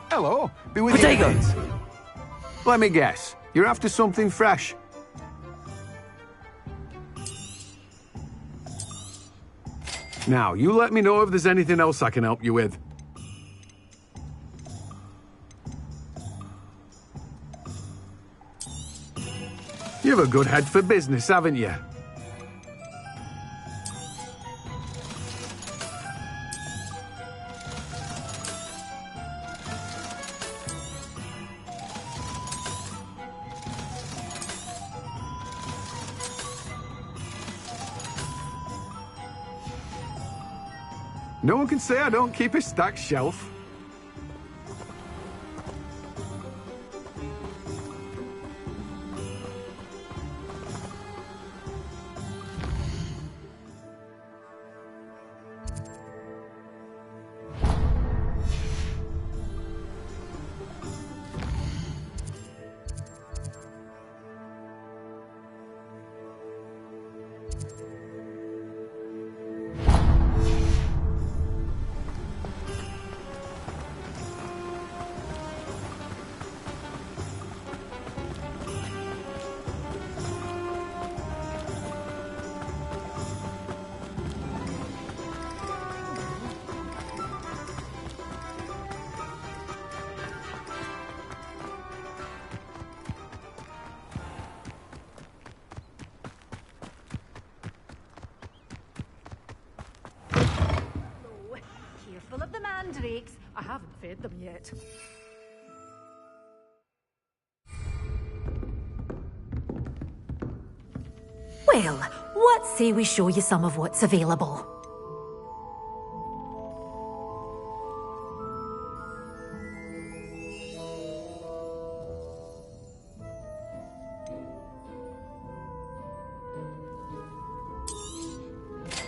Hello, be with you. Potatoes! Let me guess, you're after something fresh. Now, you let me know if there's anything else I can help you with. You have a good head for business, haven't you? No one can say I don't keep a stacked shelf. Careful of the mandrakes. I haven't fed them yet. Well, what say we show you some of what's available?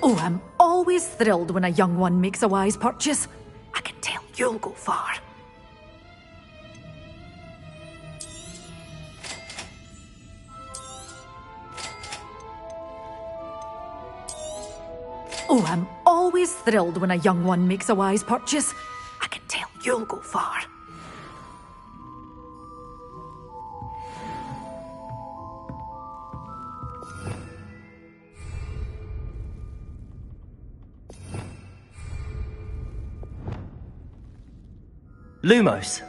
Oh, I'm always thrilled when a young one makes a wise purchase. I can tell you'll go far. Oh, I'm always thrilled when a young one makes a wise purchase. I can tell you'll go far. Lumos.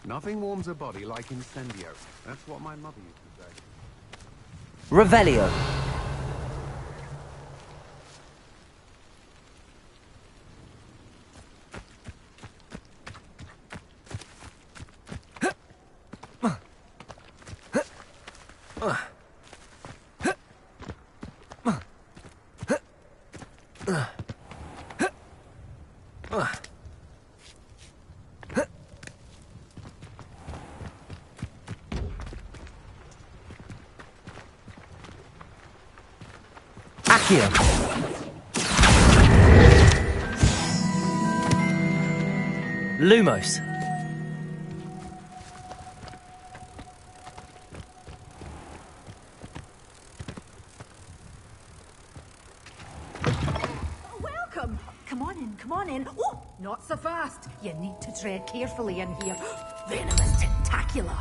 Nothing warms a body like incendio. That's what my mother used to say. Revelio. Accio. Lumos. Welcome. Come on in, come on in. Oh, not so fast. You need to tread carefully in here. Venomous tentacula.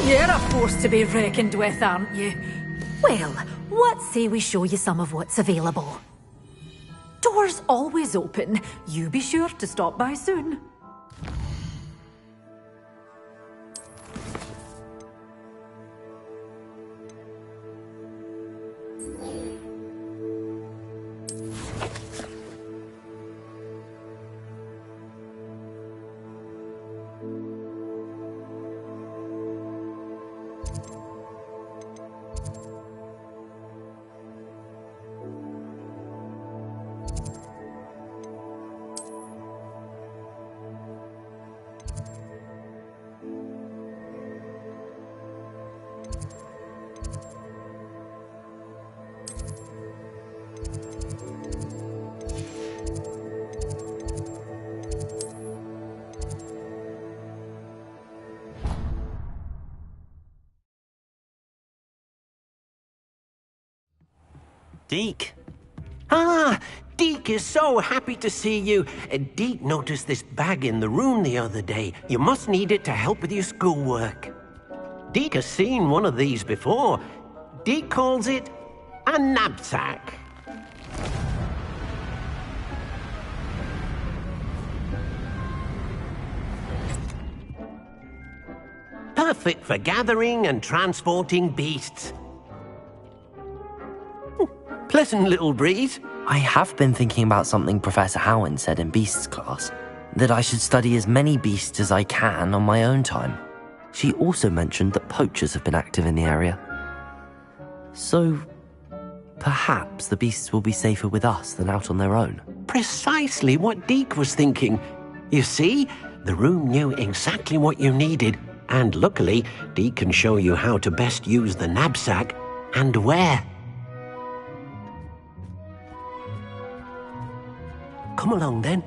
You're a force to be reckoned with, aren't you? Well, what say we show you some of what's available? Doors always open. You be sure to stop by soon. Deke. Ah, Deke is so happy to see you. Deke noticed this bag in the room the other day. You must need it to help with your schoolwork. Deke has seen one of these before. Deke calls it a knapsack. Perfect for gathering and transporting beasts. Pleasant little breeze. I have been thinking about something Professor Howard said in Beasts class, that I should study as many beasts as I can on my own time. She also mentioned that poachers have been active in the area. So, perhaps the beasts will be safer with us than out on their own. Precisely what Deke was thinking. You see, the room knew exactly what you needed, and luckily, Deke can show you how to best use the knapsack and where. Come along, then.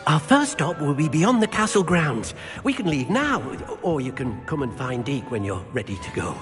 Our first stop will be beyond the castle grounds. We can leave now, or you can come and find Deke when you're ready to go.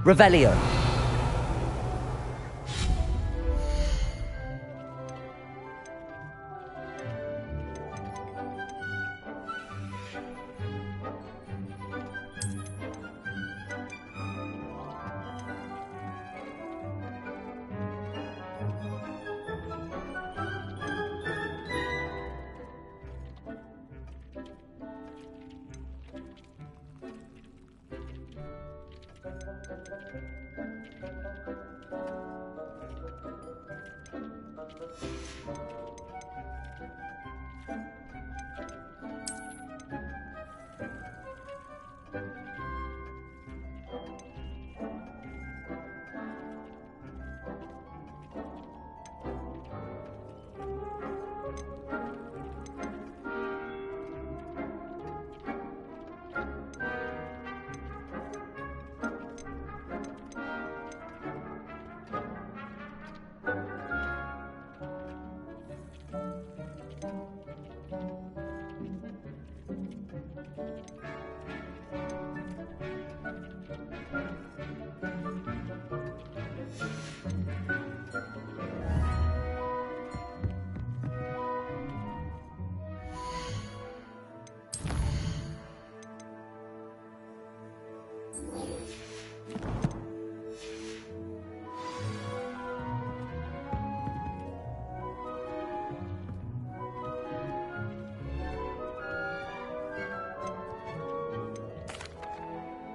Revelio.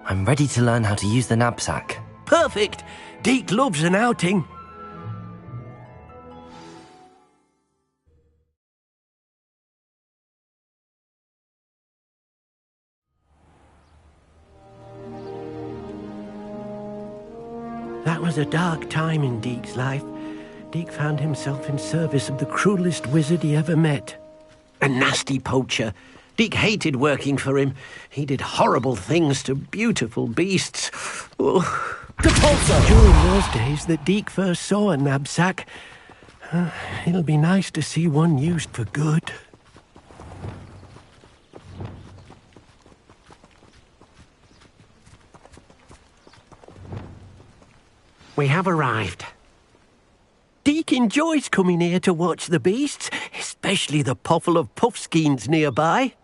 I'm ready to learn how to use the knapsack. Perfect! Deke loves an outing. That was a dark time in Deke's life. Deke found himself in service of the cruelest wizard he ever met. A nasty poacher. Deke hated working for him. He did horrible things to beautiful beasts. Oh. During those days that Deke first saw a knapsack, it'll be nice to see one used for good. We have arrived. Deke enjoys coming here to watch the beasts, especially the potful of puffskeins nearby.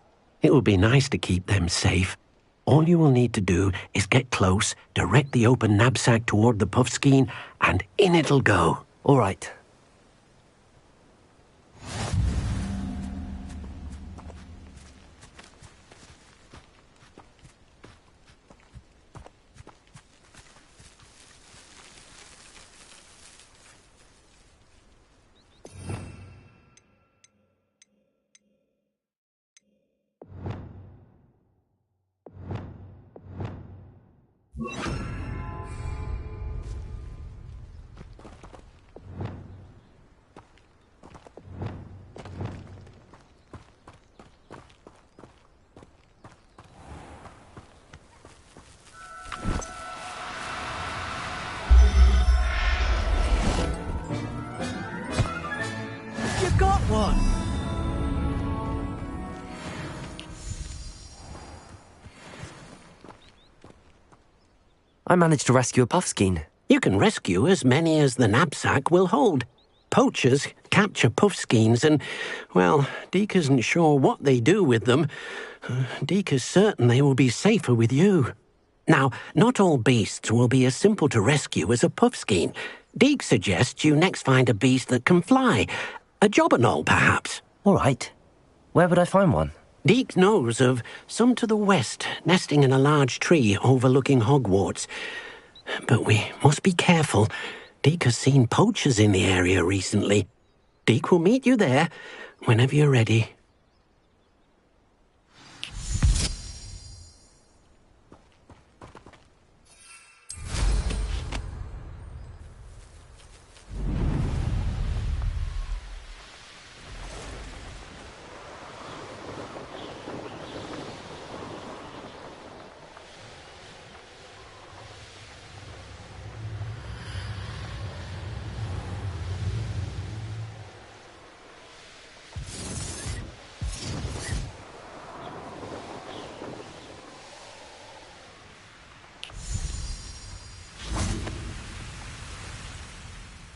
It will be nice to keep them safe. All you will need to do is get close, direct the open knapsack toward the puffskein, and in it'll go. All right. You got one! I managed to rescue a puffskein. You can rescue as many as the knapsack will hold. Poachers capture puffskeins and, well, Deke isn't sure what they do with them. Deke is certain they will be safer with you. Now, not all beasts will be as simple to rescue as a puffskein. Deke suggests you next find a beast that can fly. A jobberknoll, perhaps. All right. Where would I find one? Deke knows of some to the west, nesting in a large tree overlooking Hogwarts. But we must be careful. Deke has seen poachers in the area recently. Deke will meet you there whenever you're ready.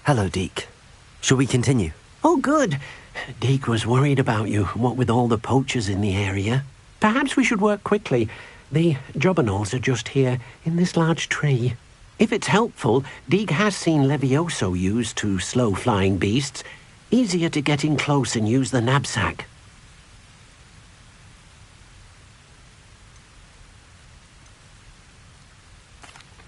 Hello, Deke. Shall we continue? Oh, good. Deke was worried about you, what with all the poachers in the area. Perhaps we should work quickly. The jobberknolls are just here, in this large tree. If it's helpful, Deke has seen Levioso used to slow flying beasts. Easier to get in close and use the knapsack.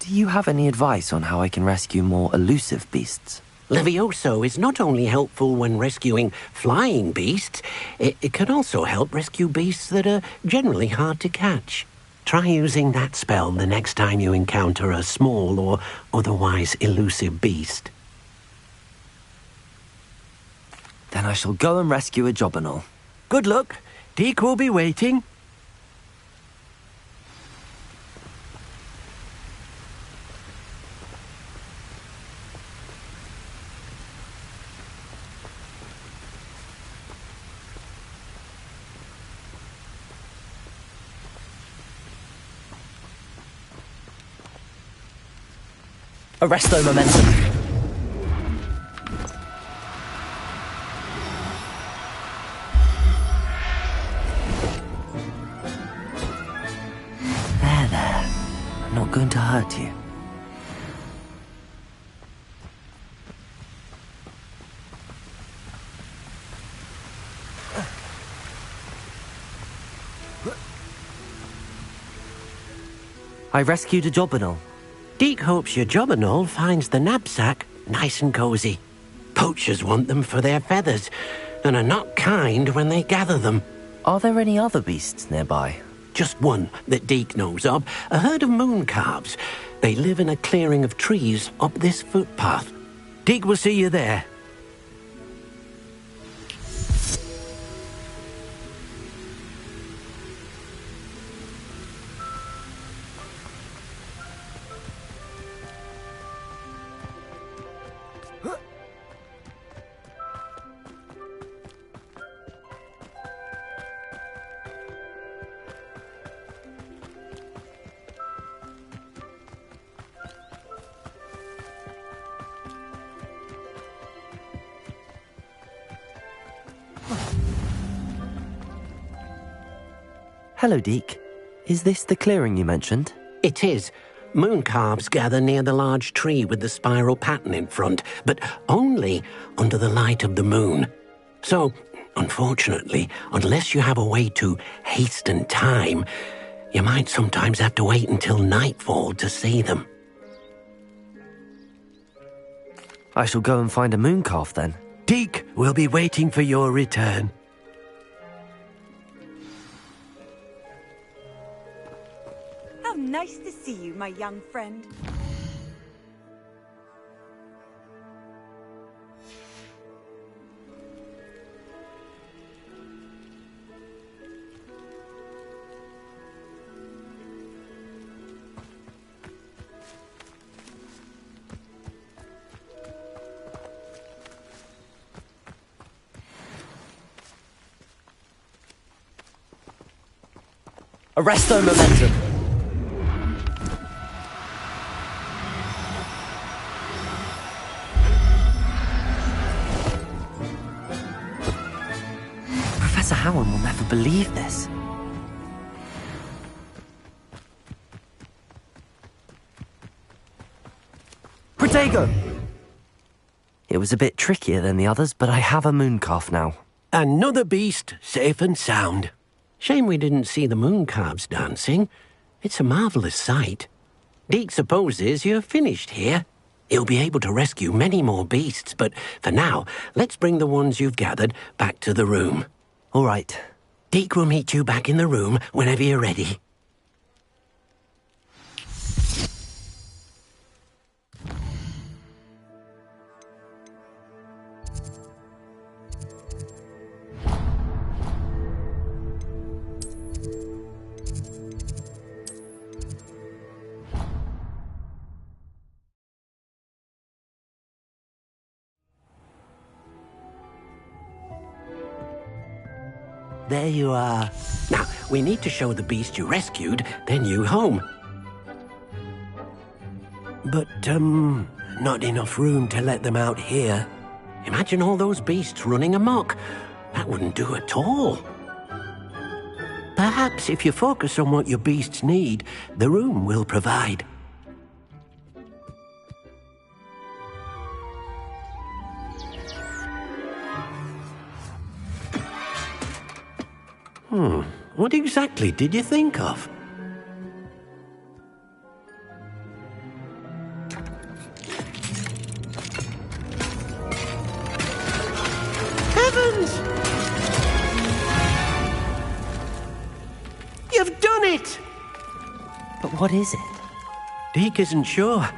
Do you have any advice on how I can rescue more elusive beasts? Levioso is not only helpful when rescuing flying beasts, it can also help rescue beasts that are generally hard to catch. Try using that spell the next time you encounter a small or otherwise elusive beast. Then I shall go and rescue a jobberknoll. Good luck. Deke will be waiting. Arresto momentum. There. I'm not going to hurt you. I rescued a jobberknoll. Deke hopes your jobberknoll finds the knapsack nice and cozy. Poachers want them for their feathers, and are not kind when they gather them. Are there any other beasts nearby? Just one that Deke knows of, a herd of mooncalves. They live in a clearing of trees up this footpath. Deke will see you there. Hello, Deke. Is this the clearing you mentioned? It is. Mooncalves gather near the large tree with the spiral pattern in front, but only under the light of the moon. So, unfortunately, unless you have a way to hasten time, you might sometimes have to wait until nightfall to see them. I shall go and find a mooncalf then. Deke will be waiting for your return. How nice to see you, my young friend. Arresto momentum. Professor Howard will never believe this. Protego! It was a bit trickier than the others, but I have a mooncalf now. Another beast, safe and sound. Shame we didn't see the mooncalves dancing. It's a marvelous sight. Deke supposes you're finished here. He'll be able to rescue many more beasts, but for now, let's bring the ones you've gathered back to the room. All right. Deke will meet you back in the room whenever you're ready. There you are. Now, we need to show the beast you rescued their new home. But, not enough room to let them out here. Imagine all those beasts running amok. That wouldn't do at all. Perhaps if you focus on what your beasts need, the room will provide. What exactly did you think of? Heavens! You've done it! But what is it? Deke isn't sure.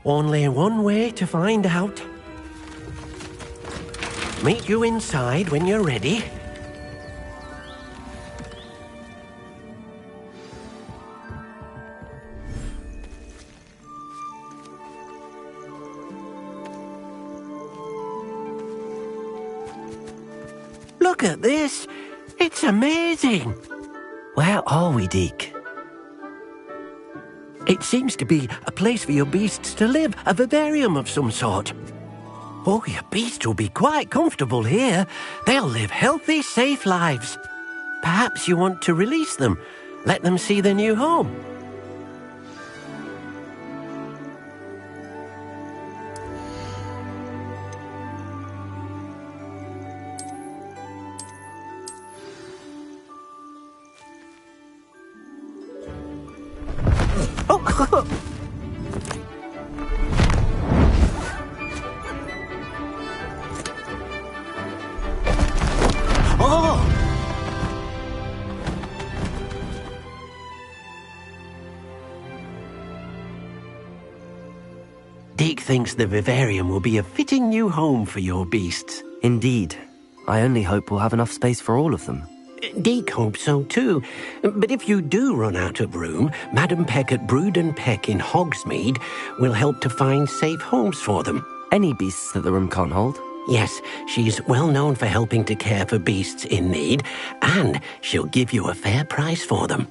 Only one way to find out. Meet you inside when you're ready. Look at this! It's amazing! Where are we, Deke? It seems to be a place for your beasts to live, a vivarium of some sort. Oh, your beasts will be quite comfortable here. They'll live healthy, safe lives. Perhaps you want to release them, let them see their new home. Deke thinks the vivarium will be a fitting new home for your beasts. Indeed. I only hope we'll have enough space for all of them. Deke hopes so too. But if you do run out of room, Madam Peck at Brood and Peck in Hogsmeade will help to find safe homes for them. Any beasts that the room can't hold? Yes, she's well known for helping to care for beasts in need, and she'll give you a fair price for them.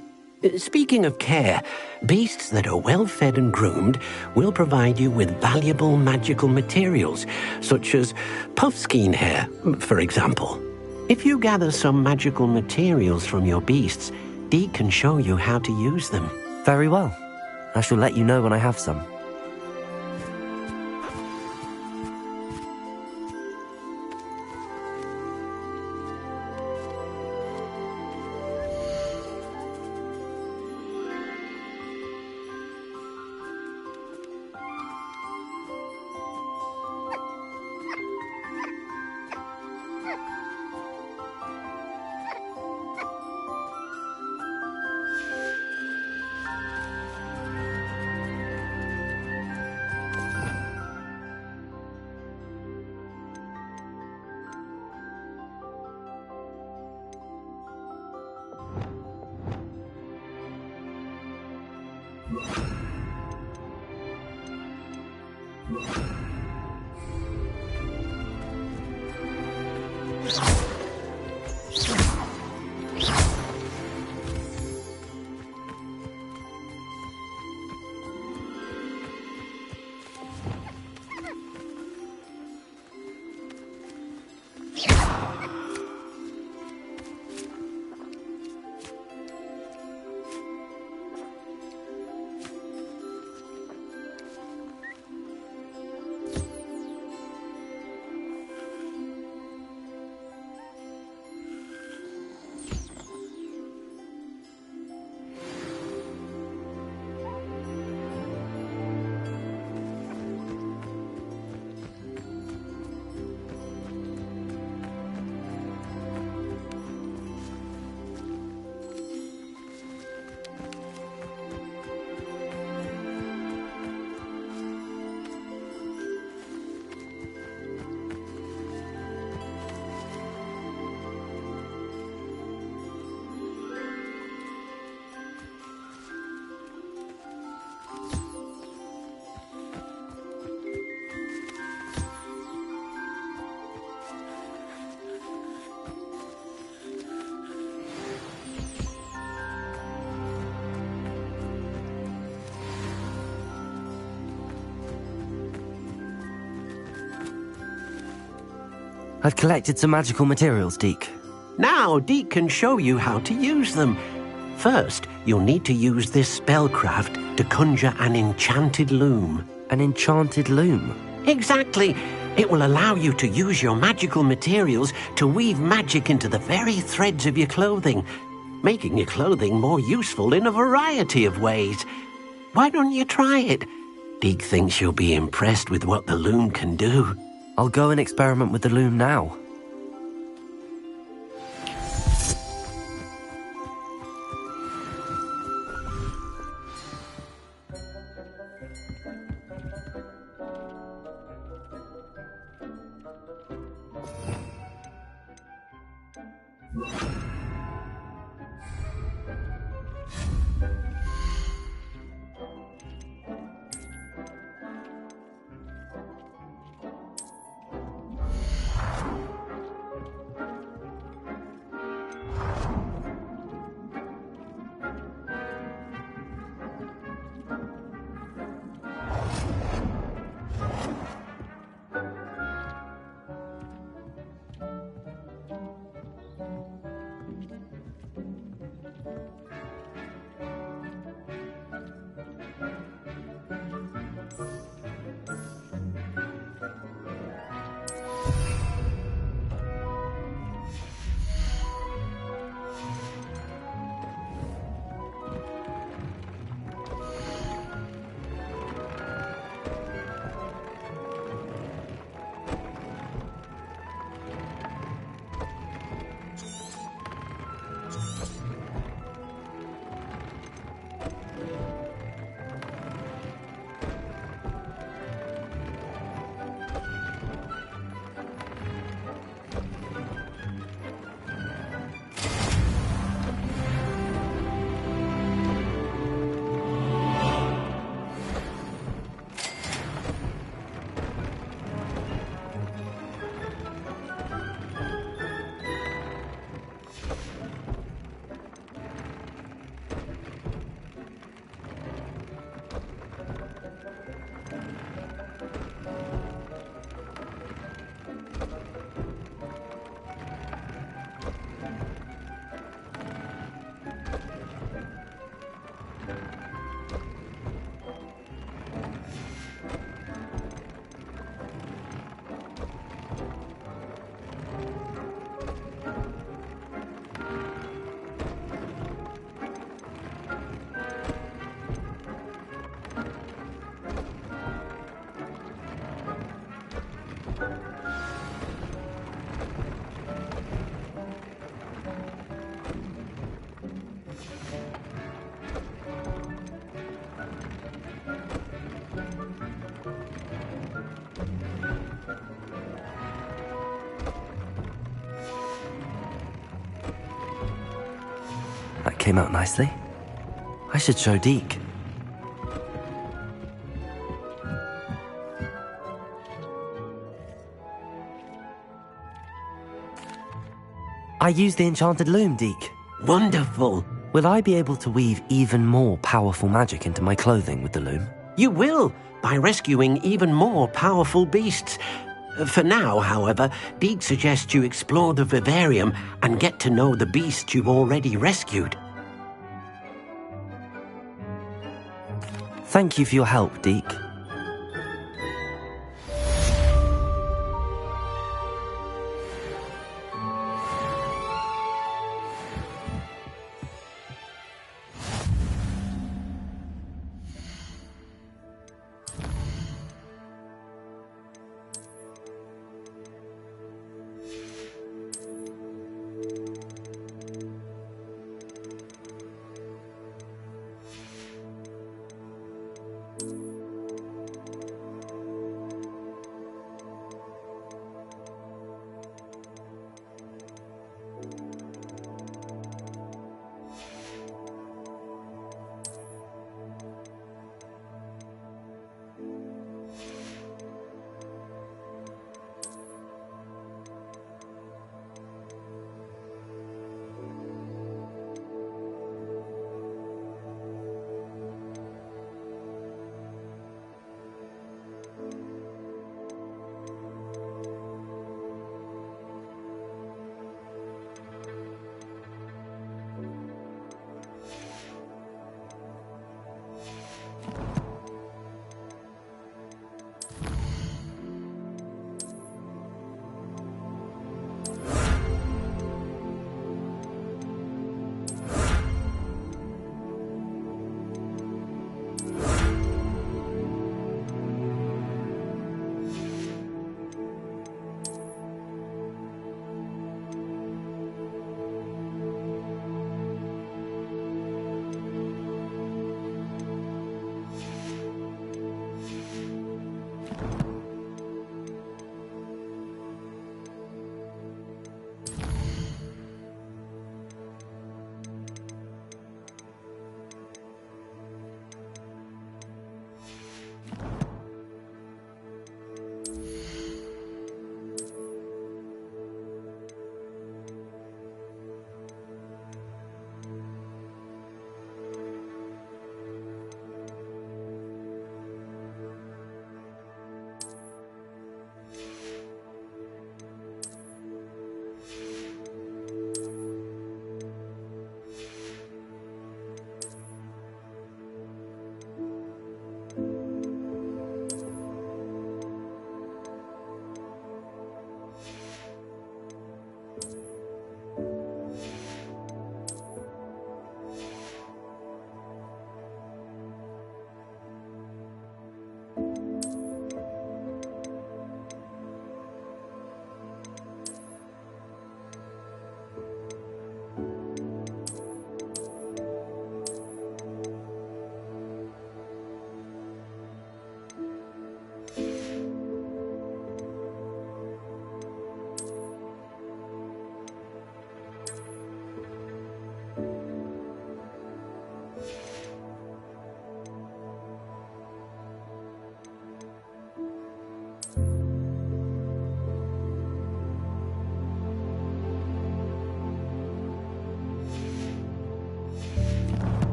Speaking of care, beasts that are well fed and groomed will provide you with valuable magical materials, such as puffskein hair, for example. If you gather some magical materials from your beasts, Deke can show you how to use them. Very well. I shall let you know when I have some. I've collected some magical materials, Deke. Now, Deke can show you how to use them. First, you'll need to use this spellcraft to conjure an enchanted loom. An enchanted loom? Exactly. It will allow you to use your magical materials to weave magic into the very threads of your clothing, making your clothing more useful in a variety of ways. Why don't you try it? Deke thinks you'll be impressed with what the loom can do. I'll go and experiment with the loom now. That came out nicely. I should show Deke. I used the enchanted loom, Deke. Wonderful. Will I be able to weave even more powerful magic into my clothing with the loom? You will, by rescuing even more powerful beasts. For now, however, Deke suggests you explore the vivarium and get to know the beasts you've already rescued. Thank you for your help, Deke.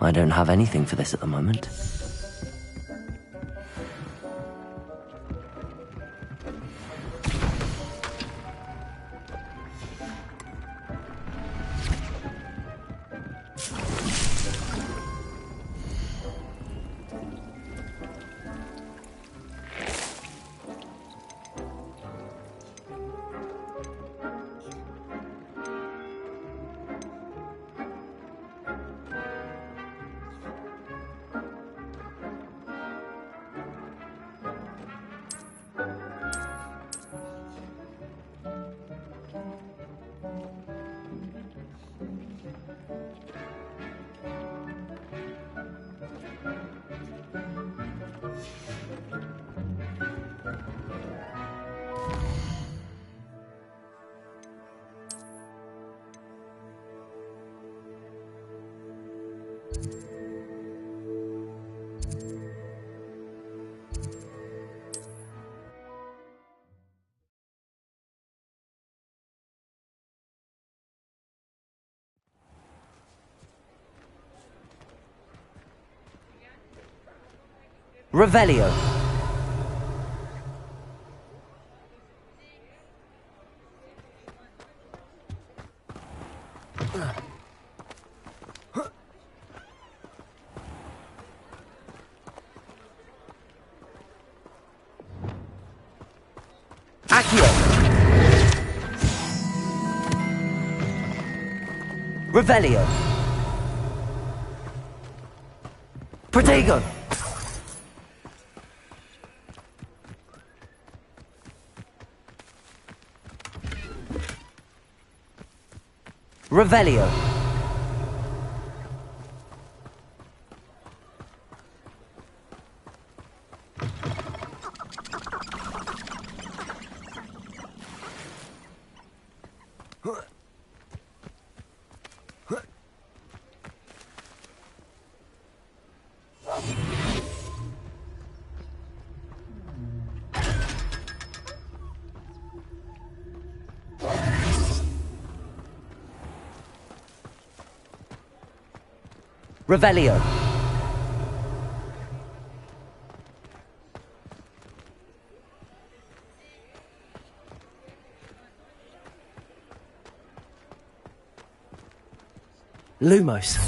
I don't have anything for this at the moment. Revelio. Accio. Revelio. Protego. Revelio. Revelio. Lumos.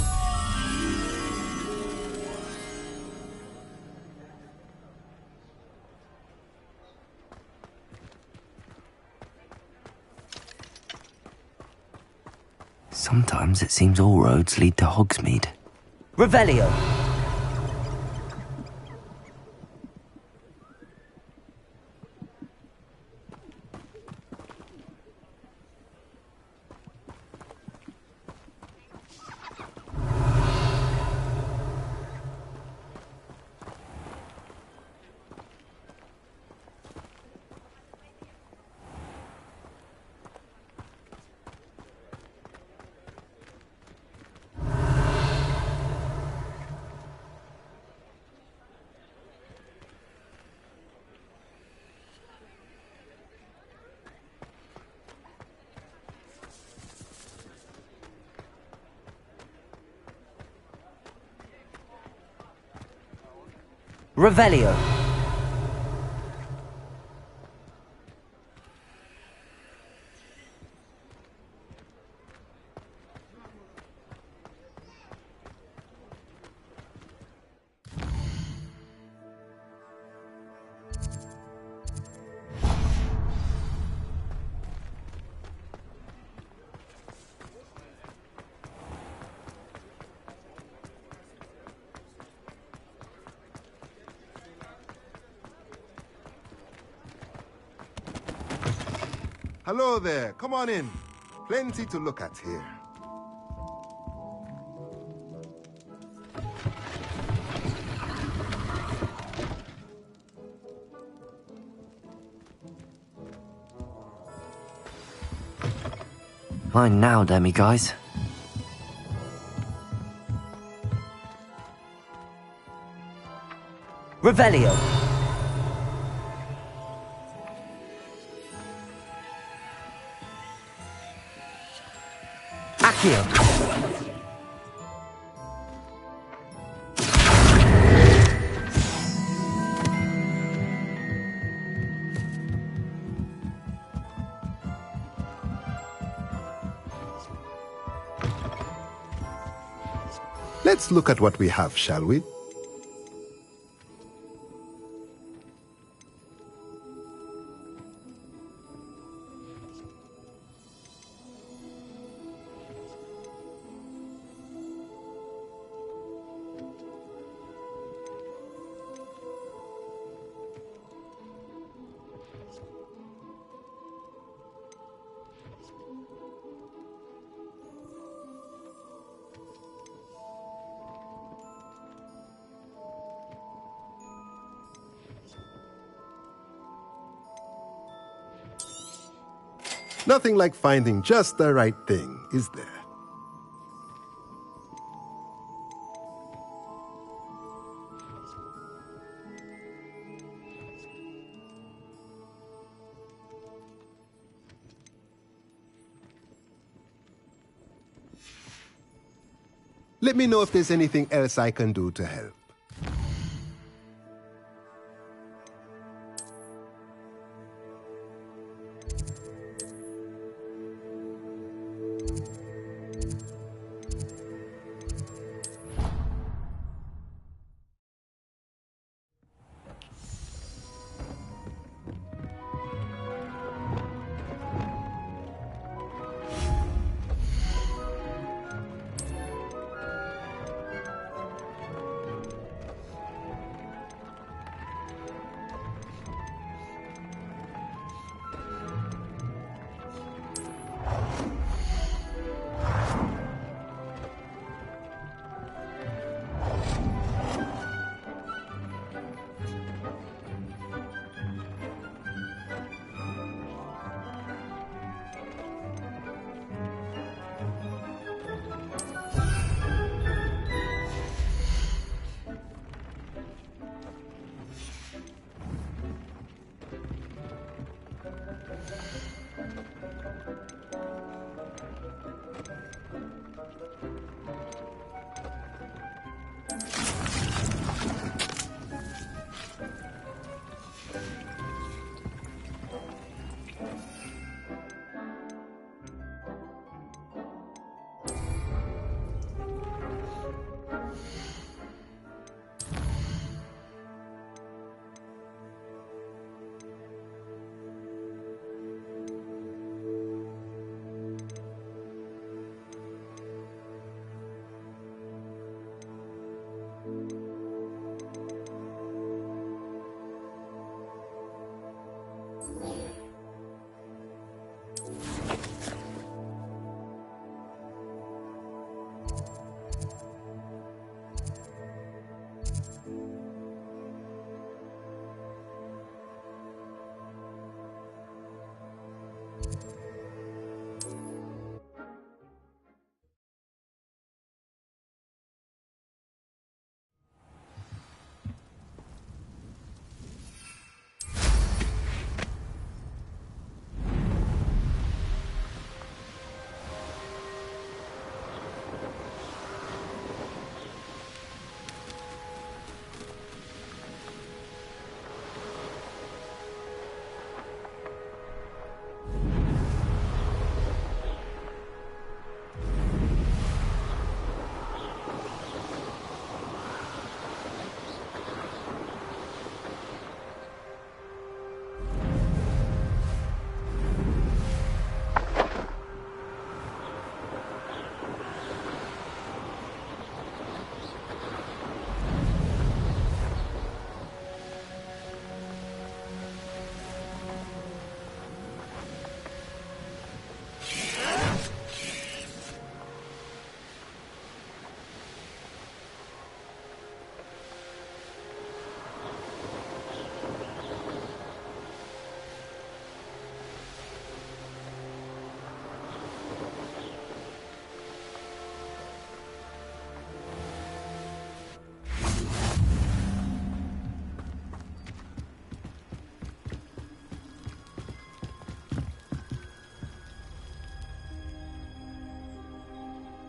Sometimes it seems all roads lead to Hogsmeade. Revelio. Revelio. Hello there. Come on in. Plenty to look at here. Fine now, demi-guys. Revelio. Accio. Let's look at what we have, shall we? Nothing like finding just the right thing, is there? Let me know if there's anything else I can do to help.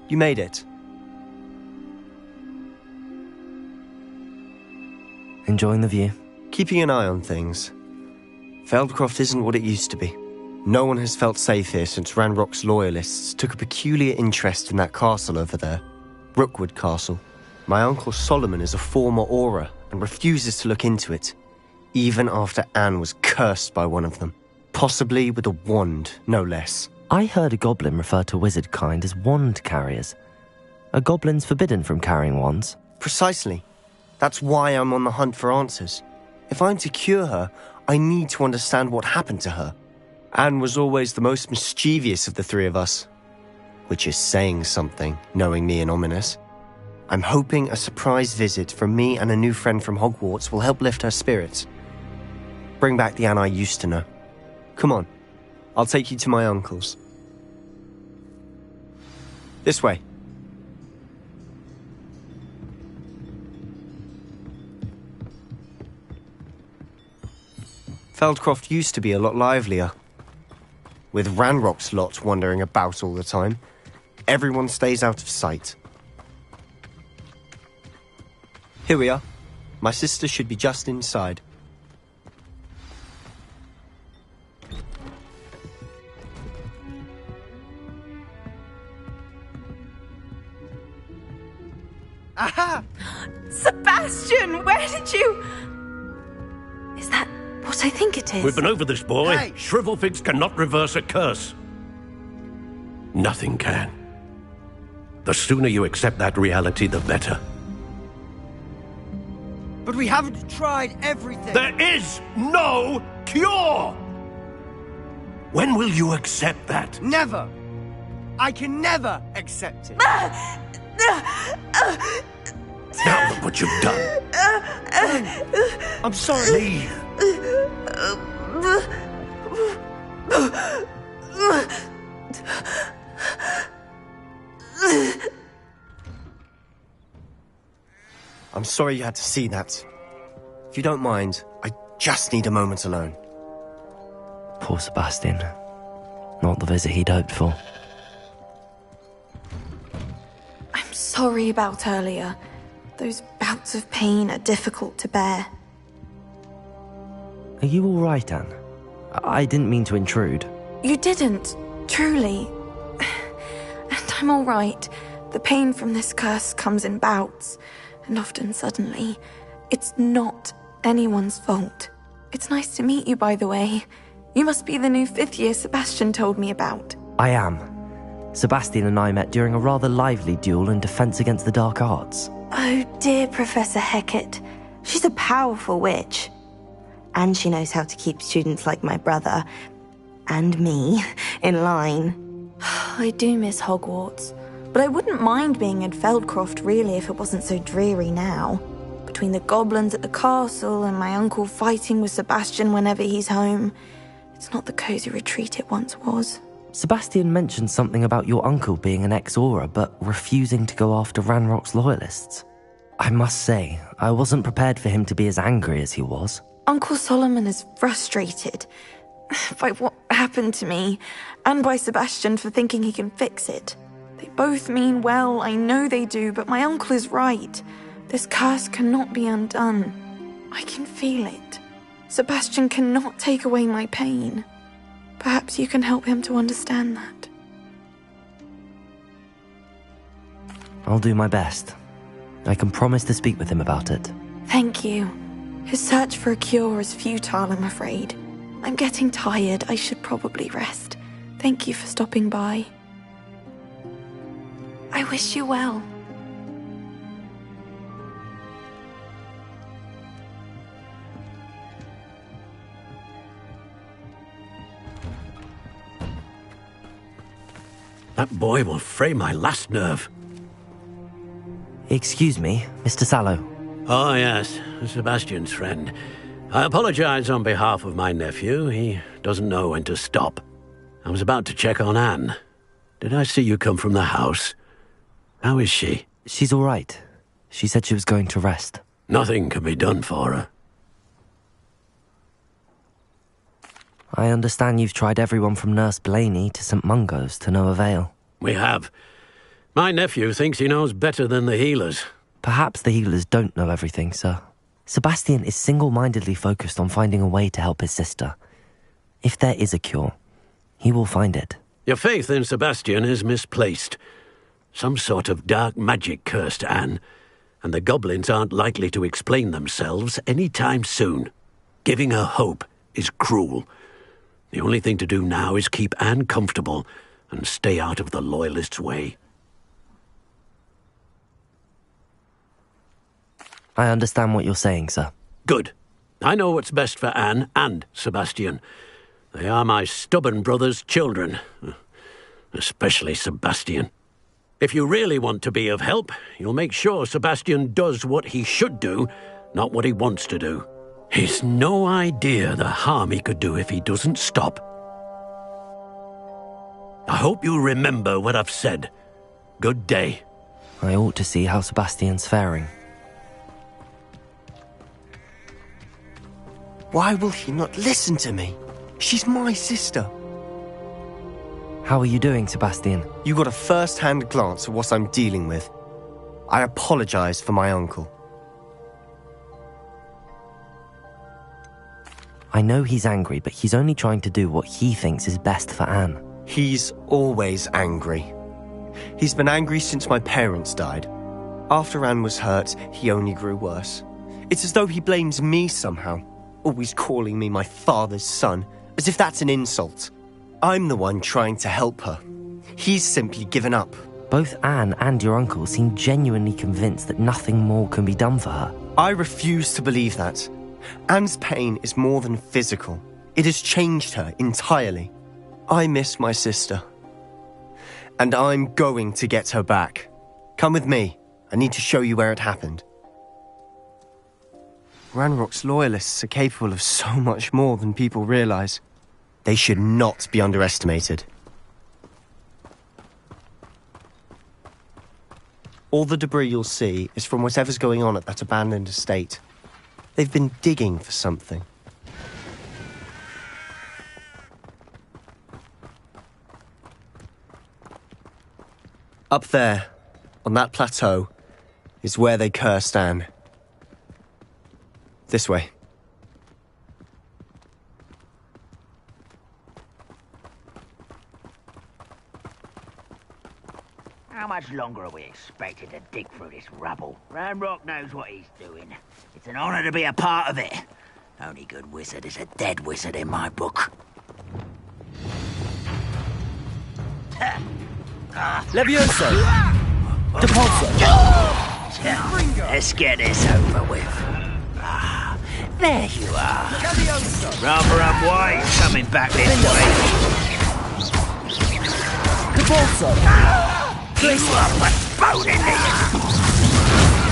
You made it. Enjoying the view? Keeping an eye on things. Feldcroft isn't what it used to be. No one has felt safe here since Ranrock's loyalists took a peculiar interest in that castle over there. Rookwood Castle. My uncle Solomon is a former Auror and refuses to look into it, even after Anne was cursed by one of them. Possibly with a wand, no less. I heard a goblin refer to wizard kind as wand carriers. Are goblins forbidden from carrying wands? Precisely. That's why I'm on the hunt for answers. If I'm to cure her, I need to understand what happened to her. Anne was always the most mischievous of the three of us. Which is saying something, knowing me and Ominous. I'm hoping a surprise visit from me and a new friend from Hogwarts will help lift her spirits. Bring back the Anne I used to know. Come on, I'll take you to my uncle's. This way. Feldcroft used to be a lot livelier. With Ranrock's lot wandering about all the time, everyone stays out of sight. Here we are. My sister should be just inside. Aha! Sebastian, where did you... Is that what I think it is? We've been over this, boy. Hey! Shrivelfigs cannot reverse a curse. Nothing can. The sooner you accept that reality, the better. But we haven't tried everything. There is no cure! When will you accept that? Never. I can never accept it. Now look what you've done. I'm sorry. Leave. I'm sorry you had to see that. If you don't mind, I just need a moment alone. Poor Sebastian. Not the visit he'd hoped for. I'm sorry about earlier. Those bouts of pain are difficult to bear. Are you all right, Anne? I didn't mean to intrude. You didn't, truly. And I'm all right. The pain from this curse comes in bouts, and often suddenly. It's not anyone's fault. It's nice to meet you, by the way. You must be the new 5th year Sebastian told me about. I am. Sebastian and I met during a rather lively duel in Defense Against the Dark Arts. Oh dear, Professor Hecat. She's a powerful witch. And she knows how to keep students like my brother, and me, in line. I do miss Hogwarts, but I wouldn't mind being in Feldcroft really if it wasn't so dreary now. Between the goblins at the castle and my uncle fighting with Sebastian whenever he's home, it's not the cozy retreat it once was. Sebastian mentioned something about your uncle being an ex-Auror, but refusing to go after Ranrock's loyalists. I must say, I wasn't prepared for him to be as angry as he was. Uncle Solomon is frustrated by what happened to me, and by Sebastian for thinking he can fix it. They both mean well, I know they do, but my uncle is right. This curse cannot be undone. I can feel it. Sebastian cannot take away my pain. Perhaps you can help him to understand that. I'll do my best. I can promise to speak with him about it. Thank you. His search for a cure is futile, I'm afraid. I'm getting tired. I should probably rest. Thank you for stopping by. I wish you well. That boy will fray my last nerve. Excuse me, Mr. Sallow. Oh, yes, Sebastian's friend. I apologize on behalf of my nephew. He doesn't know when to stop. I was about to check on Anne. Did I see you come from the house? How is she? She's all right. She said she was going to rest. Nothing can be done for her. I understand you've tried everyone from Nurse Blaney to St. Mungo's to no avail. We have. My nephew thinks he knows better than the healers. Perhaps the healers don't know everything, sir. Sebastian is single-mindedly focused on finding a way to help his sister. If there is a cure, he will find it. Your faith in Sebastian is misplaced. Some sort of dark magic cursed Anne, and the goblins aren't likely to explain themselves any time soon. Giving her hope is cruel. The only thing to do now is keep Anne comfortable and stay out of the Loyalists' way. I understand what you're saying, sir. Good. I know what's best for Anne and Sebastian. They are my stubborn brother's children. Especially Sebastian. If you really want to be of help, you'll make sure Sebastian does what he should do, not what he wants to do. He's no idea the harm he could do if he doesn't stop. I hope you'll remember what I've said. Good day. I ought to see how Sebastian's faring. Why will he not listen to me? She's my sister. How are you doing, Sebastian? You got a first-hand glance at what I'm dealing with. I apologize for my uncle. I know he's angry, but he's only trying to do what he thinks is best for Anne. He's always angry. He's been angry since my parents died. After Anne was hurt, he only grew worse. It's as though he blames me somehow, always calling me my father's son, as if that's an insult. I'm the one trying to help her. He's simply given up. Both Anne and your uncle seem genuinely convinced that nothing more can be done for her. I refuse to believe that. Anne's pain is more than physical. It has changed her entirely. I miss my sister. And I'm going to get her back. Come with me. I need to show you where it happened. Ranrock's loyalists are capable of so much more than people realize. They should not be underestimated. All the debris you'll see is from whatever's going on at that abandoned estate. They've been digging for something. Up there, on that plateau, is where they cursed Anne. This way. How much longer are we expected to dig through this rubble? Ranrock knows what he's doing. It's an honor to be a part of it. Only good wizard is a dead wizard in my book. Levioso! Let's get this over with. There you are. Rather unwise coming back this way. Cabalso. You are postponing this.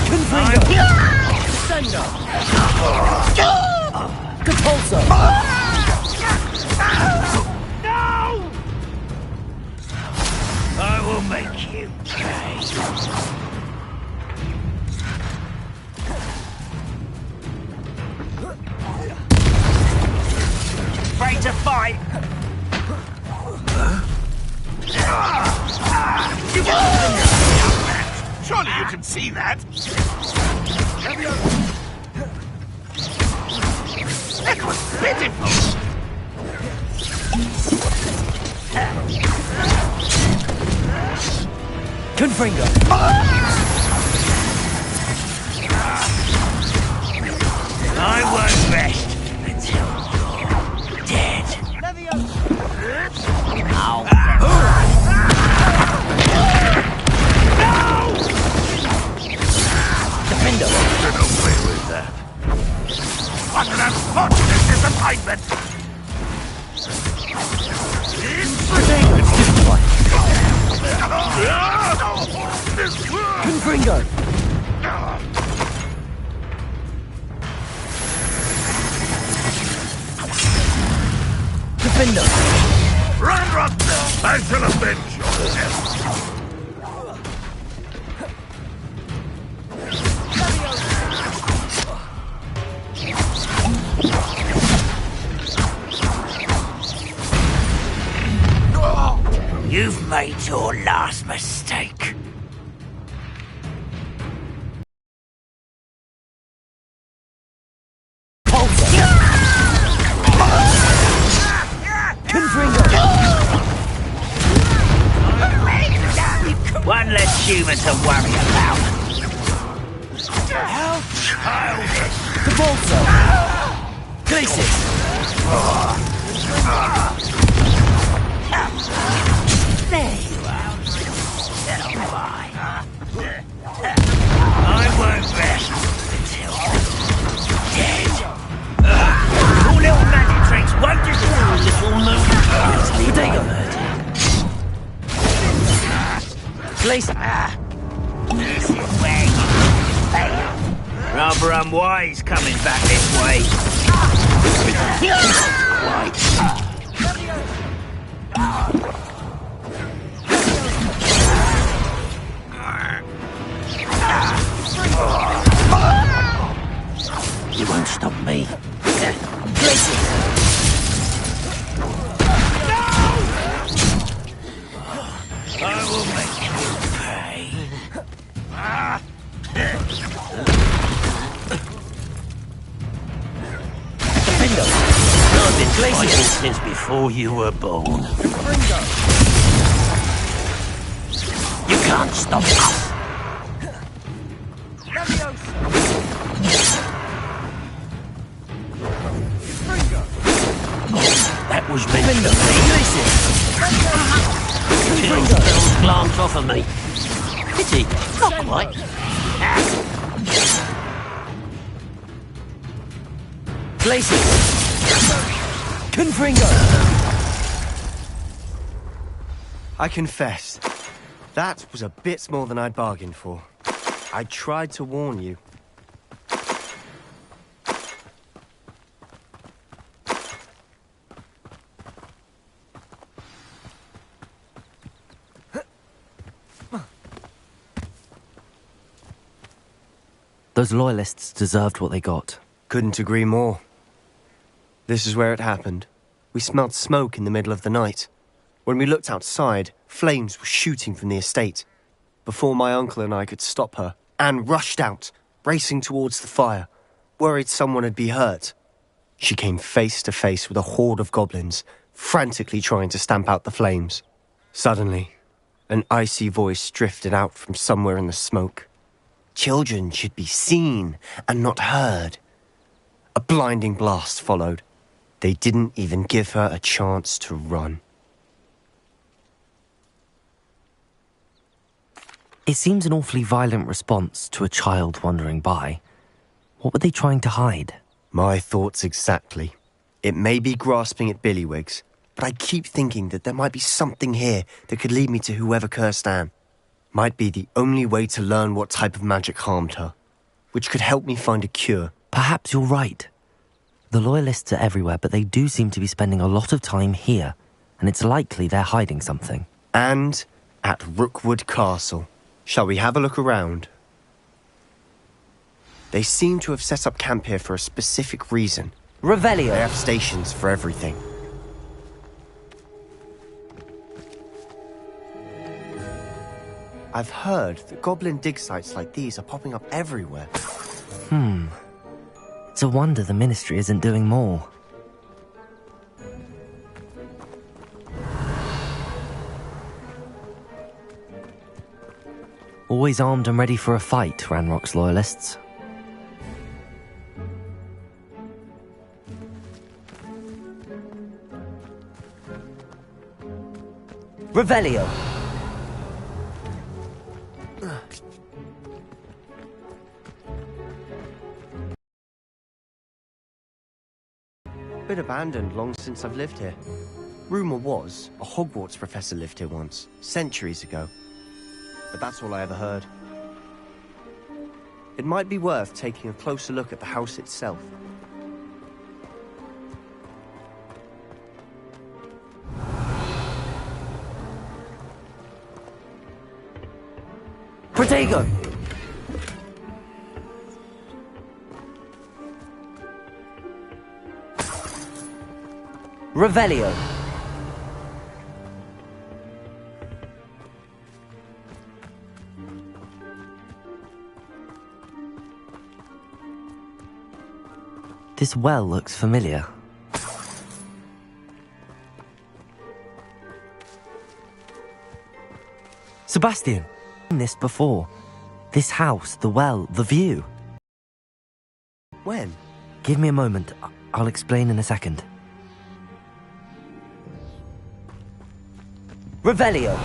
Confringo. Descendo. Capulso. No! I will make you pay. Afraid to fight? Surely you can see that. That was pitiful. Confringo. I won't rest until you're dead. Ow. No! Defendo. Get away with that. What an unfortunate disappointment! Confringo. Defendo. Run, Rockville! I shall avenge your death! You've made your last mistake. One less human to worry about. How childish! Cabalso. Glacis. There you are. Now fine. I won't rest until you're dead. All little magic tricks won't destroy little moon. Potato. Glacis. This is where you fail. Rather unwise coming back this way. You won't stop me. I will make you pay. Defendo. I've been fighting since before you were born. You can't stop us. That was meant to be. Chill spells glance off of me. Pity, not quite. Glacis. Confringo. I confess, that was a bit more than I'd bargained for. I tried to warn you. Those loyalists deserved what they got. Couldn't agree more. This is where it happened. We smelled smoke in the middle of the night. When we looked outside, flames were shooting from the estate. Before my uncle and I could stop her, Anne rushed out, racing towards the fire, worried someone had been hurt. She came face to face with a horde of goblins, frantically trying to stamp out the flames. Suddenly, an icy voice drifted out from somewhere in the smoke. Children should be seen and not heard. A blinding blast followed. They didn't even give her a chance to run. It seems an awfully violent response to a child wandering by. What were they trying to hide? My thoughts exactly. It may be grasping at Billywigs, but I keep thinking that there might be something here that could lead me to whoever cursed Anne. Might be the only way to learn what type of magic harmed her, which could help me find a cure. Perhaps you're right. The Loyalists are everywhere, but they do seem to be spending a lot of time here, and it's likely they're hiding something. And at Rookwood Castle. Shall we have a look around? They seem to have set up camp here for a specific reason. Revelio. They have stations for everything. I've heard that goblin dig sites like these are popping up everywhere. It's a wonder the Ministry isn't doing more. Always armed and ready for a fight, Ranrock's Loyalists. Revelio. Been abandoned long since I've lived here. Rumour was a Hogwarts professor lived here once, centuries ago. But that's all I ever heard. It might be worth taking a closer look at the house itself. Protego! Revelio. This well looks familiar. Sebastian, I've seen this before. This house, the well, the view. When? Give me a moment. I'll explain in a second. Revelio.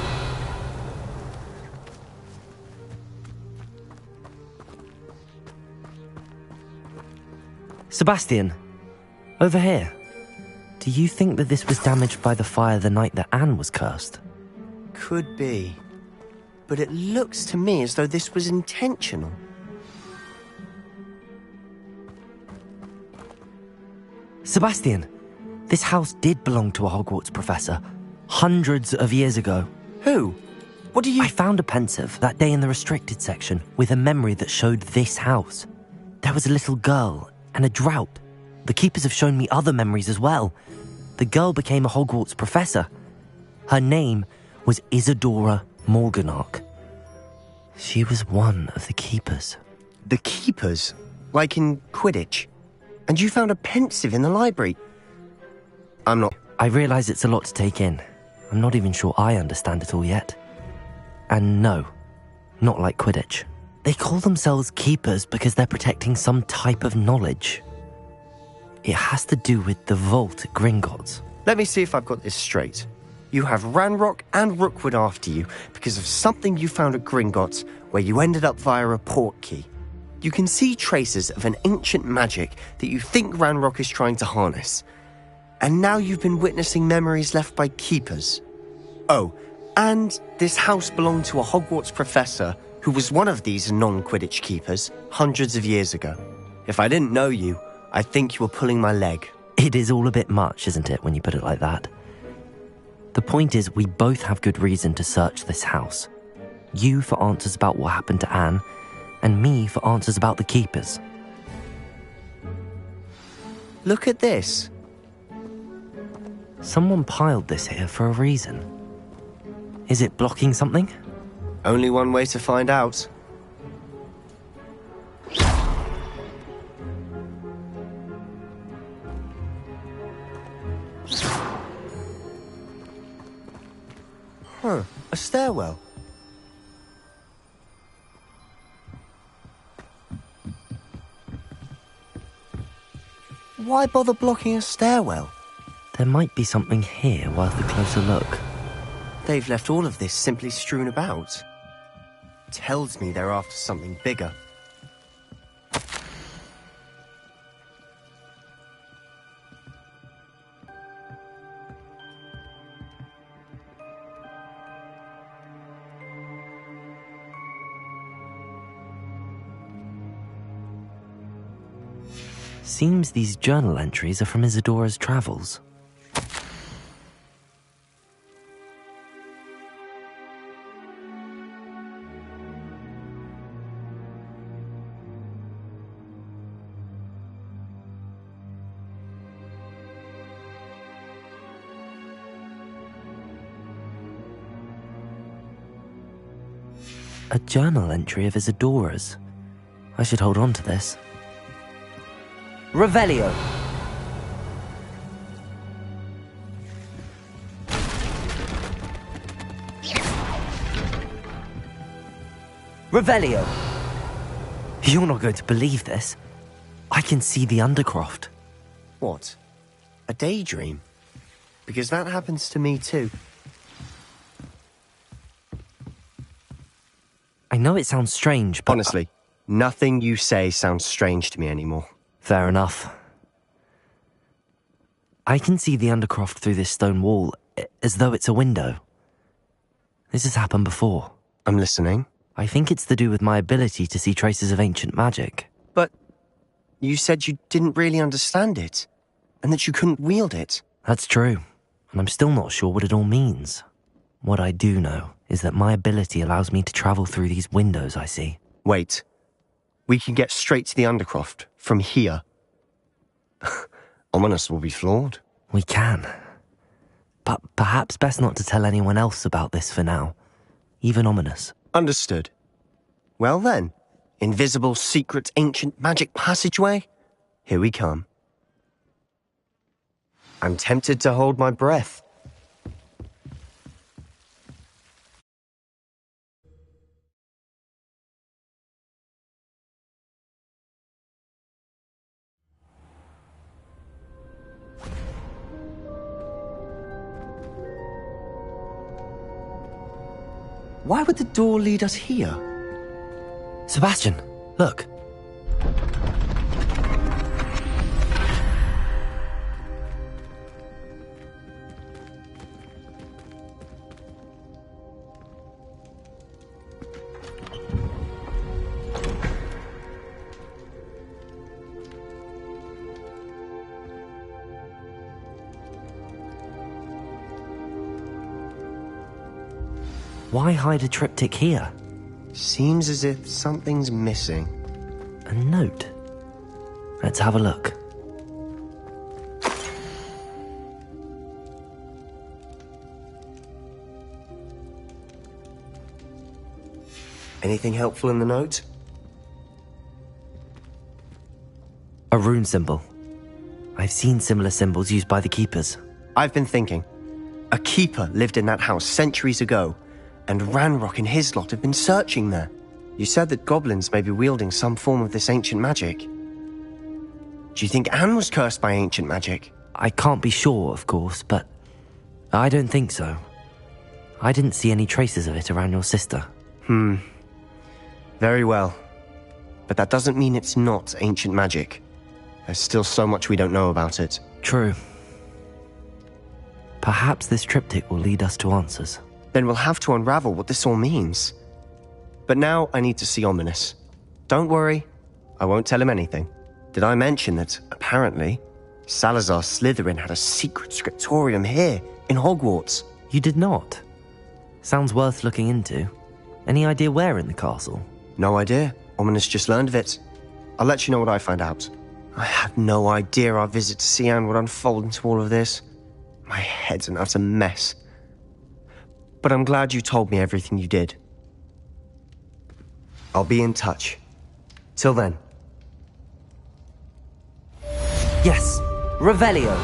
Sebastian, over here. Do you think that this was damaged by the fire the night that Anne was cursed? Could be. But it looks to me as though this was intentional. Sebastian, this house did belong to a Hogwarts professor. Hundreds of years ago. Who? What do you... I found a pensive that day in the restricted section with a memory that showed this house. There was a little girl and a drought. The keepers have shown me other memories as well. The girl became a Hogwarts professor. Her name was Isadora Morganach. She was one of the keepers. The keepers? Like in Quidditch? And you found a pensive in the library? I'm not... I realize it's a lot to take in. I'm not even sure I understand it all yet. And no, not like Quidditch. They call themselves keepers because they're protecting some type of knowledge. It has to do with the vault at Gringotts. Let me see if I've got this straight. You have Ranrock and Rookwood after you because of something you found at Gringotts where you ended up via a port key. You can see traces of an ancient magic that you think Ranrock is trying to harness. And now you've been witnessing memories left by keepers. Oh, and this house belonged to a Hogwarts professor who was one of these non-Quidditch keepers hundreds of years ago. If I didn't know you, I think you were pulling my leg. It is all a bit much, isn't it, when you put it like that? The point is, we both have good reason to search this house. You for answers about what happened to Anne, and me for answers about the keepers. Look at this. Someone piled this here for a reason. Is it blocking something? Only one way to find out. Huh, a stairwell. Why bother blocking a stairwell? There might be something here worth a closer look. They've left all of this simply strewn about. Tells me they're after something bigger. seems these journal entries are from Isadora's travels. A journal entry of Isadora's. I should hold on to this. Revelio. Revelio. You're not going to believe this. I can see the Undercroft. What? A daydream? Because that happens to me too. I know it sounds strange, but... Honestly, nothing you say sounds strange to me anymore. Fair enough. I can see the Undercroft through this stone wall, as though it's a window. This has happened before. I'm listening. I think it's to do with my ability to see traces of ancient magic. But you said you didn't really understand it, and that you couldn't wield it. That's true, and I'm still not sure what it all means. What I do know is that my ability allows me to travel through these windows I see. Wait. We can get straight to the Undercroft from here. Ominous will be floored. We can. But perhaps best not to tell anyone else about this for now. Even Ominous. Understood. Well then, invisible, secret, ancient magic passageway? Here we come. I'm tempted to hold my breath. Why would the door lead us here? Sebastian, look. Why hide a triptych here? Seems as if something's missing. A note. Let's have a look. Anything helpful in the note? A rune symbol. I've seen similar symbols used by the keepers. I've been thinking. A keeper lived in that house centuries ago, and Ranrock and his lot have been searching there. You said that goblins may be wielding some form of this ancient magic. Do you think Anne was cursed by ancient magic? I can't be sure, of course, but I don't think so. I didn't see any traces of it around your sister. Very well. But that doesn't mean it's not ancient magic. There's still so much we don't know about it. True. Perhaps this triptych will lead us to answers. Then we'll have to unravel what this all means. But now I need to see Ominous. Don't worry, I won't tell him anything. Did I mention that, apparently, Salazar Slytherin had a secret scriptorium here, in Hogwarts? You did not? Sounds worth looking into. Any idea where in the castle? No idea. Ominous just learned of it. I'll let you know what I find out. I had no idea our visit to Cian would unfold into all of this. My head's an utter mess. But I'm glad you told me everything you did. I'll be in touch. Till then. Yes, Revelio.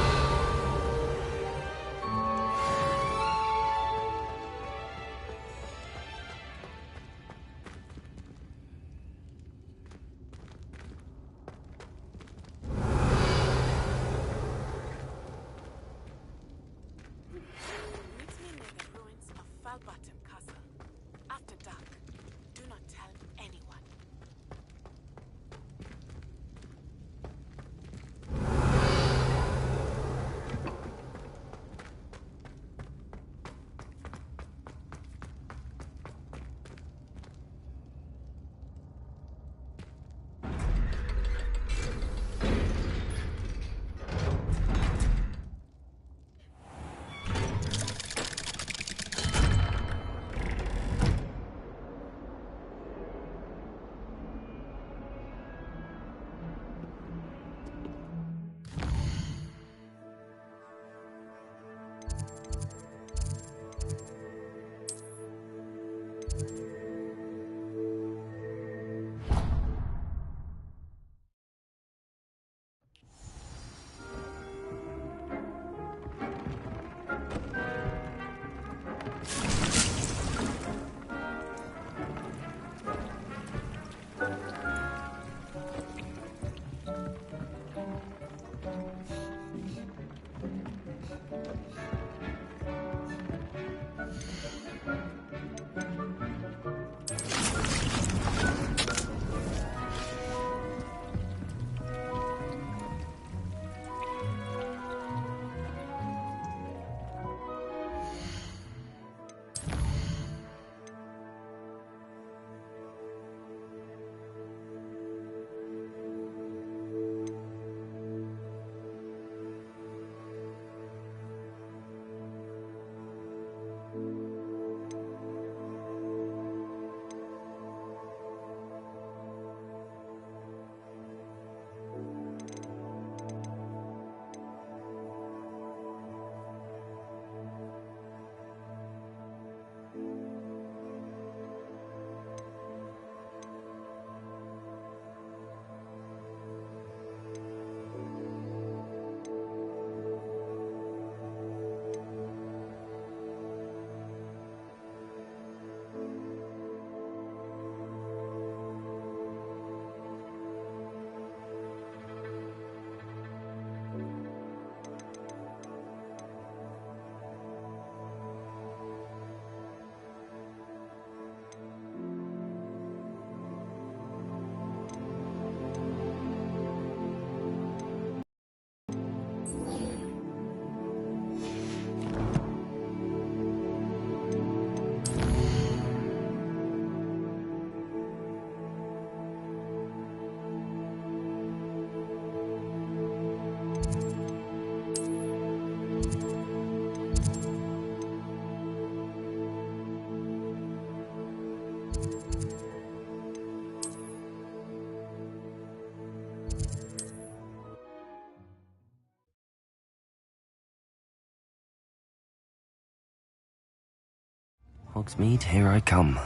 Hogsmeade, here I come.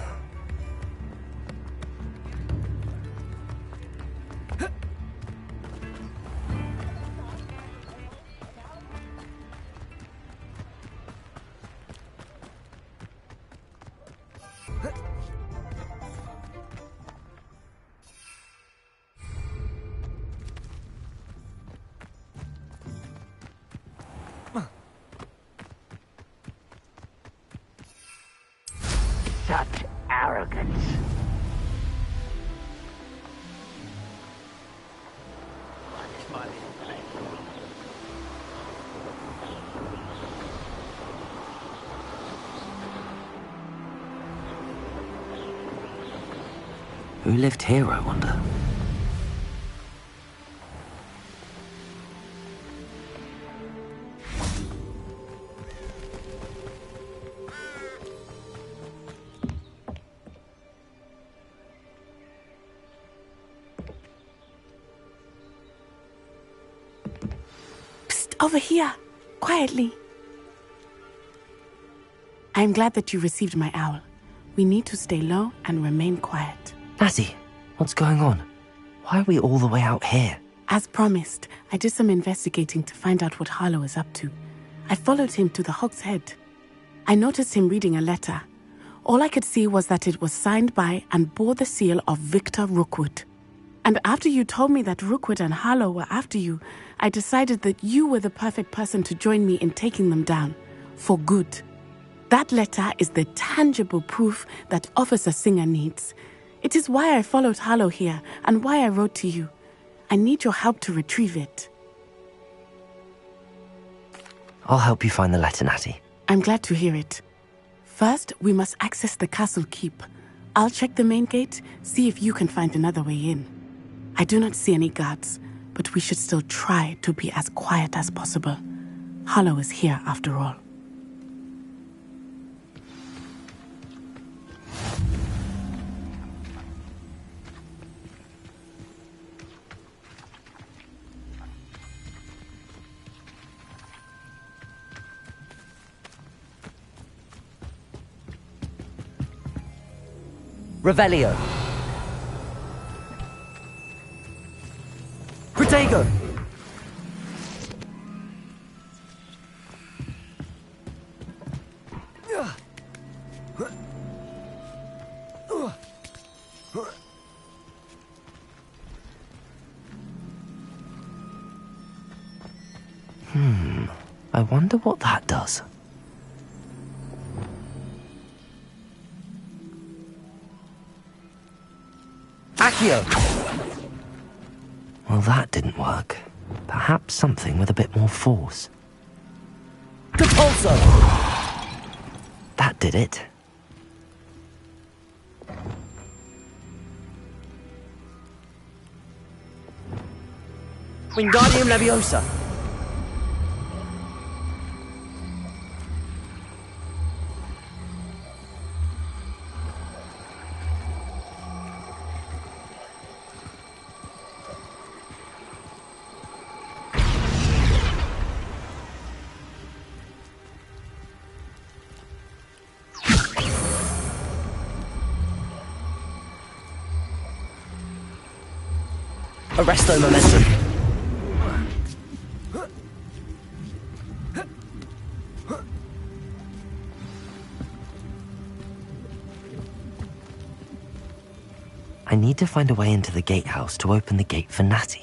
Such arrogance. Who lived here, I wonder? Over here, quietly. I'm glad that you received my owl. We need to stay low and remain quiet. Natty, what's going on? Why are we all the way out here? As promised, I did some investigating to find out what Harlow is up to. I followed him to the Hog's Head. I noticed him reading a letter. All I could see was that it was signed by and bore the seal of Victor Rookwood. And after you told me that Rookwood and Harlow were after you, I decided that you were the perfect person to join me in taking them down. For good. That letter is the tangible proof that Officer Singer needs. It is why I followed Harlow here and why I wrote to you. I need your help to retrieve it. I'll help you find the letter, Natty. I'm glad to hear it. First, we must access the castle keep. I'll check the main gate, see if you can find another way in. I do not see any guards, but we should still try to be as quiet as possible. Harlow is here after all. Revelio. Protego. I wonder what that does. Accio. Well, that didn't work. Perhaps something with a bit more force. Compulso. That did it. Wingardium Leviosa. Arresto Momentum. I need to find a way into the gatehouse to open the gate for Natty.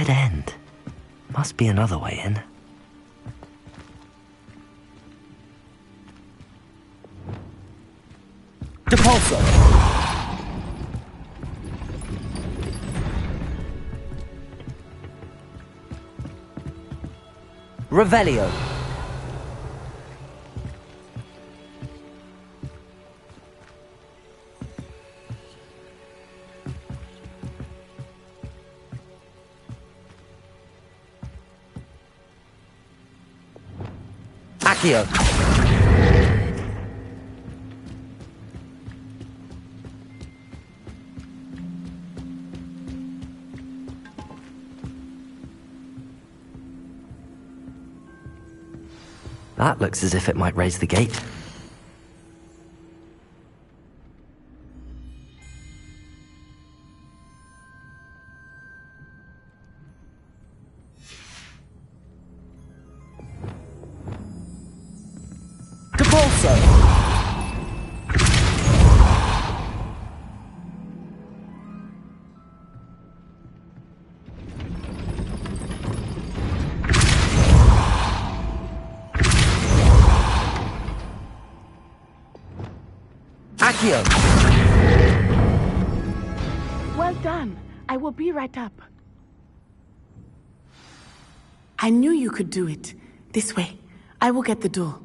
dead end. Must be another way in. Depulso! Revelio! Accio! That looks as if it might raise the gate. Depulso! Accio! Well done. I will be right up. I knew you could do it. This way. I will get the door.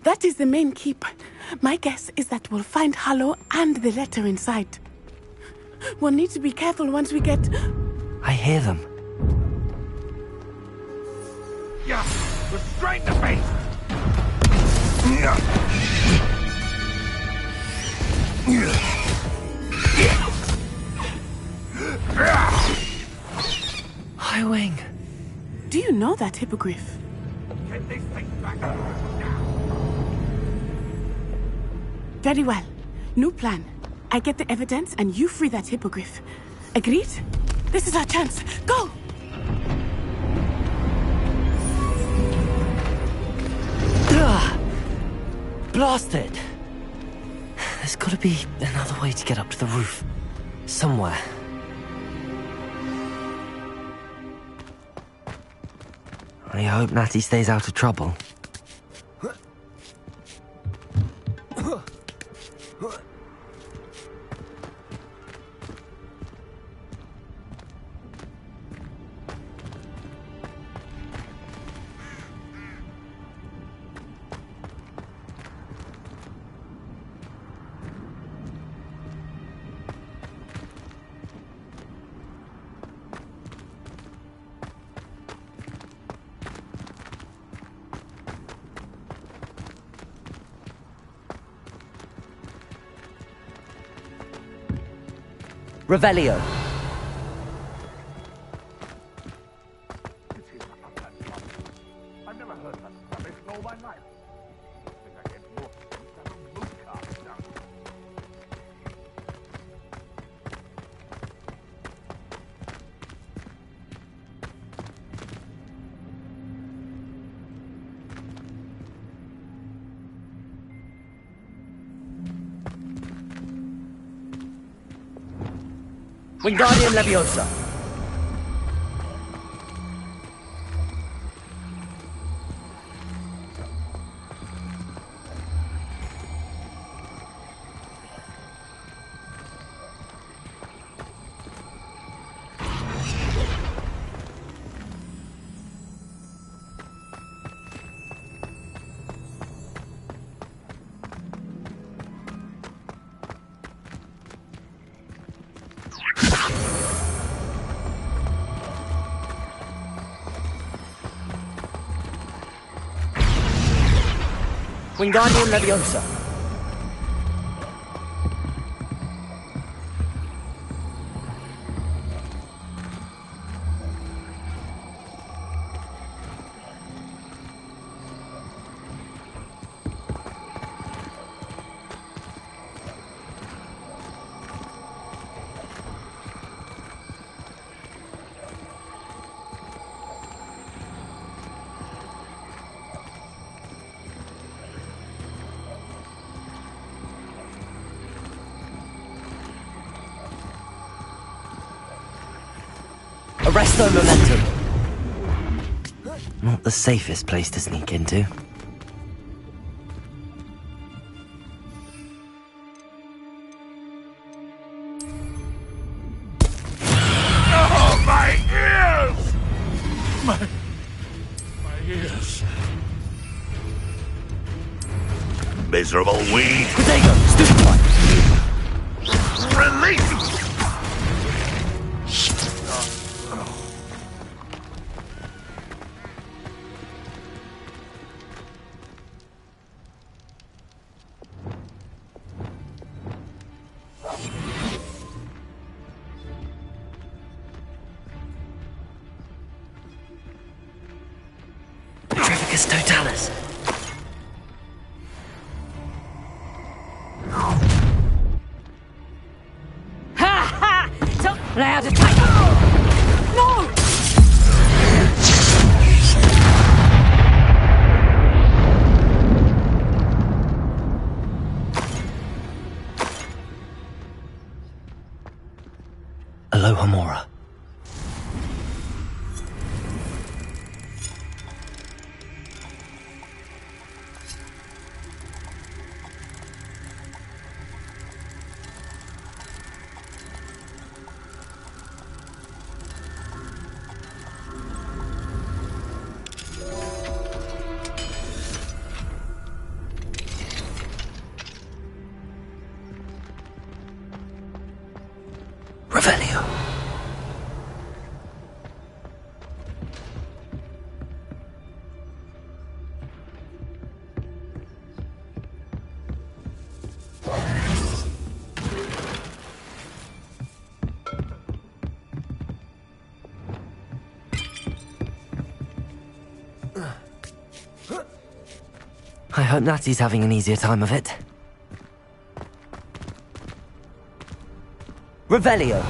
That is the main keep. My guess is that we'll find Harlow and the letter inside. We'll need to be careful once we get... I hear them. Yeah, restrain the beast! High Wing. Do you know that hippogriff? Get this thing back now! Very well. New plan. I get the evidence and you free that hippogriff. Agreed? This is our chance. Go! Blasted! There's gotta be another way to get up to the roof. Somewhere. I hope Natty stays out of trouble. Revelio! I've never heard that rubbish in all my life. I think I get more than a moon cast down. Wingardium Leviosa! Wingardium Leviosa! Arresto momentum. Not the safest place to sneak into. Oh, my ears! My ears. Miserable weed. Protego, stupefy. Release! Trivicus totalis. Ha ha! Don't play out of time! No! Aloha Mora. Revelio. I hope Natty's having an easier time of it. Revelio.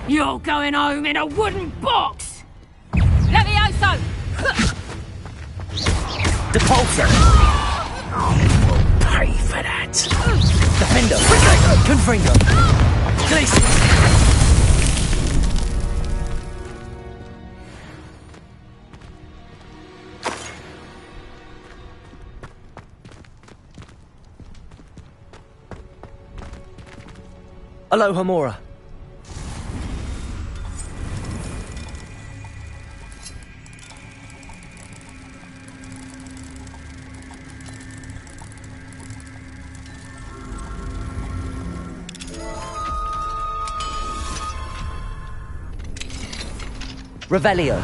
You're going home in a wooden box! Levioso! Depulso. Pay for that. Defender. Confringo. Glacius. Aloha Mora. Revelio.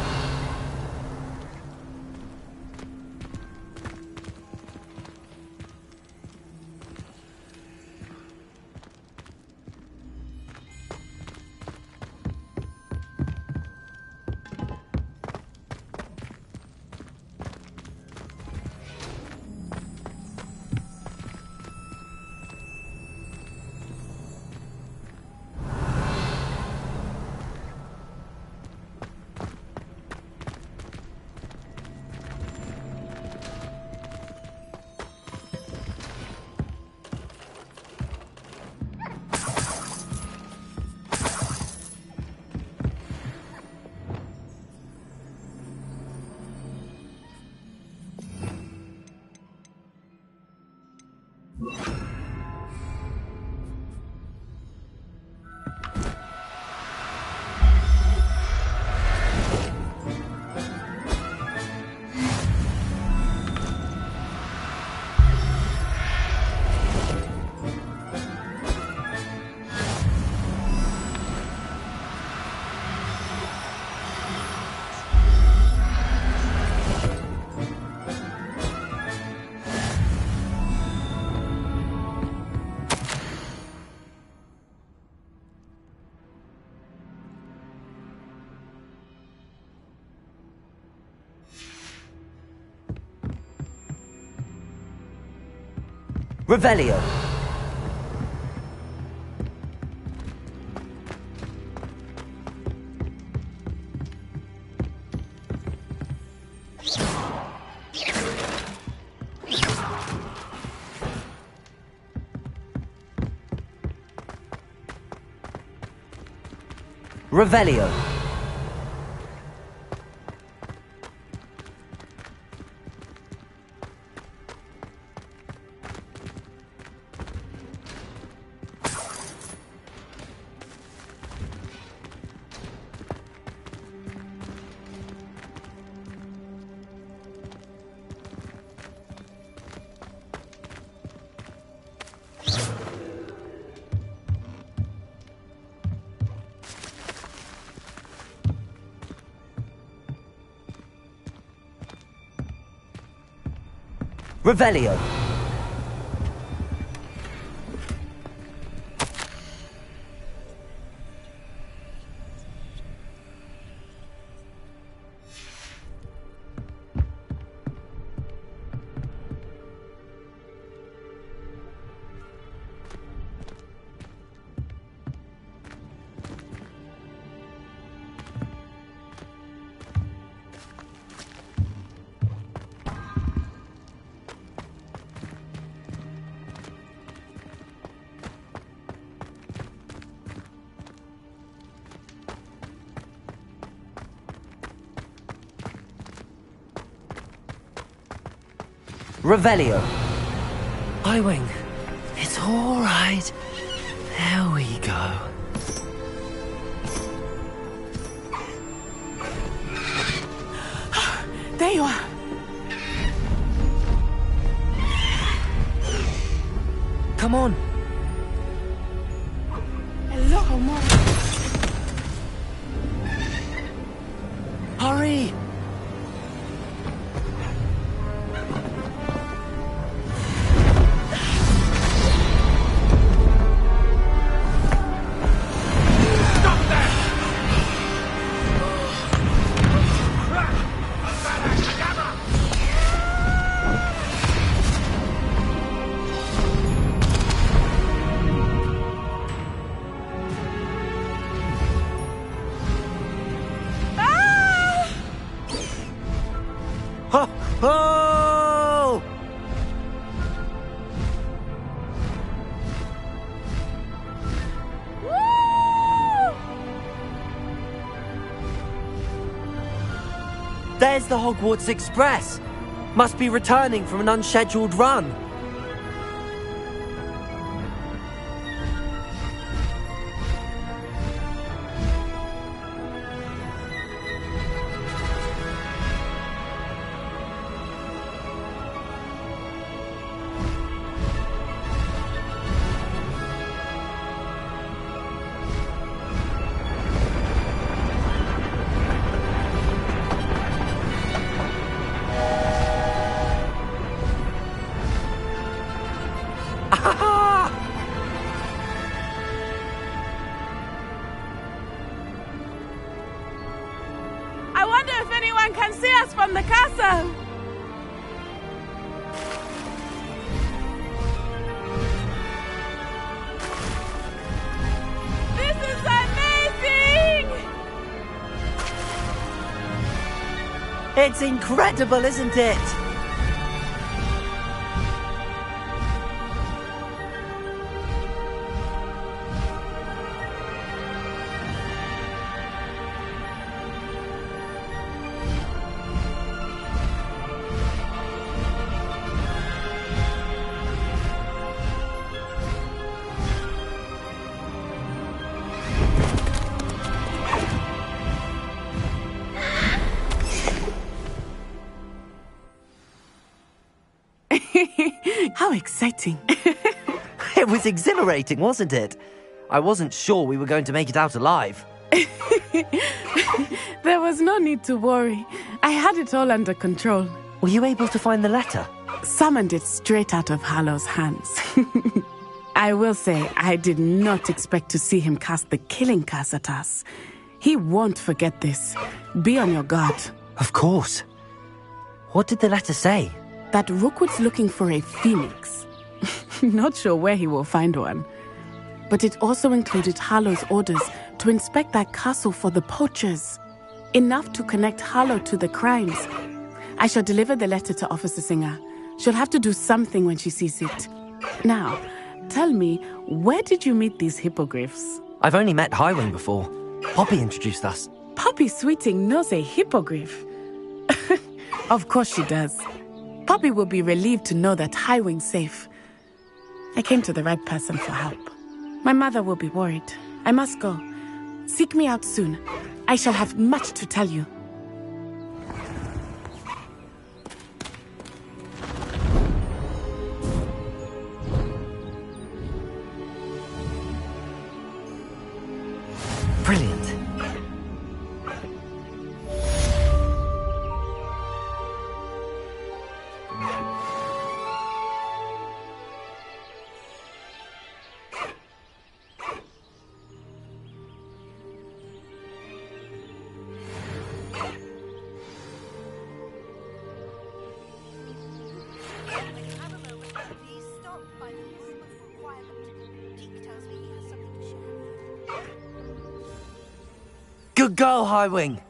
Revelio. Revelio. Revelio. Revelio. Highwing. It's all right. There we go. There you are. Come on. Hello, Mom. Hurry. Oh! There's the Hogwarts Express. Must be returning from an unscheduled run. I wonder if anyone can see us from the castle. This is amazing! It's incredible, isn't it? How exciting. It was exhilarating, wasn't it? I wasn't sure we were going to make it out alive. There was no need to worry. I had it all under control. Were you able to find the letter? Summoned it straight out of Harlow's hands. I will say, I did not expect to see him cast the killing curse at us. He won't forget this. Be on your guard. Of course. What did the letter say? That Rookwood's looking for a phoenix. Not sure where he will find one. But it also included Harlow's orders to inspect that castle for the poachers. Enough to connect Harlow to the crimes. I shall deliver the letter to Officer Singer. She'll have to do something when she sees it. Now, tell me, where did you meet these hippogriffs? I've only met Highwing before. Poppy introduced us. Poppy Sweeting knows a hippogriff. Of course she does. Poppy will be relieved to know that Highwing's safe. I came to the right person for help. My mother will be worried. I must go. Seek me out soon. I shall have much to tell you. Brilliant. Good girl, Highwing.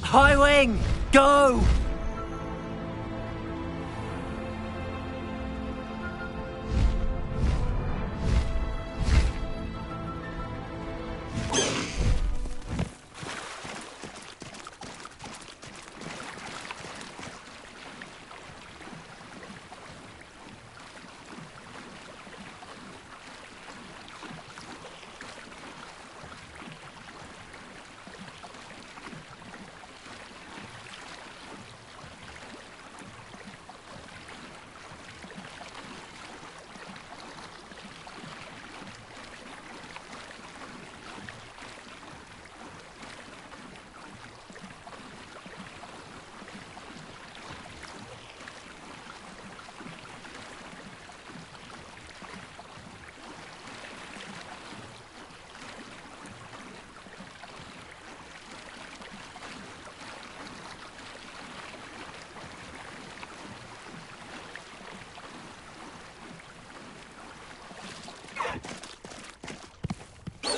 Highwing, go!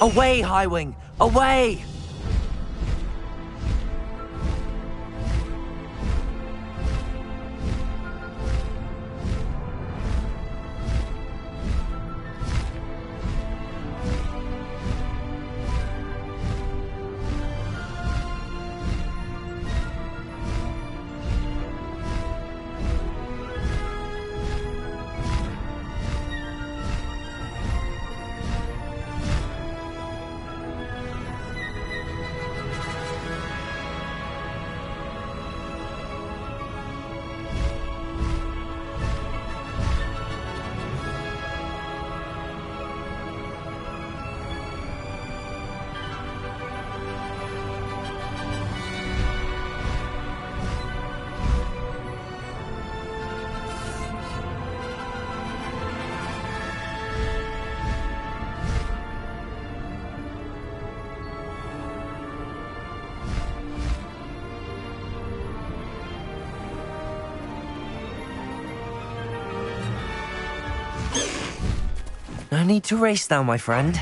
Away, Highwing! Away! No need to race now, my friend.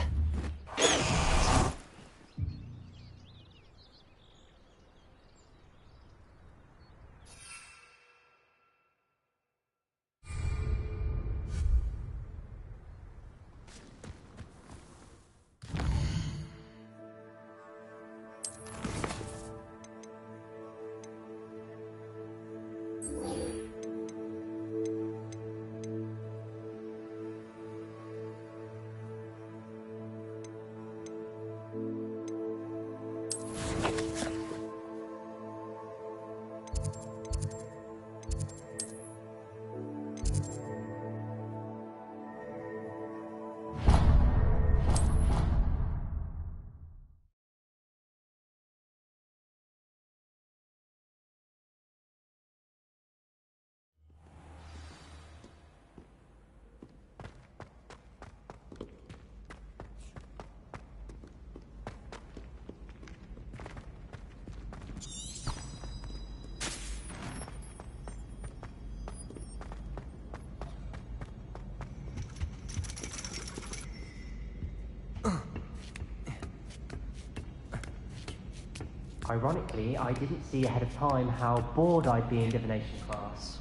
Ironically, I didn't see ahead of time how bored I'd be in divination class.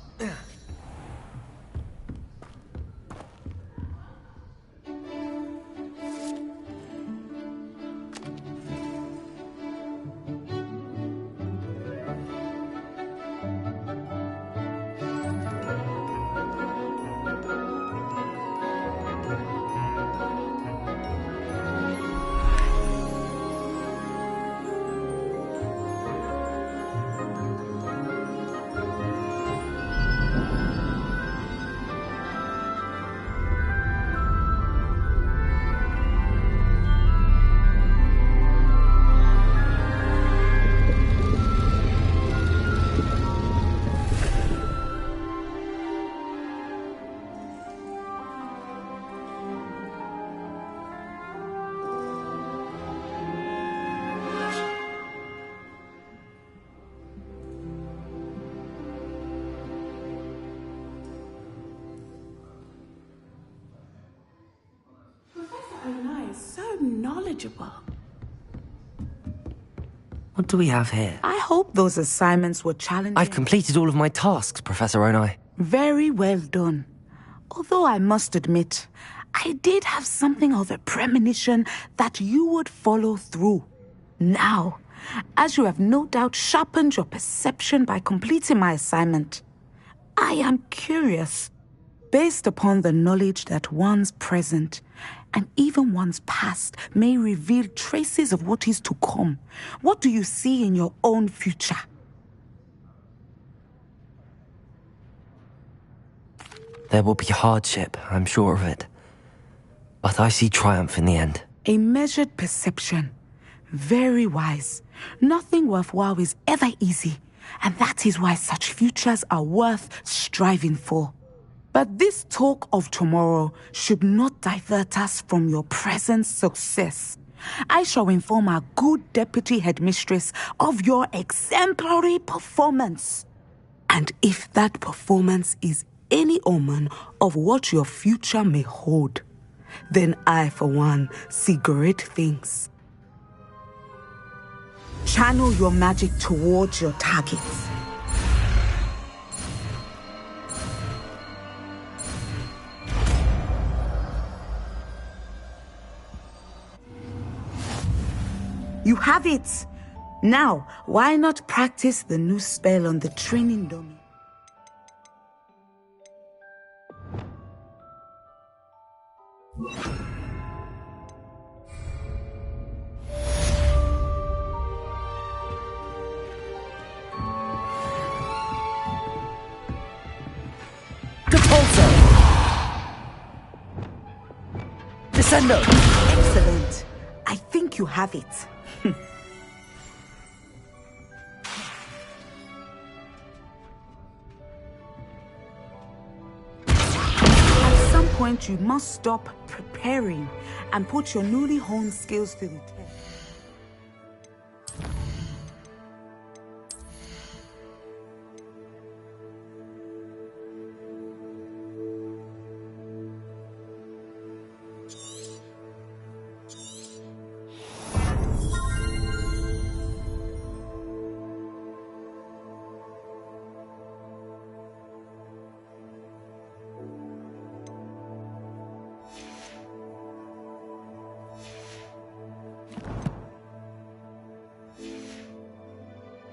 So knowledgeable. What do we have here? I hope those assignments were challenging. I've completed all of my tasks, Professor Onai. Very well done. Although I must admit, I did have something of a premonition that you would follow through. Now, as you have no doubt sharpened your perception by completing my assignment, I am curious, based upon the knowledge that one's present and even one's past may reveal traces of what is to come. What do you see in your own future? There will be hardship, I'm sure of it. But I see triumph in the end. A measured perception. Very wise. Nothing worthwhile is ever easy, and that is why such futures are worth striving for. But this talk of tomorrow should not divert us from your present success. I shall inform our good deputy headmistress of your exemplary performance. And if that performance is any omen of what your future may hold, then I, for one, see great things. Channel your magic towards your targets. You have it! Now, why not practice the new spell on the training dummy? Depulso! Descendo! Excellent. I think you have it. At some point, you must stop preparing and put your newly honed skills to the test.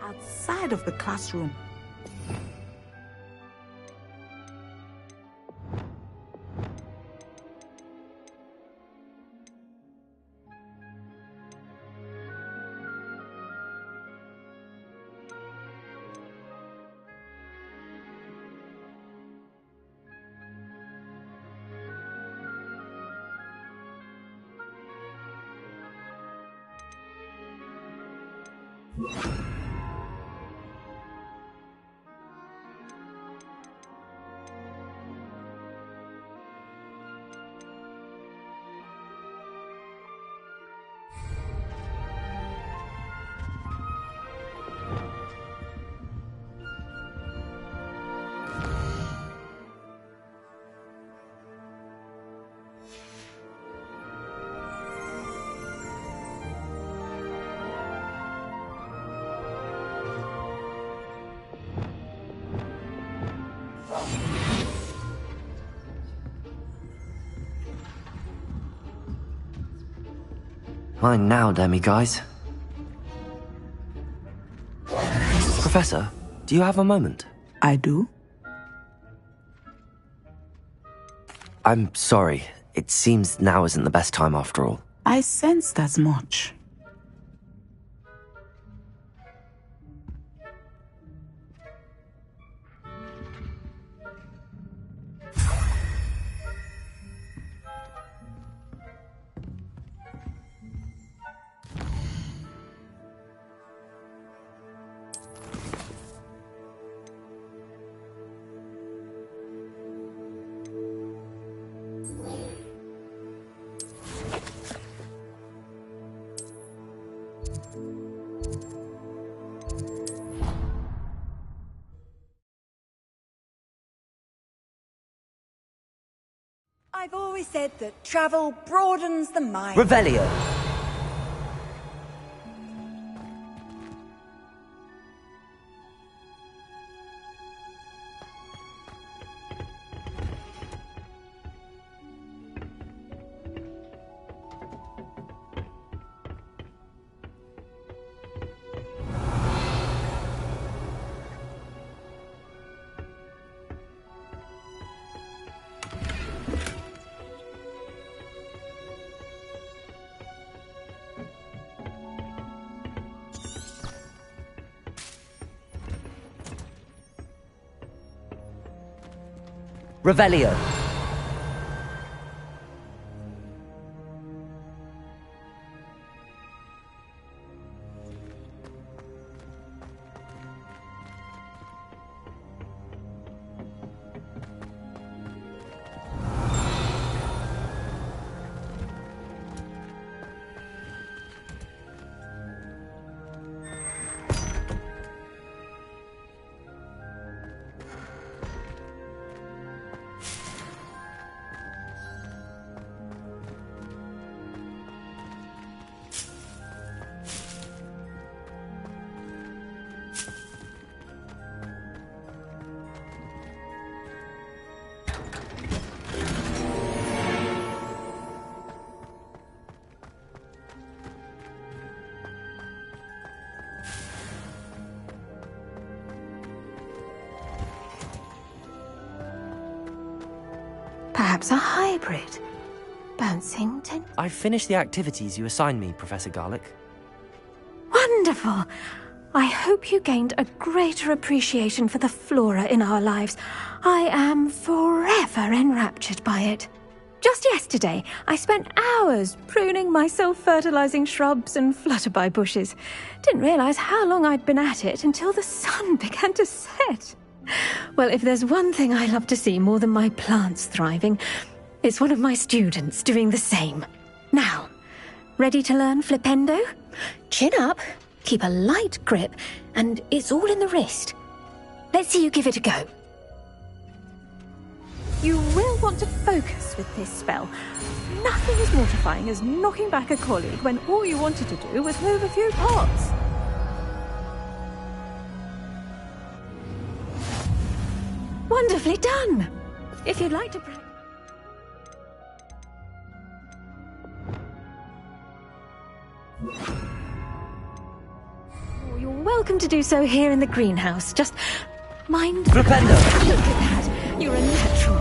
Outside of the classroom. Mine now, guys. Professor, do you have a moment? I do. I'm sorry. It seems now isn't the best time after all. I sensed as much. I've always said that travel broadens the mind. Revelio. Revelio. Perhaps a hybrid. Bouncing tin. I've finished the activities you assigned me, Professor Garlick. Wonderful! I hope you gained a greater appreciation for the flora in our lives. I am forever enraptured by it. Just yesterday, I spent hours pruning my self-fertilizing shrubs and flutterby bushes. Didn't realize how long I'd been at it until the sun began to set. Well, if there's one thing I love to see more than my plants thriving, it's one of my students doing the same. Now, ready to learn flipendo? Chin up, keep a light grip, and it's all in the wrist. Let's see you give it a go. You will want to focus with this spell. Nothing as mortifying as knocking back a colleague when all you wanted to do was move a few pots. Wonderfully done! If you'd like to practice... Oh, you're welcome to do so here in the greenhouse. Just mind... Flipendo! Look at that! You're a natural.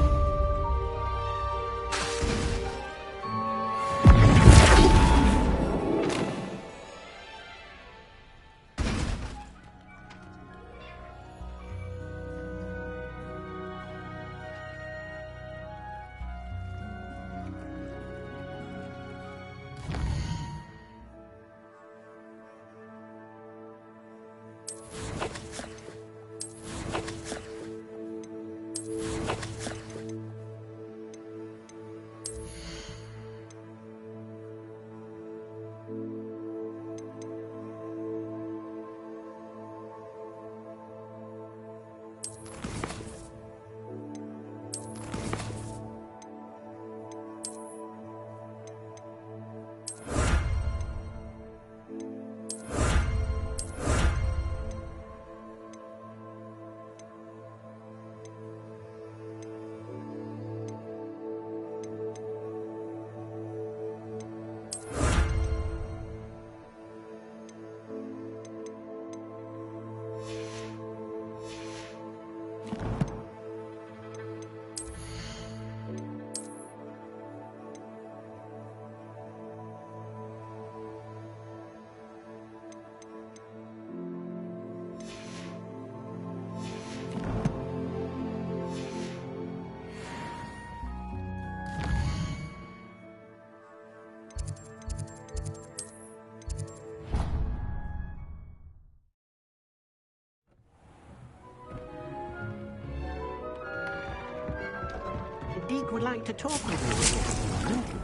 Deek would like to talk with you in just a moment.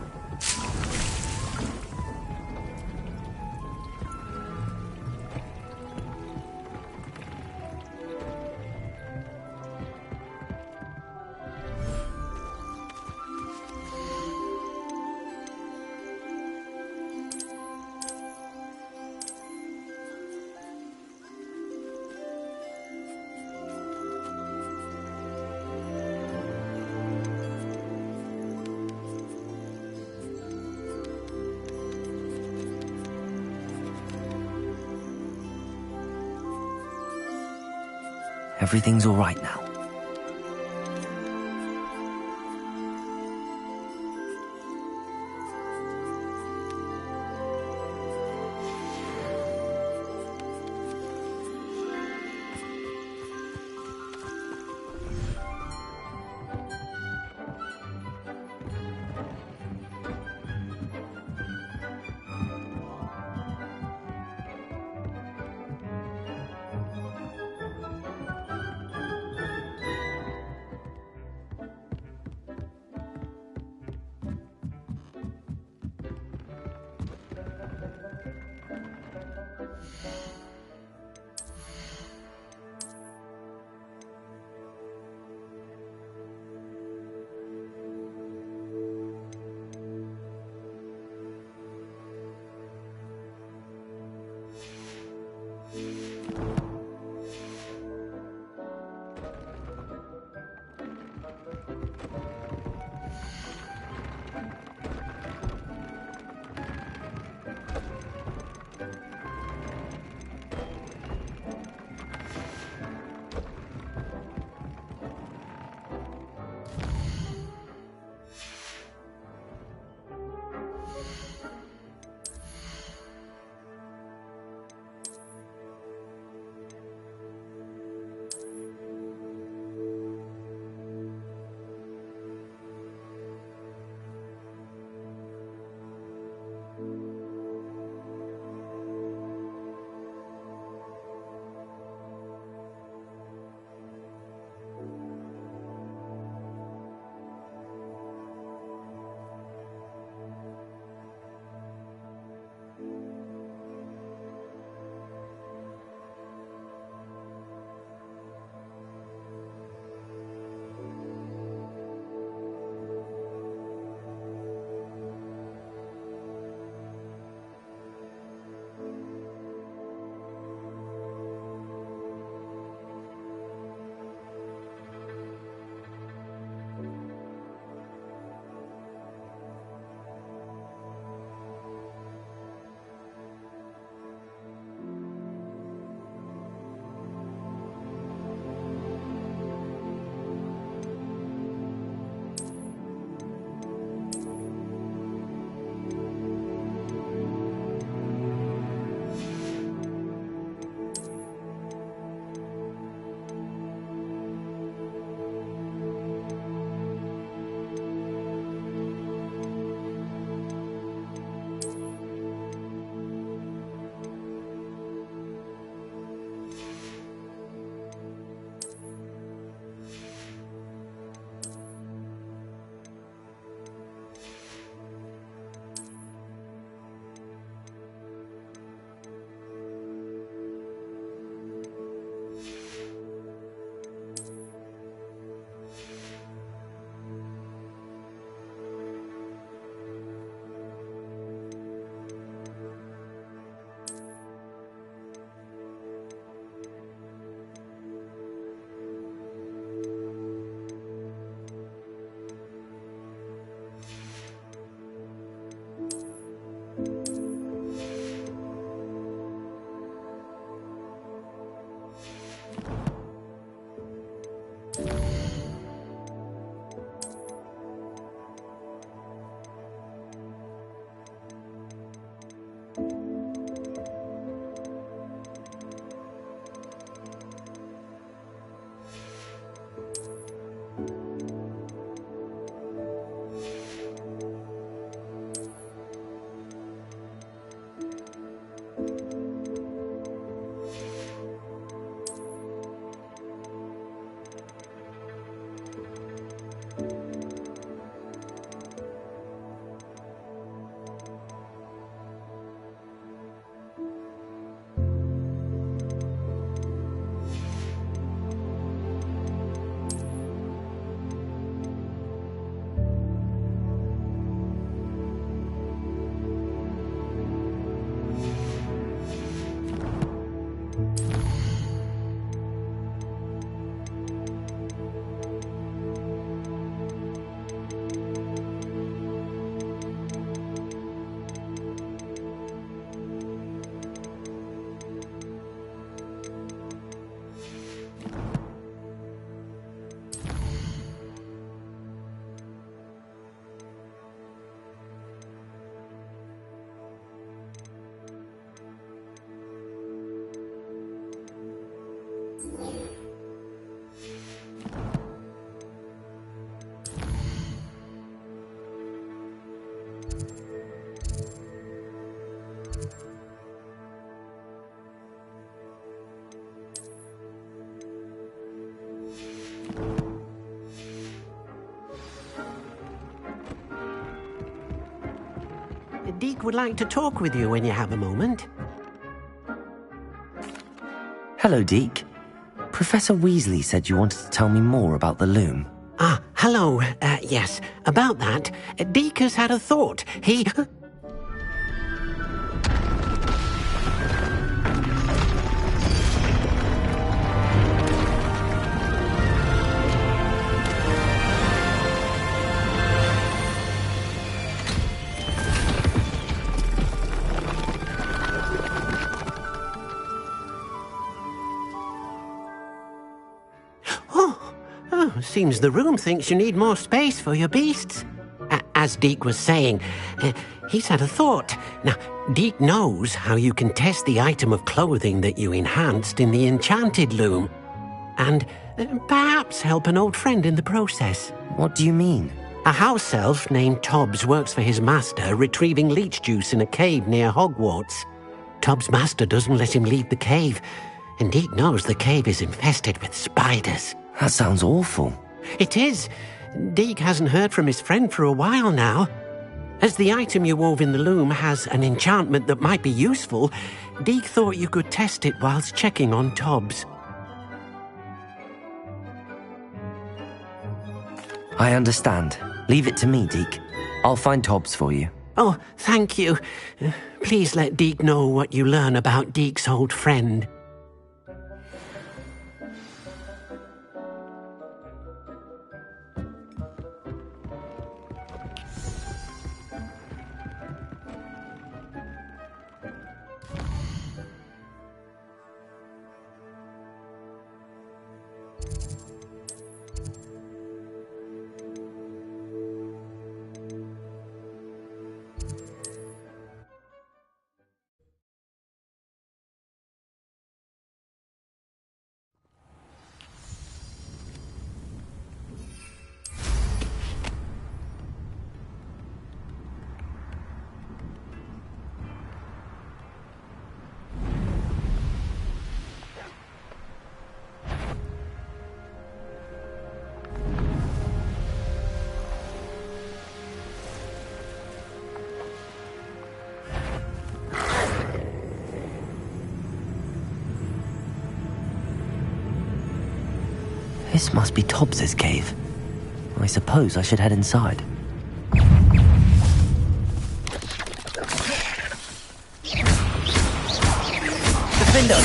Everything's all right now. Deek would like to talk with you when you have a moment. Hello, Deke. Professor Weasley said you wanted to tell me more about the loom. Ah, hello. Yes, about that. Deek has had a thought. He... Seems the room thinks you need more space for your beasts. As Deek was saying, he's had a thought. Now, Deek knows how you can test the item of clothing that you enhanced in the enchanted loom. And perhaps help an old friend in the process. What do you mean? A house elf named Tobbs works for his master retrieving leech juice in a cave near Hogwarts. Tobbs' master doesn't let him leave the cave, and Deek knows the cave is infested with spiders. That sounds awful. It is. Deek hasn't heard from his friend for a while now. As the item you wove in the loom has an enchantment that might be useful, Deek thought you could test it whilst checking on Tobbs. I understand. Leave it to me, Deke. I'll find Tobbs for you. Oh, thank you. Please let Deek know what you learn about Deek's old friend. This must be Tobbs's cave. I suppose I should head inside. Defender!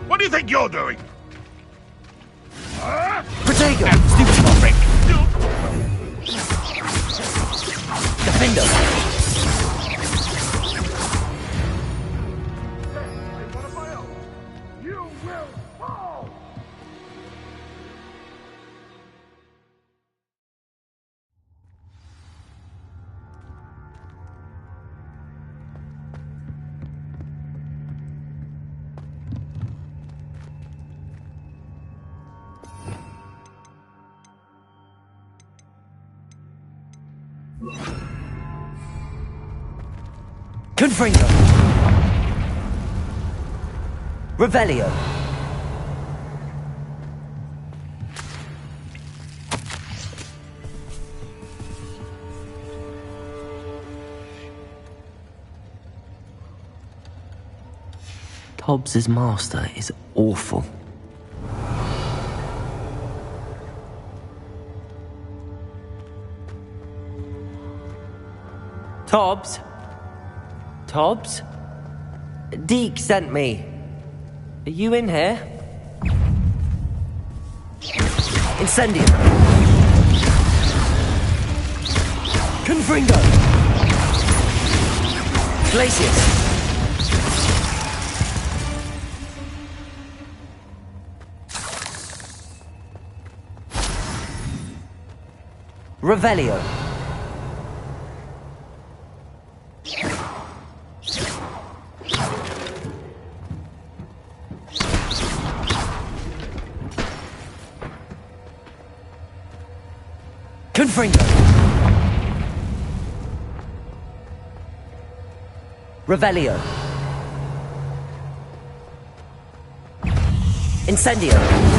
What do you think you're doing? Protego! Stupid prick! Defender! You will fall! Confringo! Revelio! Tobbs's master is awful. Tobbs? Tobbs? Deke sent me. Are you in here? Incendium! Confringo! Glacius! Revelio! Confringo! Revelio! Incendio!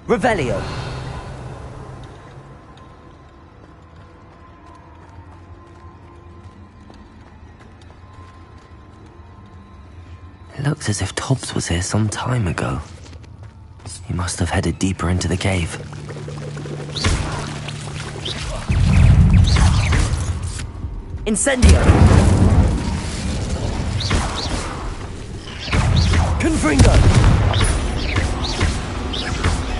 Revelio! It looks as if Tobbs was here some time ago. He must have headed deeper into the cave. Incendio! Confringo!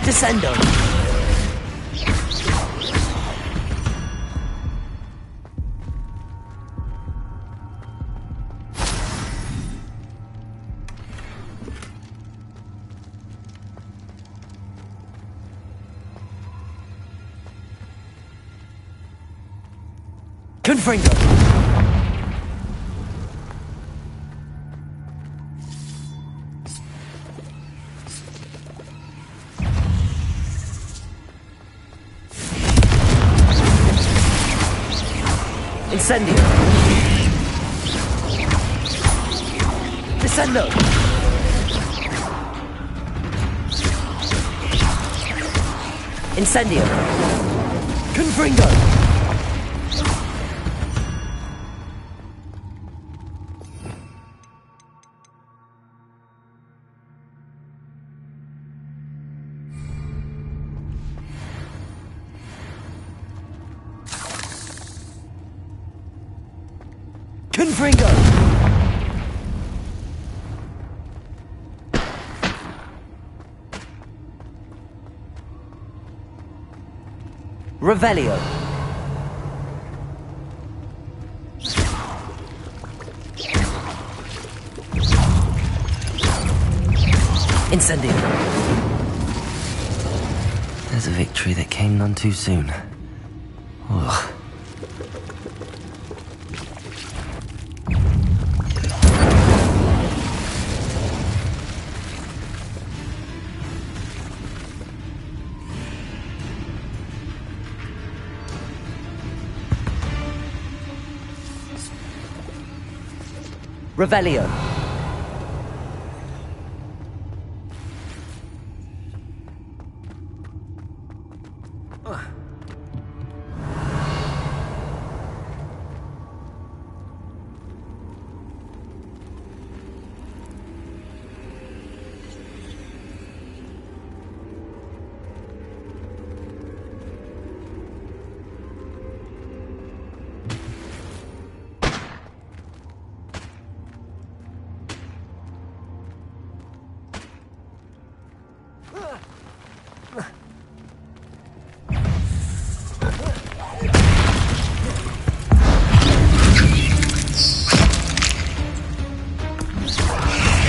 Descendo! Confringo! Incendio! Descendo! Incendio! Confringo! Confringo! Revelio! Incendio! There's a victory that came none too soon. Ugh. Revelio!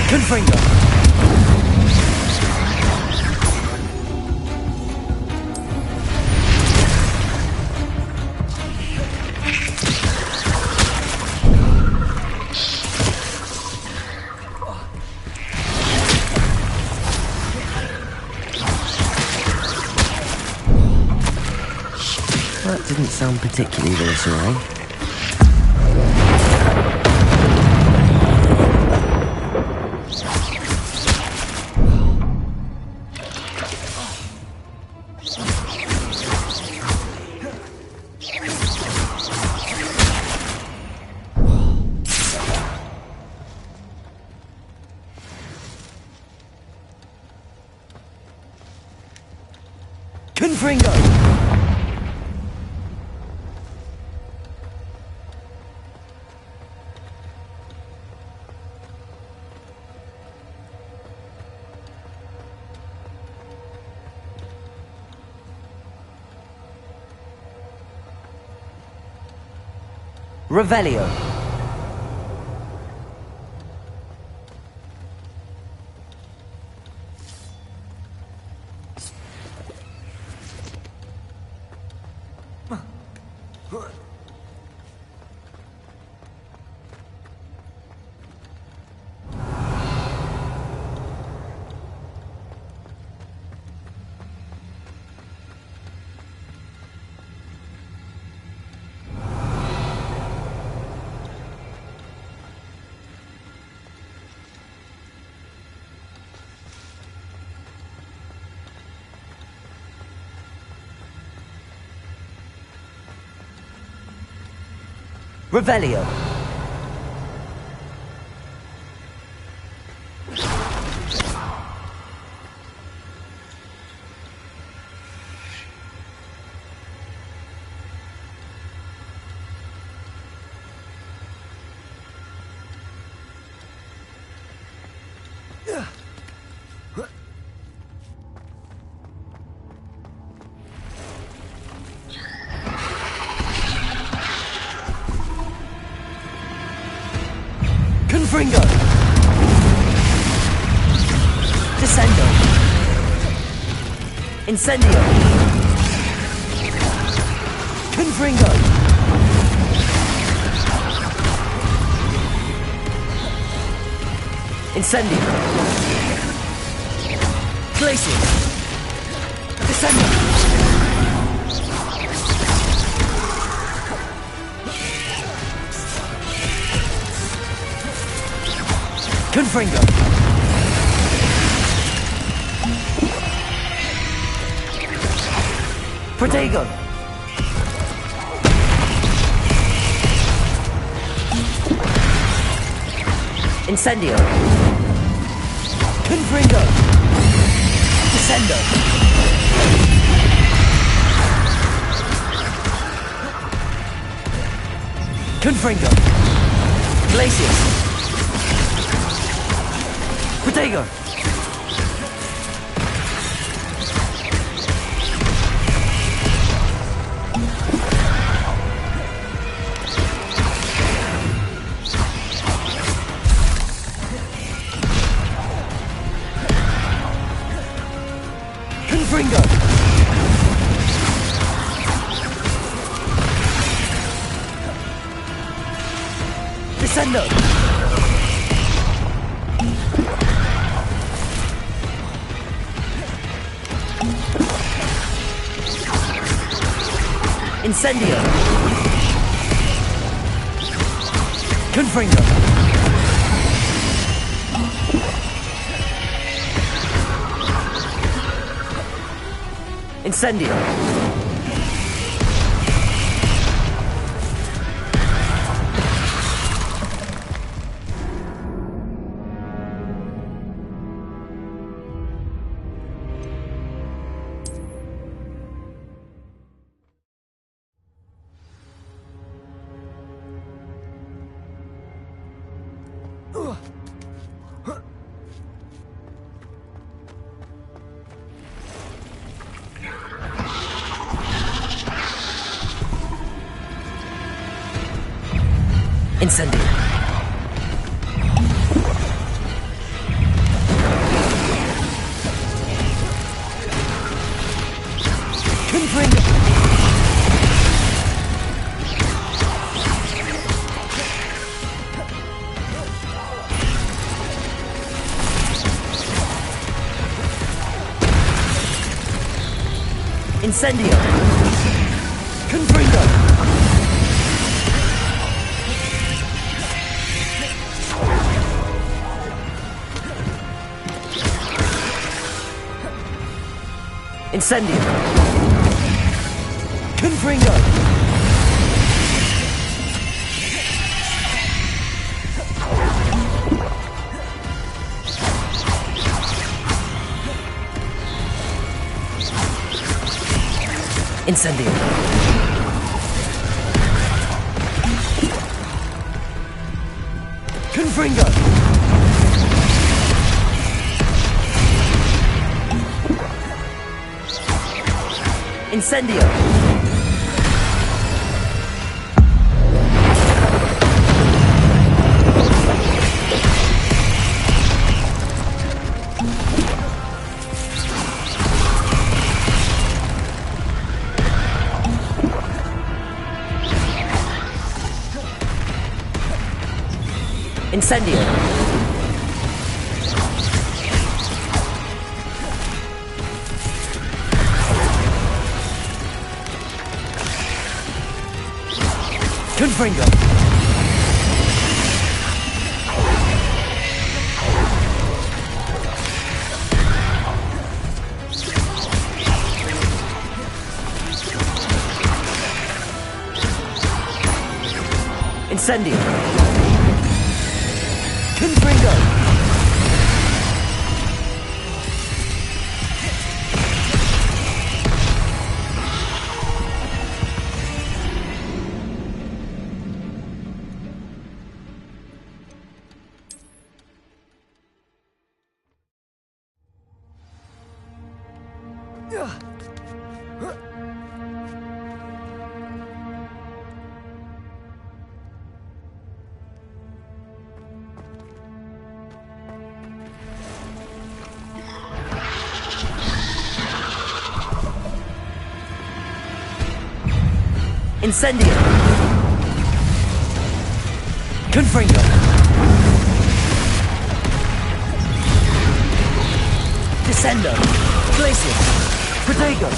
Confringo! That didn't sound particularly reassuring. Confringo! Revelio. Revelio. Confringo. Descendo. Incendio. Confringo. Incendio. Glacier. Descendo. Confringo. Protego. Incendio. Confringo. Descendo. Confringo. Glacius. Protego. Confringo. Descendo. Incendio. Confringo. Incendio. Incendio. Confringo. Incendio. Confringo. Incendio. Confringo. Incendio. Confringo. Incendio. Incendio. Confringo. Incendio. Confringo. Incendio. Confringo. Descendo. Glacius. Protego.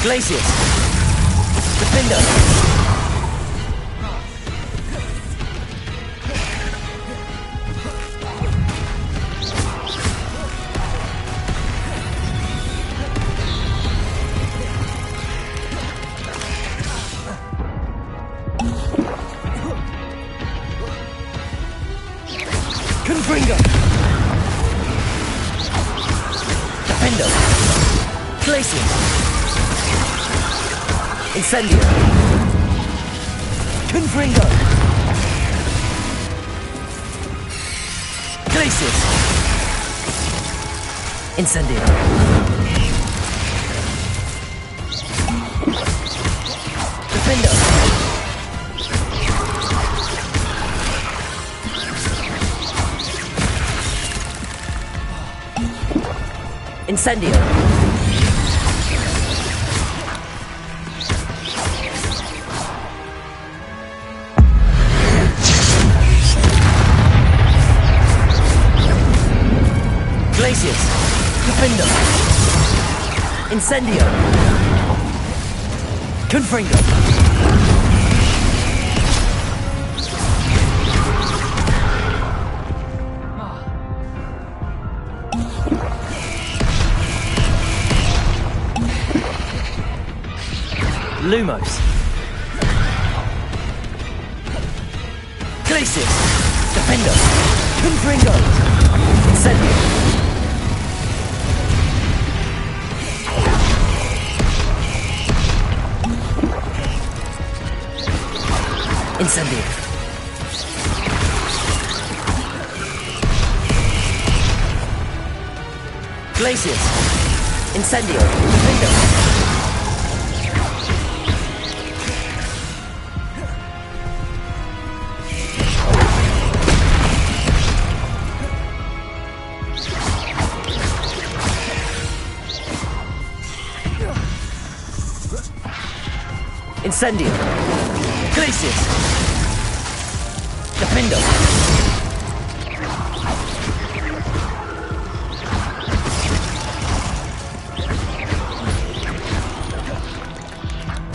Glacius. Defender. Confringo. Defender. Glacius. Incendio. Confringo. Glacius. Incendio. Defender. Incendio. Glacius. Defender. Incendio. Confringo. Lumos. Glacius. Defendo. Confringo. Incendio. Incendio. Glacius. Incendio. Defendo. Incendio. Glacius. Defendo.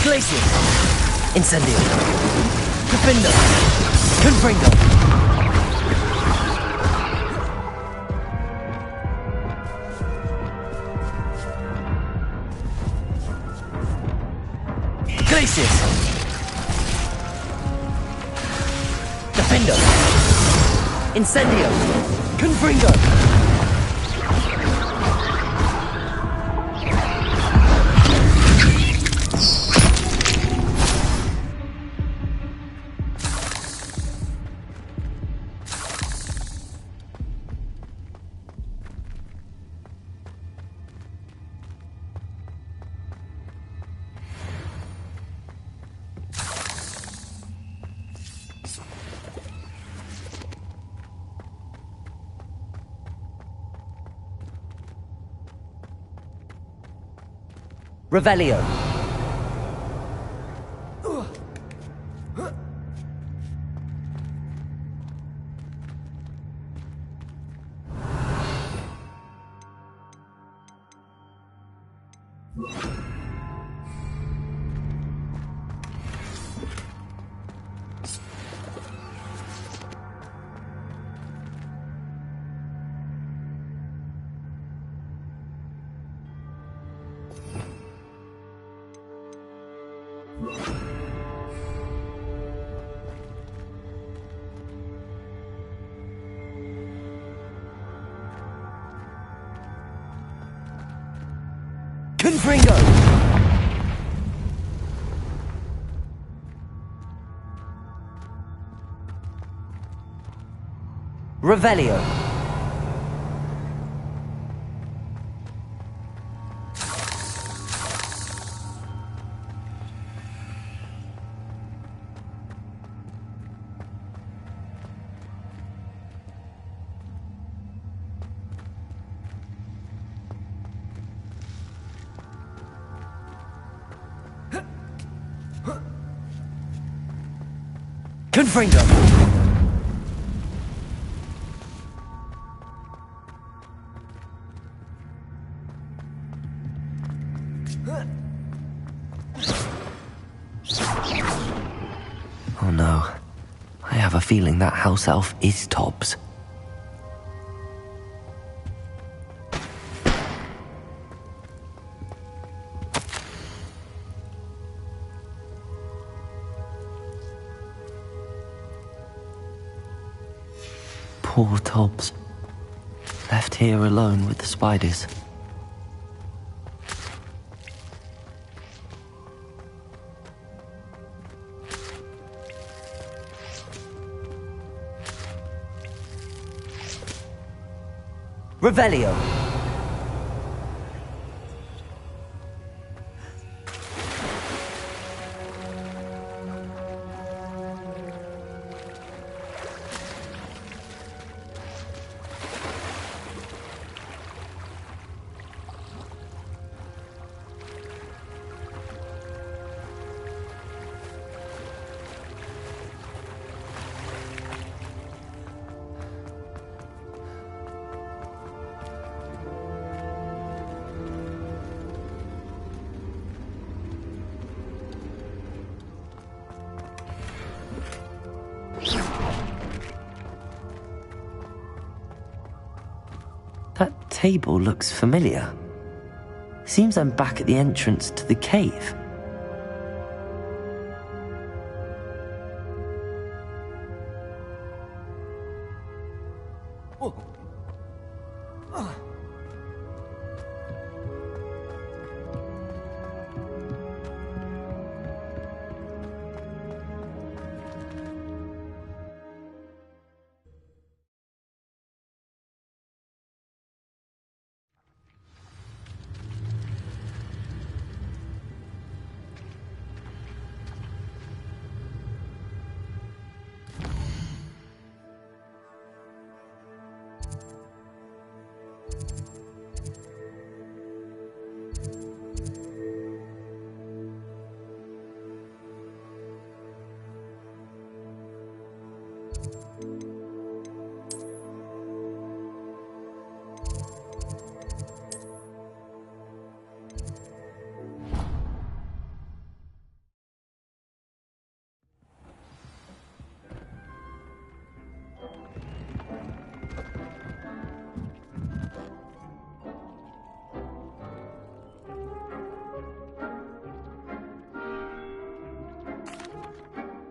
Glacius. Incendio. Defendo. Confringo. Glacius. Defendo. Incendio. Confringo. Revelio. Confringo. Revelio. Confringo. Oh no. I have a feeling that house elf is Tobbs. Poor Tobbs. Left here alone with the spiders. Revelio. table looks familiar. Seems I'm back at the entrance to the cave.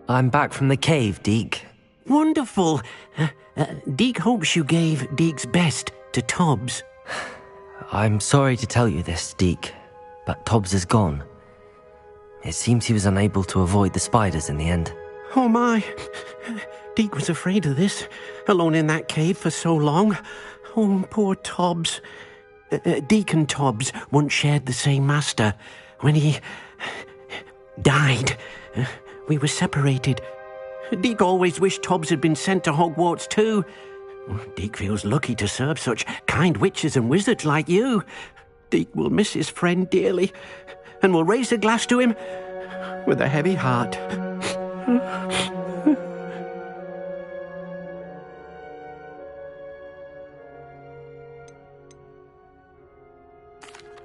I'm back from the cave, Deke. Wonderful. Deke hopes you gave Deke's best to Tobbs. I'm sorry to tell you this, Deke, but Tobbs is gone. It seems he was unable to avoid the spiders in the end. Oh my. Deke was afraid of this, alone in that cave for so long. Oh, poor Tobbs. Deke and Tobbs once shared the same master. When he died, we were separated. Deke always wished Tobbs had been sent to Hogwarts too. Deke feels lucky to serve such kind witches and wizards like you. Deke will miss his friend dearly, and will raise a glass to him with a heavy heart.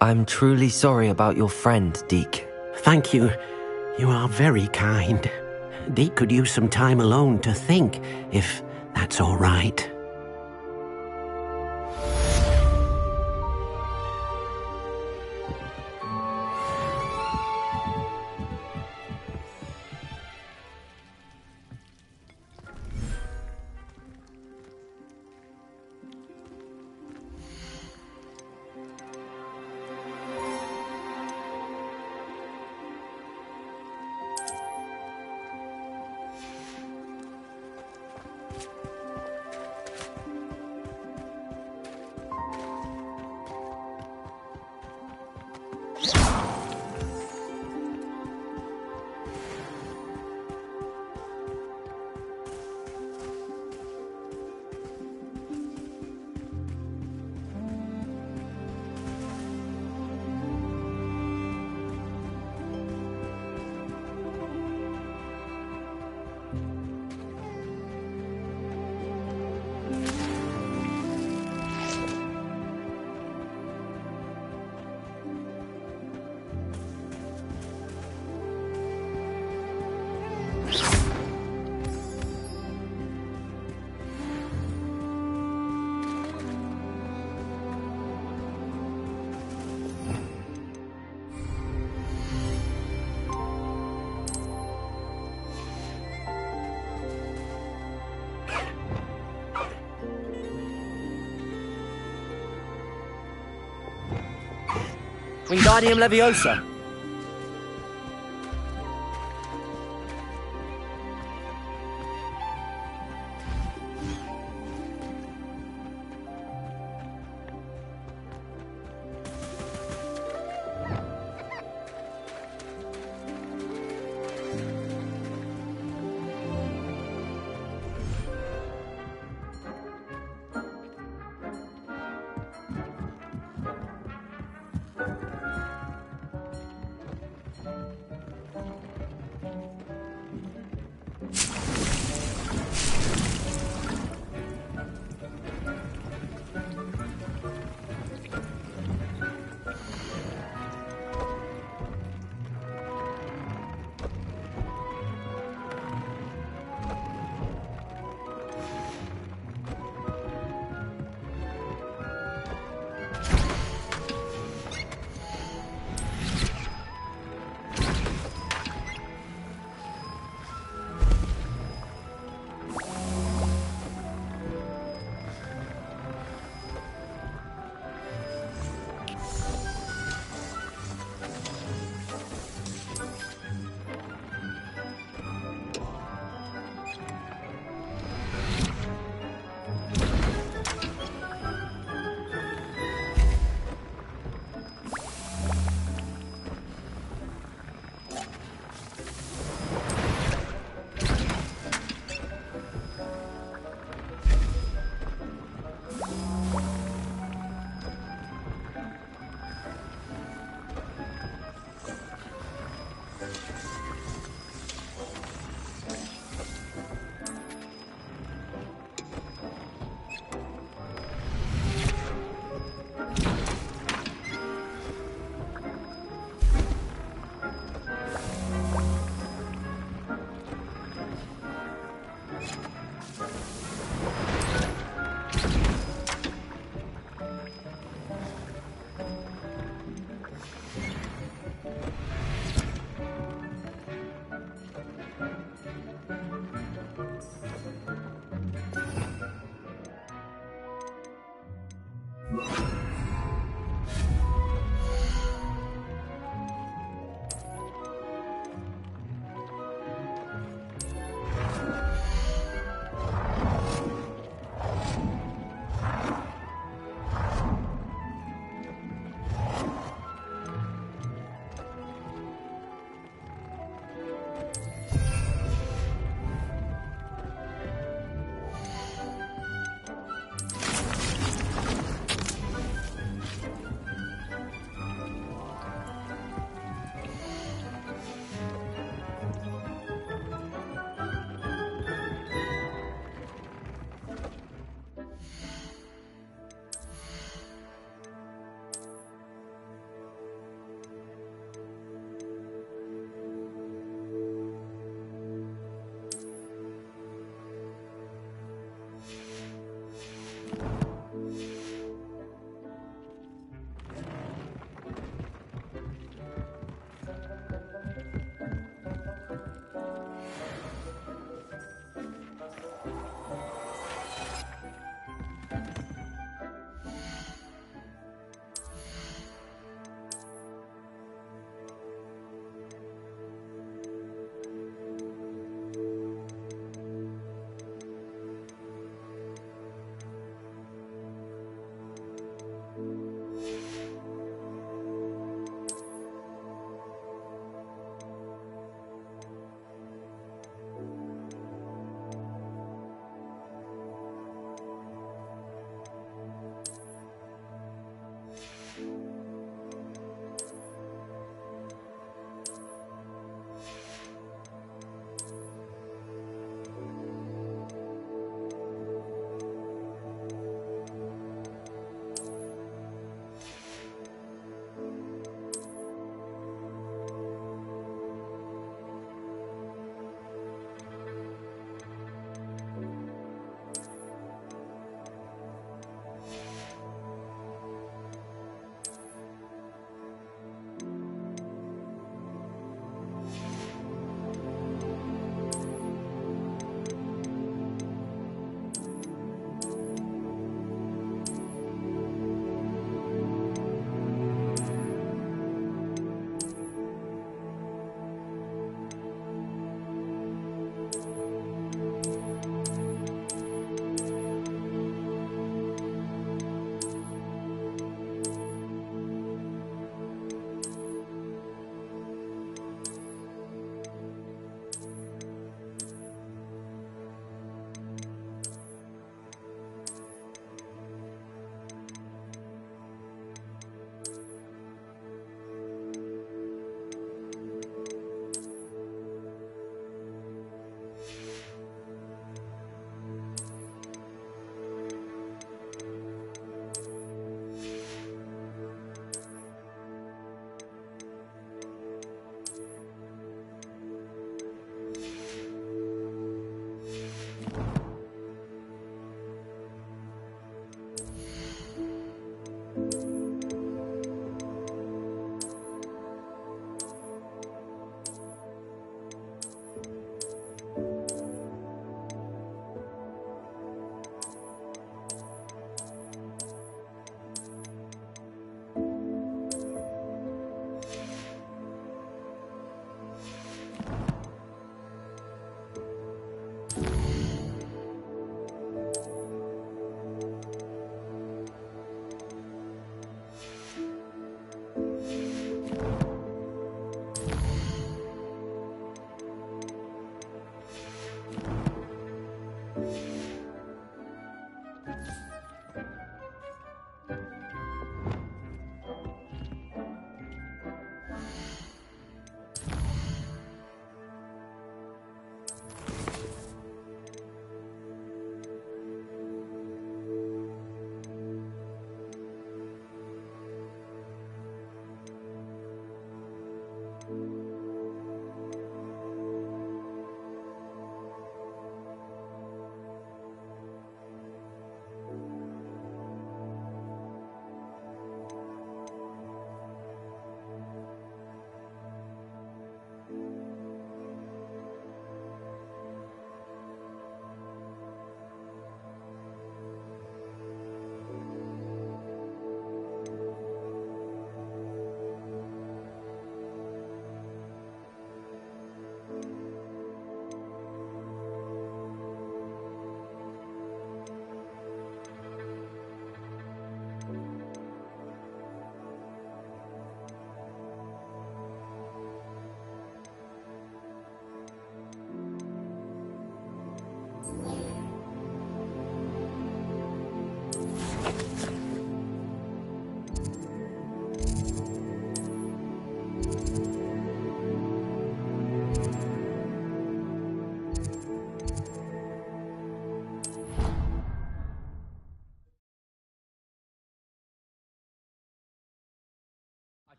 I'm truly sorry about your friend, Deke. Thank you. You are very kind. Deke could use some time alone to think, if that's all right. Wingardium Leviosa.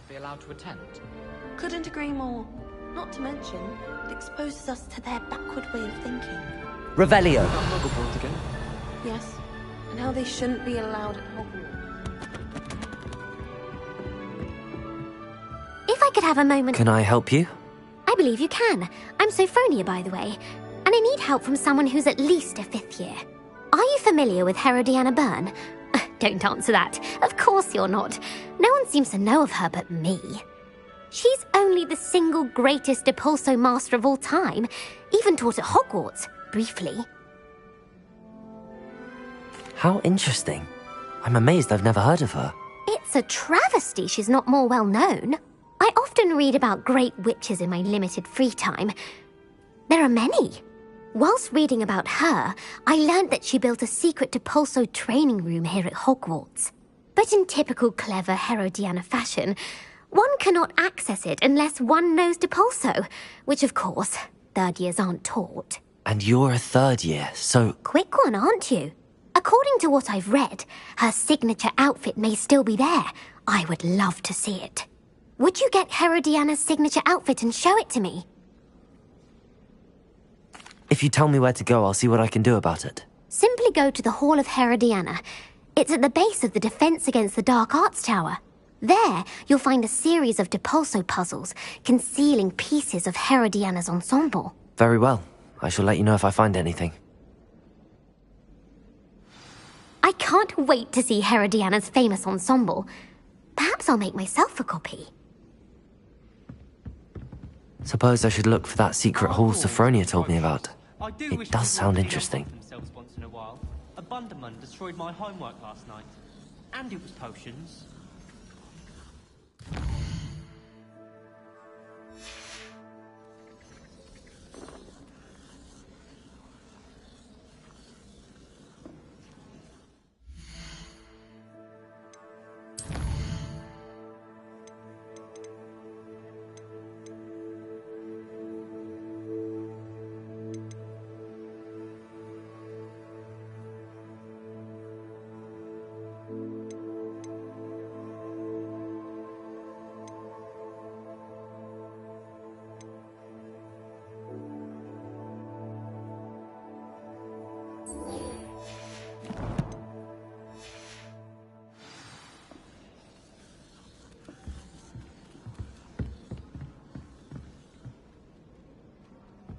not be allowed to attend? Couldn't agree more. Not to mention, it exposes us to their backward way of thinking. Revelio. Hogwarts again? Yes, and how they shouldn't be allowed at Hogwarts. If I could have a moment... Can I help you? I believe you can. I'm Sophronia, by the way, and I need help from someone who's at least a 5th year. Are you familiar with Herodiana Byrne? Don't answer that. Of course you're not. No one seems to know of her but me. She's only the single greatest Depulso master of all time, even taught at Hogwarts, briefly. How interesting. I'm amazed I've never heard of her. It's a travesty she's not more well known. I often read about great witches in my limited free time. There are many. Whilst reading about her, I learned that she built a secret Depulso training room here at Hogwarts. But in typical clever Herodiana fashion, one cannot access it unless one knows Depulso, which of course, 3rd years aren't taught. And you're a 3rd year, so... Quick one, aren't you? According to what I've read, her signature outfit may still be there. I would love to see it. Would you get Herodiana's signature outfit and show it to me? If you tell me where to go, I'll see what I can do about it. Simply go to the Hall of Herodiana. It's at the base of the Defense Against the Dark Arts Tower. There, you'll find a series of Depulso puzzles concealing pieces of Herodiana's ensemble. Very well. I shall let you know if I find anything. I can't wait to see Herodiana's famous ensemble. Perhaps I'll make myself a copy. Suppose I should look for that secret hall Sophronia told me about. It does sound interesting. Once in a while. A Bunderman destroyed my homework last night. And it was potions.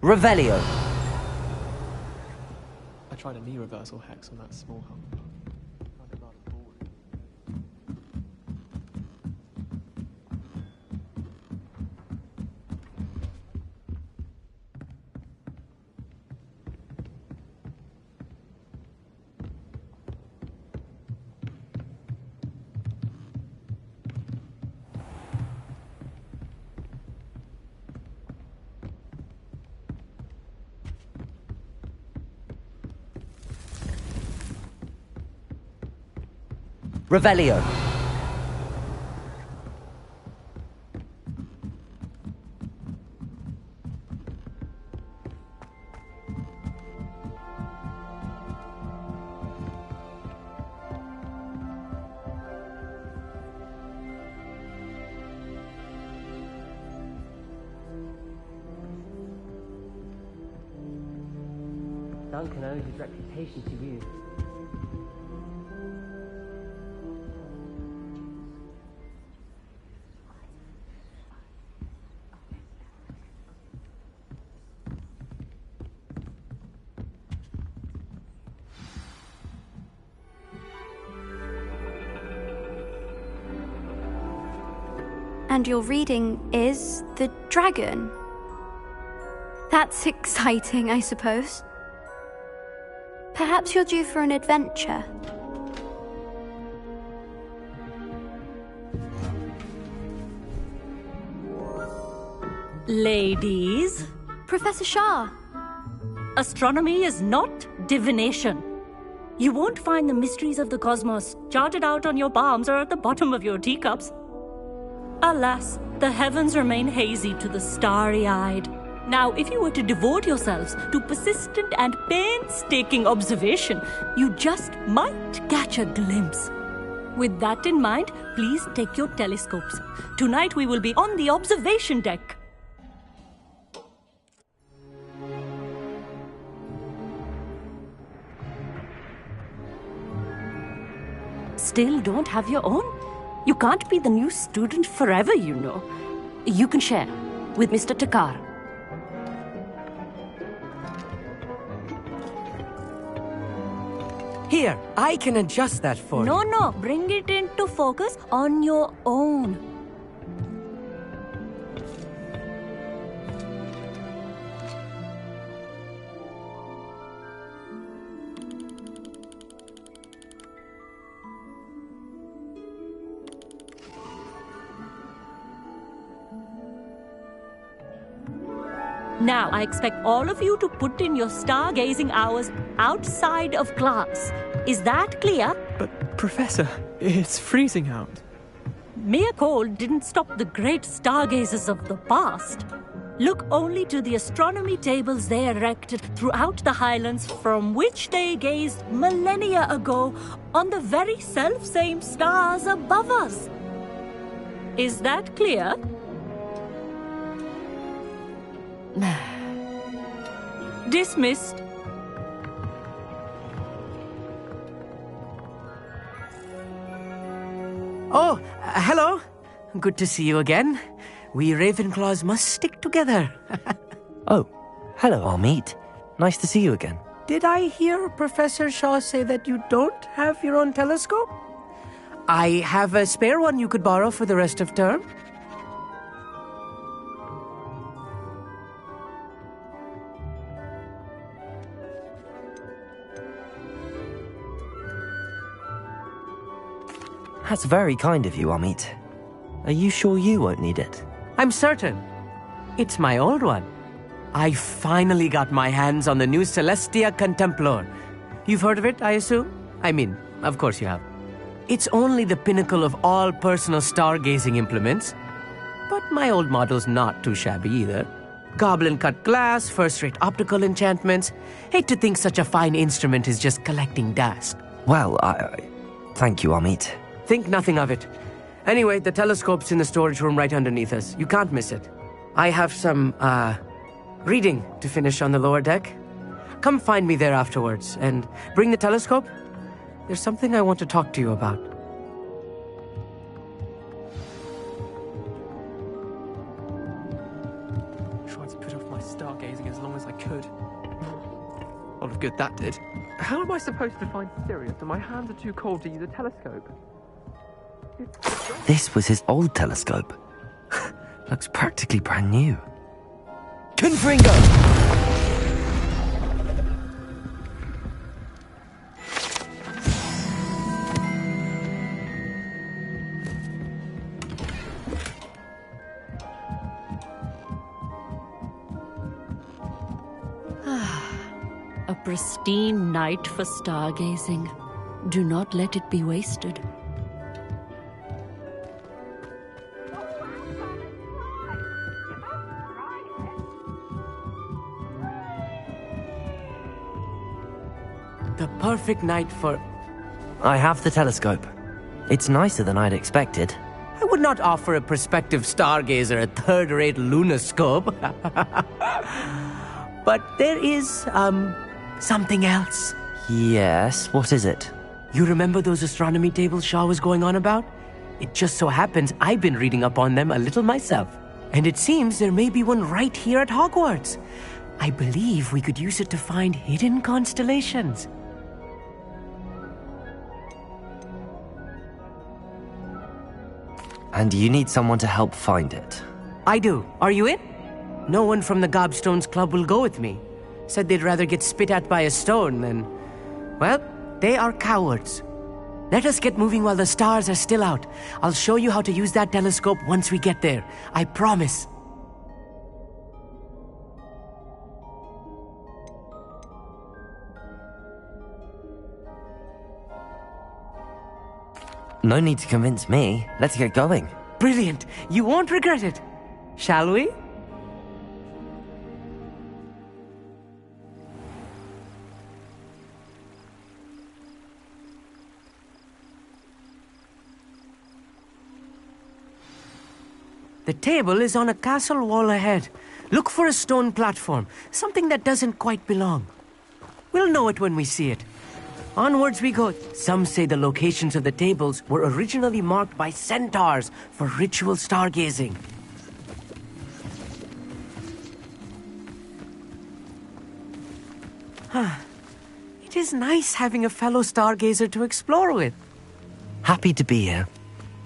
Revelio. I tried a knee reversal hex on that small hump. Revelio. Duncan owes his reputation to you. And your reading is the dragon. That's exciting, I suppose. Perhaps you're due for an adventure. Ladies, Professor Shah. astronomy is not divination. You won't find the mysteries of the cosmos charted out on your palms or at the bottom of your teacups. Alas, the heavens remain hazy to the starry-eyed. Now, if you were to devote yourselves to persistent and painstaking observation, you just might catch a glimpse. With that in mind, please take your telescopes. Tonight we will be on the observation deck. Still don't have your own? You can't be the new student forever, you know. You can share with Mr. Takar. Here, I can adjust that for you. No, bring it into focus on your own. Now, I expect all of you to put in your stargazing hours outside of class. Is that clear? But, Professor, it's freezing out. Mere cold didn't stop the great stargazers of the past. Look only to the astronomy tables they erected throughout the highlands from which they gazed millennia ago on the very self-same stars above us. Is that clear? Dismissed. Oh, hello. Good to see you again. We Ravenclaws must stick together. Oh, hello, Amit. Nice to see you again. Did I hear Professor Shaw say that you don't have your own telescope? I have a spare one you could borrow for the rest of term. That's very kind of you, Amit. Are you sure you won't need it? I'm certain. It's my old one. I finally got my hands on the new Celestia Contemplar. You've heard of it, I assume? I mean, of course you have. It's only the pinnacle of all personal stargazing implements. But my old model's not too shabby either. Goblin-cut glass, first-rate optical enchantments. Hate to think such a fine instrument is just collecting dust. Well, thank you, Amit. Think nothing of it. Anyway, the telescope's in the storage room right underneath us. You can't miss it. I have some, reading to finish on the lower deck. Come find me there afterwards, and bring the telescope. There's something I want to talk to you about. Tried to put off my stargazing as long as I could. A lot of good that did. How am I supposed to find Sirius when my hands are too cold to use a telescope? This was his old telescope. Looks practically brand new. Confringo! A pristine night for stargazing. Do not let it be wasted. The perfect night for... I have the telescope. It's nicer than I'd expected. I would not offer a prospective stargazer a third-rate lunoscope. But there is, something else. Yes, what is it? You remember those astronomy tables Shaw was going on about? It just so happens I've been reading up on them a little myself. And it seems there may be one right here at Hogwarts. I believe we could use it to find hidden constellations. And you need someone to help find it. I do. Are you in? No one from the Gobstones Club will go with me. Said they'd rather get spit at by a stone than... Well, they are cowards. Let us get moving while the stars are still out. I'll show you how to use that telescope once we get there. I promise. No need to convince me. Let's get going. Brilliant. You won't regret it. Shall we? The table is on a castle wall ahead. Look for a stone platform, something that doesn't quite belong. We'll know it when we see it. Onwards we go. Some say the locations of the tables were originally marked by centaurs for ritual stargazing. It is nice having a fellow stargazer to explore with. Happy to be here.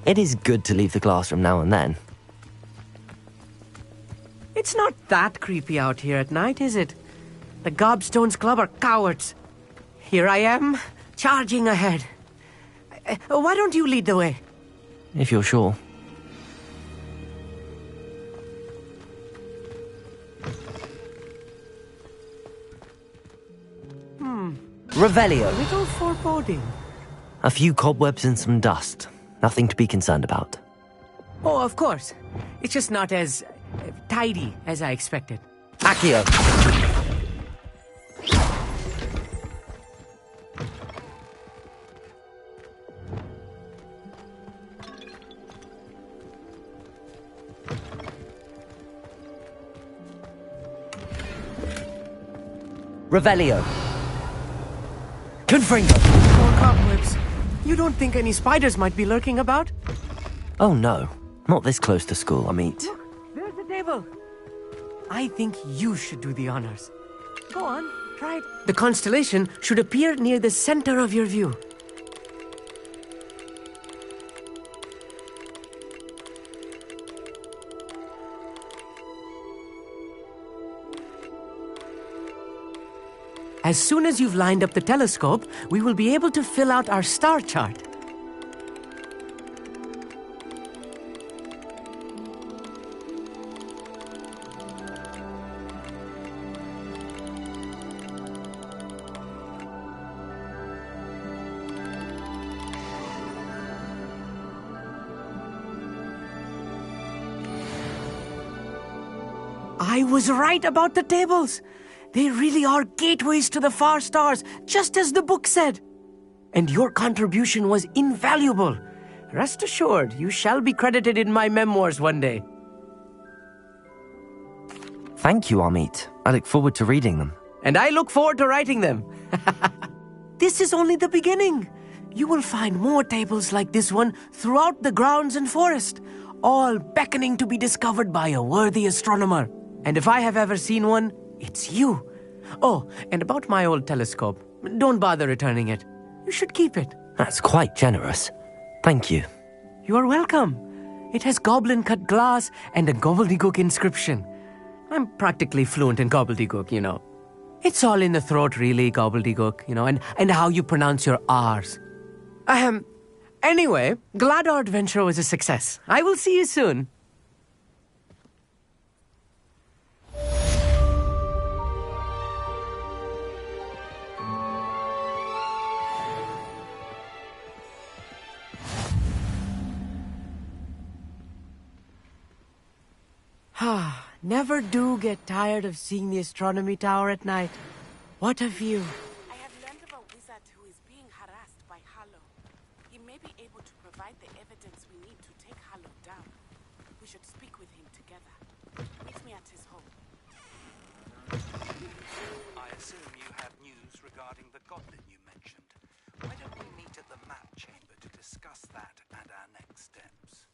It is good to leave the classroom now and then. It's not that creepy out here at night, is it? The Gobstones Club are cowards. Here I am, charging ahead. Why don't you lead the way? If you're sure. Revelio. A little foreboding. A few cobwebs and some dust. Nothing to be concerned about. Oh, of course. It's just not as tidy as I expected. Accio. Revelio. Confringo. More cobwebs. You don't think any spiders might be lurking about? Oh no, not this close to school, Amit. Look, there's the table. I think you should do the honors. Go on, try it. The constellation should appear near the center of your view. As soon as you've lined up the telescope, we will be able to fill out our star chart. I was right about the tables. They really are gateways to the far stars, just as the book said. And your contribution was invaluable. Rest assured, you shall be credited in my memoirs one day. Thank you, Amit. I look forward to reading them. And I look forward to writing them. This is only the beginning. You will find more tables like this one throughout the grounds and forest, all beckoning to be discovered by a worthy astronomer. And if I have ever seen one, it's you. Oh, and about my old telescope. Don't bother returning it. You should keep it. That's quite generous. Thank you. You are welcome. It has goblin-cut glass and a gobbledygook inscription. I'm practically fluent in gobbledygook, you know. It's all in the throat, really, gobbledygook, you know, and how you pronounce your R's. Anyway, glad our adventure was a success. I will see you soon. Never do get tired of seeing the astronomy tower at night. What a view. I have learned of a wizard who is being harassed by Harlow. He may be able to provide the evidence we need to take Harlow down. We should speak with him together. Meet me at his home. I assume you have news regarding the goblin you mentioned. Why don't we meet at the map chamber to discuss that and our next steps?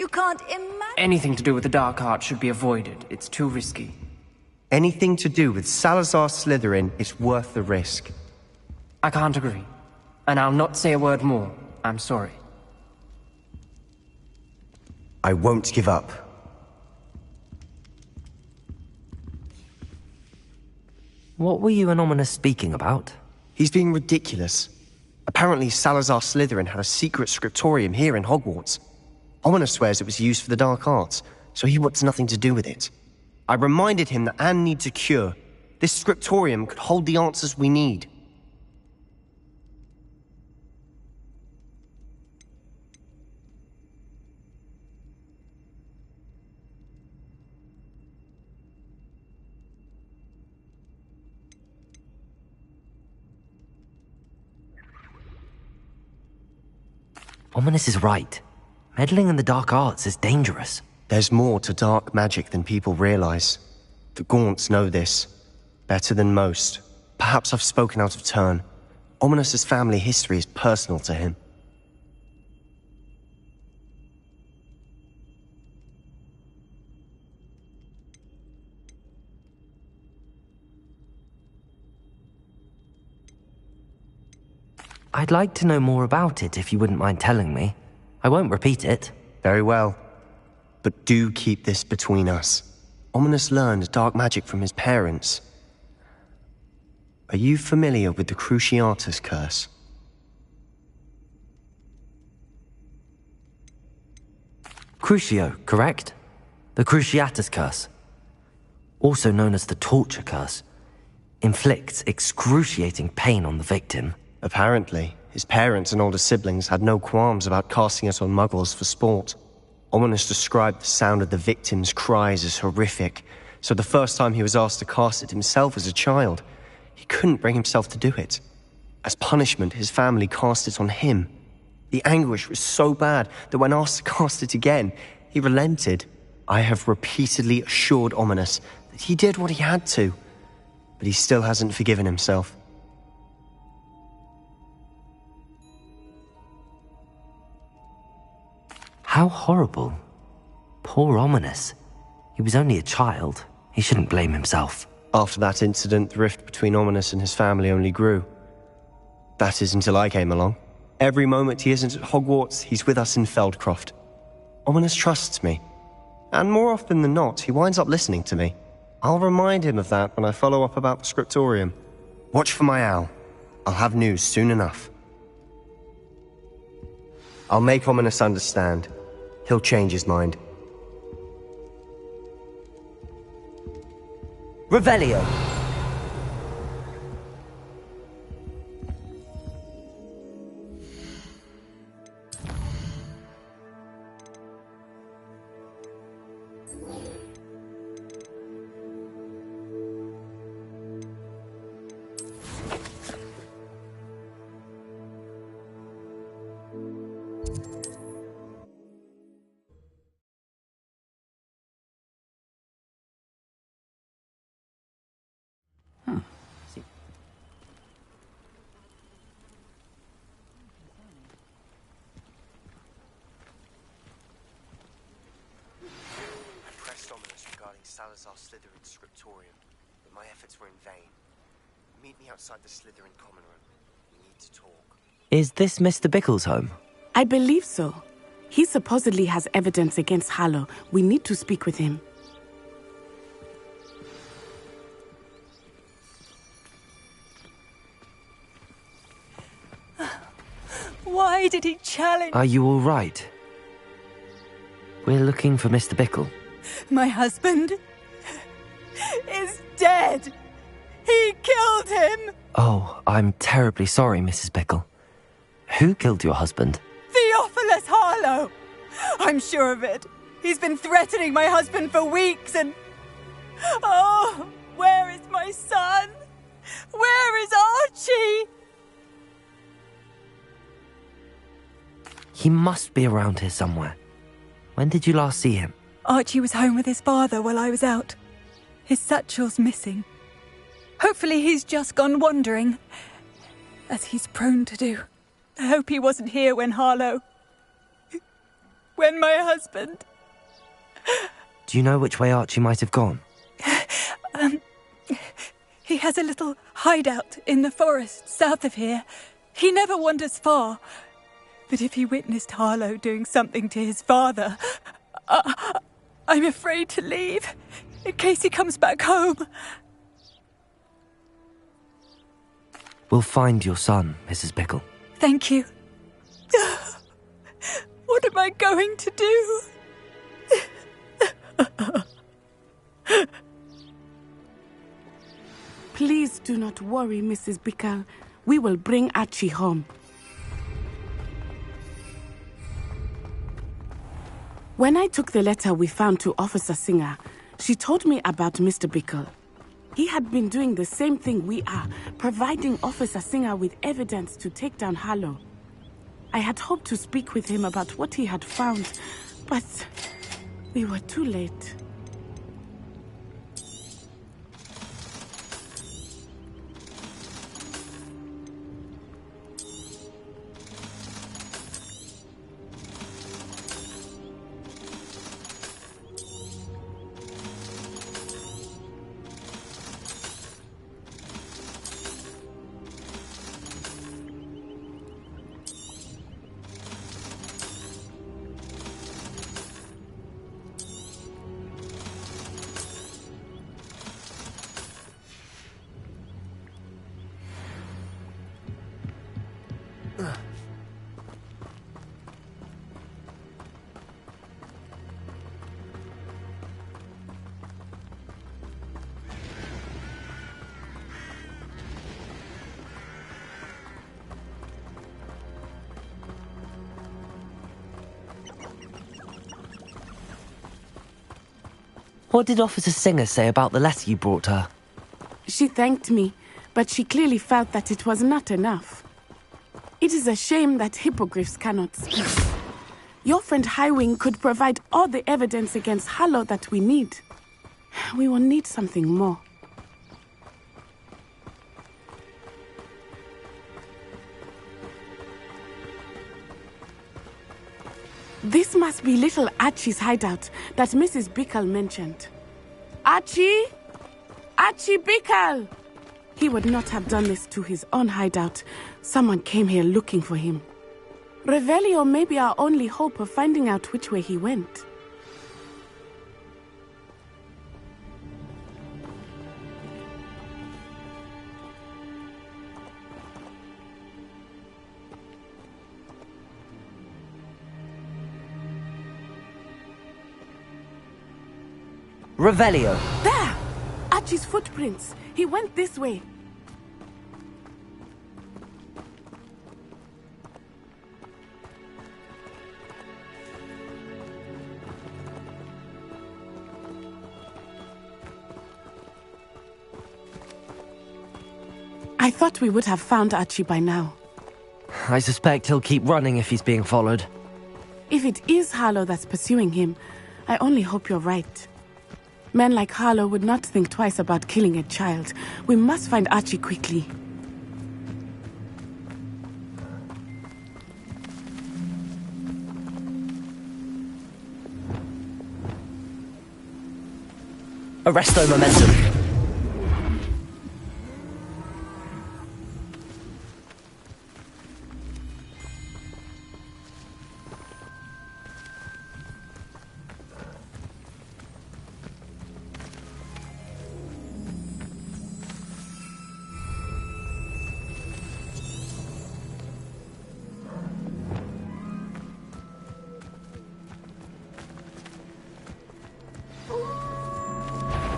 You can't imagine. Anything to do with the dark art should be avoided. It's too risky. Anything to do with Salazar Slytherin is worth the risk. I can't agree. And I'll not say a word more. I'm sorry. I won't give up. What were you and Ominous speaking about? He's being ridiculous. Apparently Salazar Slytherin had a secret scriptorium here in Hogwarts. Ominous swears it was used for the dark arts, so he wants nothing to do with it. I reminded him that Anne needs a cure. This scriptorium could hold the answers we need. Ominous is right. Meddling in the dark arts is dangerous. There's more to dark magic than people realize. The Gaunts know this. Better than most. Perhaps I've spoken out of turn. Ominous's family history is personal to him. I'd like to know more about it if you wouldn't mind telling me. I won't repeat it. Very well. But do keep this between us. Ominous learned dark magic from his parents. Are you familiar with the Cruciatus curse? Crucio, correct? The Cruciatus curse. Also known as the torture curse. Inflicts excruciating pain on the victim. Apparently, his parents and older siblings had no qualms about casting it on muggles for sport. Ominous described the sound of the victim's cries as horrific, so the first time he was asked to cast it himself as a child, he couldn't bring himself to do it. As punishment, his family cast it on him. The anguish was so bad that when asked to cast it again, he relented. I have repeatedly assured Ominous that he did what he had to, but he still hasn't forgiven himself. How horrible. Poor Ominous. He was only a child. He shouldn't blame himself. After that incident, the rift between Ominous and his family only grew. That is until I came along. Every moment he isn't at Hogwarts, he's with us in Feldcroft. Ominous trusts me. And more often than not, he winds up listening to me. I'll remind him of that when I follow up about the scriptorium. Watch for my owl. I'll have news soon enough. I'll make Ominous understand. He'll change his mind. Revelio. Salazar Slytherin's scriptorium, but my efforts were in vain. Meet me outside the Slytherin common room. We need to talk. Is this Mr. Bickle's home? I believe so. He supposedly has evidence against Harlow. We need to speak with him. Why did he challenge? Are you all right? We're looking for Mr. Bickle. My husband is dead. He killed him. Oh, I'm terribly sorry, Mrs. Bickle. Who killed your husband? Theophilus Harlow. I'm sure of it. He's been threatening my husband for weeks and... Oh, where is my son? Where is Archie? He must be around here somewhere. When did you last see him? Archie was home with his father while I was out. His satchel's missing. Hopefully he's just gone wandering, as he's prone to do. I hope he wasn't here when Harlow... when my husband... Do you know which way Archie might have gone? He has a little hideout in the forest south of here. He never wanders far. But if he witnessed Harlow doing something to his father, I'm afraid to leave, in case he comes back home. We'll find your son, Mrs. Bickle. Thank you. What am I going to do? Please do not worry, Mrs. Bickle. We will bring Archie home. When I took the letter we found to Officer Singer, she told me about Mr. Bickle. He had been doing the same thing we are, providing Officer Singer with evidence to take down Harlow. I had hoped to speak with him about what he had found, but we were too late. What did Officer Singer say about the letter you brought her? She thanked me, but she clearly felt that it was not enough. It is a shame that hippogriffs cannot speak. Your friend Highwing could provide all the evidence against Harlow that we need. We will need something more. This must be little Archie's hideout that Mrs. Bickle mentioned. Archie? Archie Bickle! He would not have done this to his own hideout. Someone came here looking for him. Revelio may be our only hope of finding out which way he went. Revelio! There! Archie's footprints. He went this way. I thought we would have found Archie by now. I suspect he'll keep running if he's being followed. If it is Harlow that's pursuing him, I only hope you're right. Men like Harlow would not think twice about killing a child. We must find Archie quickly. Arresto momentum.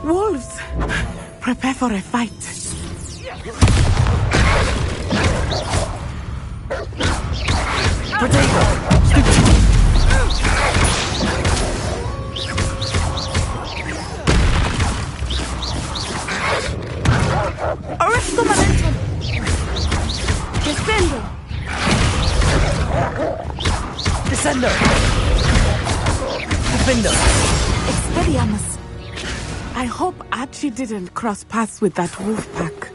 Wolves! Prepare for a fight. Potato! Arresto momentum! Descendo! Descendo! Defendo! Expelliarmus! I hope Archie didn't cross paths with that wolf pack.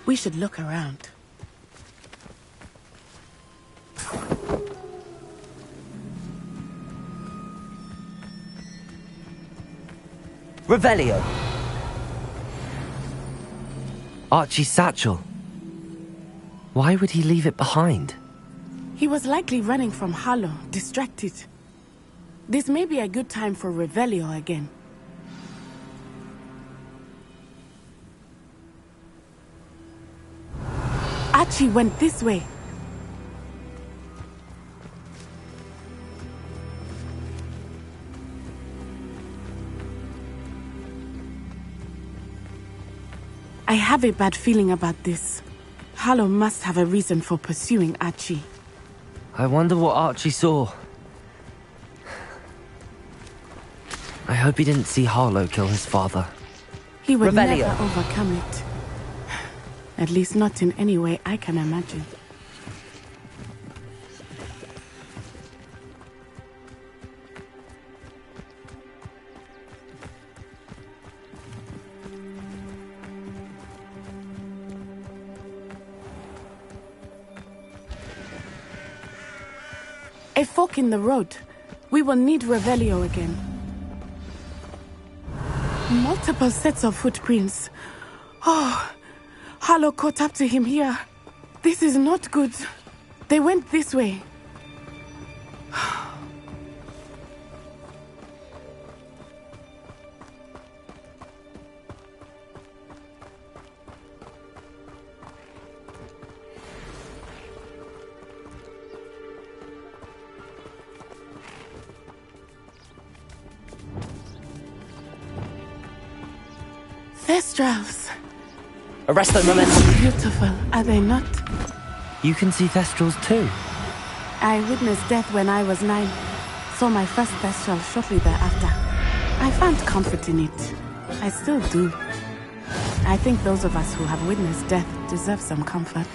We should look around. Revelio. Archie's satchel. Why would he leave it behind? He was likely running from Harlow, distracted. This may be a good time for Revelio again. Archie went this way. I have a bad feeling about this. Harlow must have a reason for pursuing Archie. I wonder what Archie saw. I hope he didn't see Harlow kill his father. He would Revelio. never overcome it. At least not in any way I can imagine. A fork in the road. We will need Revelio again. Multiple sets of footprints. Oh, Harlow caught up to him here. This is not good. They went this way. Thestrals. Arresto momentum. Beautiful, are they not? You can see Thestrals too. I witnessed death when I was 9. Saw my first Thestral shortly thereafter. I found comfort in it. I still do. I think those of us who have witnessed death deserve some comfort.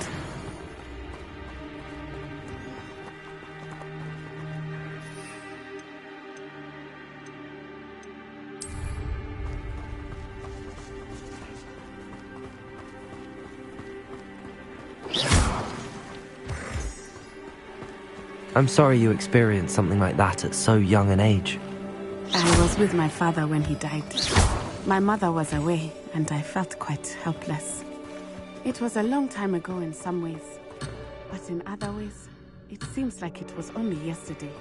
I'm sorry you experienced something like that at so young an age. I was with my father when he died. My mother was away, and I felt quite helpless. It was a long time ago in some ways, but in other ways, it seems like it was only yesterday.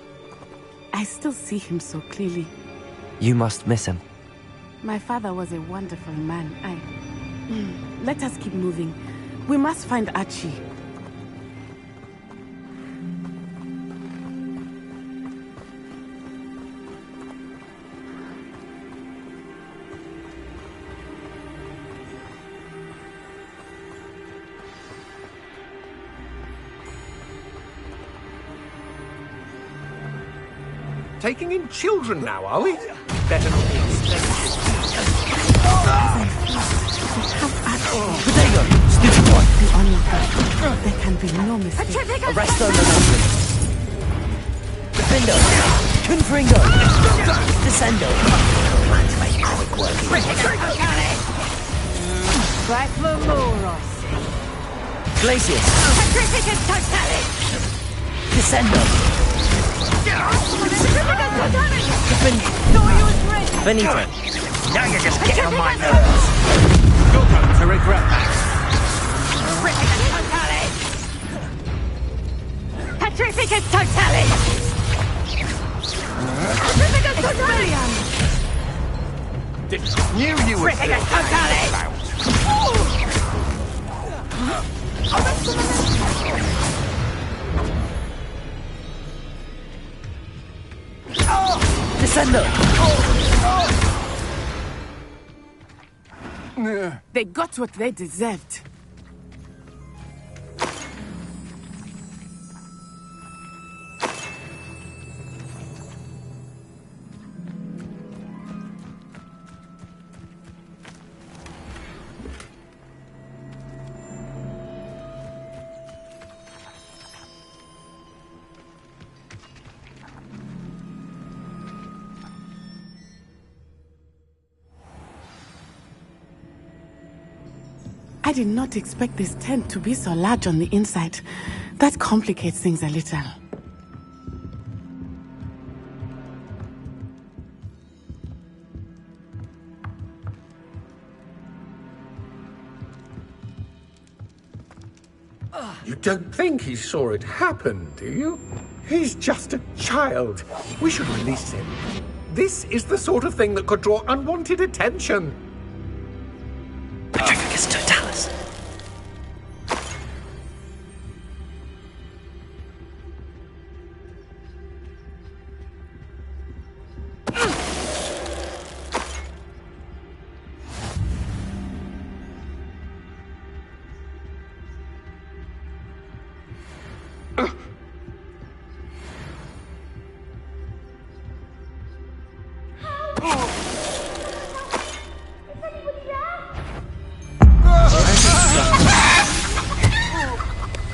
I still see him so clearly. You must miss him. My father was a wonderful man. Let us keep moving. We must find Archie. Taking in children now, are we? Better not be expensive. Potato! Stupid one! The onlooker. There can be no mistake. Arresto momentum. Defendo! Confringo! Descendo! Plan to make quick work. Back for more, I see. Glacius! Petrificus totalis! Descendo! Benito! Now you're just getting on my nerves. You're going to regret that. Petrificus totalis! Petrificus totalis! Knew you were Petrificus totalis! Descendo! They got what they deserved. I did not expect this tent to be so large on the inside. That complicates things a little. You don't think he saw it happen, do you? He's just a child. We should release him. This is the sort of thing that could draw unwanted attention. Petrificus Totalis.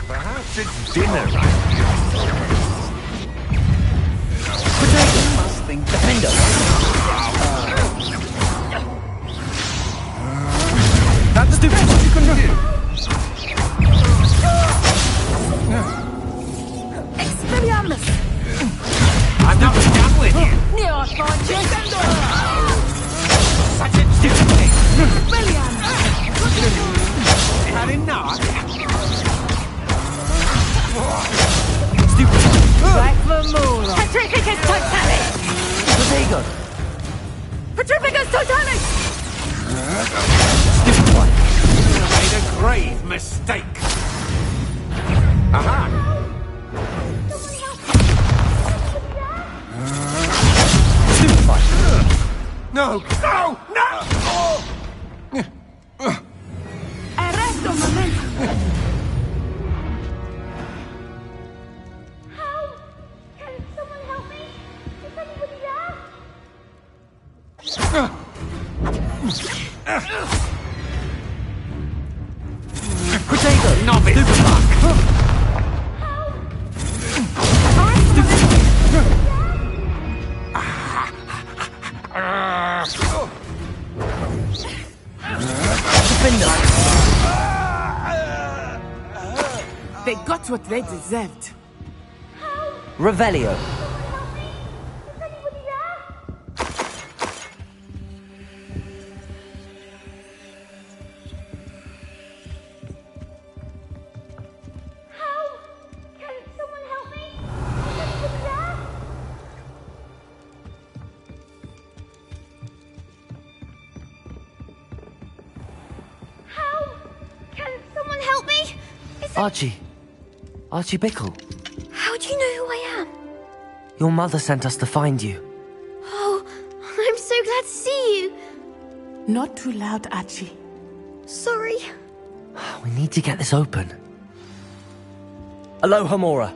Perhaps it's dinner. Potato must think defender. That's the best you can do. Expelliarmus! I'm not done with you. Near Defender! Such a stupid thing. Had enough? Stupid. Back for more! Petrificus Totalis! Potato. Petrificus Totalis! Stupid one. You made a grave mistake. Aha! Stupid one. No! No! No! Arresto momento! Potato. Novice. Stupid luck. Defender. They got what they deserved. Revelio. Archie Bickle. How do you know who I am? Your mother sent us to find you. Oh, I'm so glad to see you. Not too loud, Archie. Sorry. We need to get this open. Aloha Mora.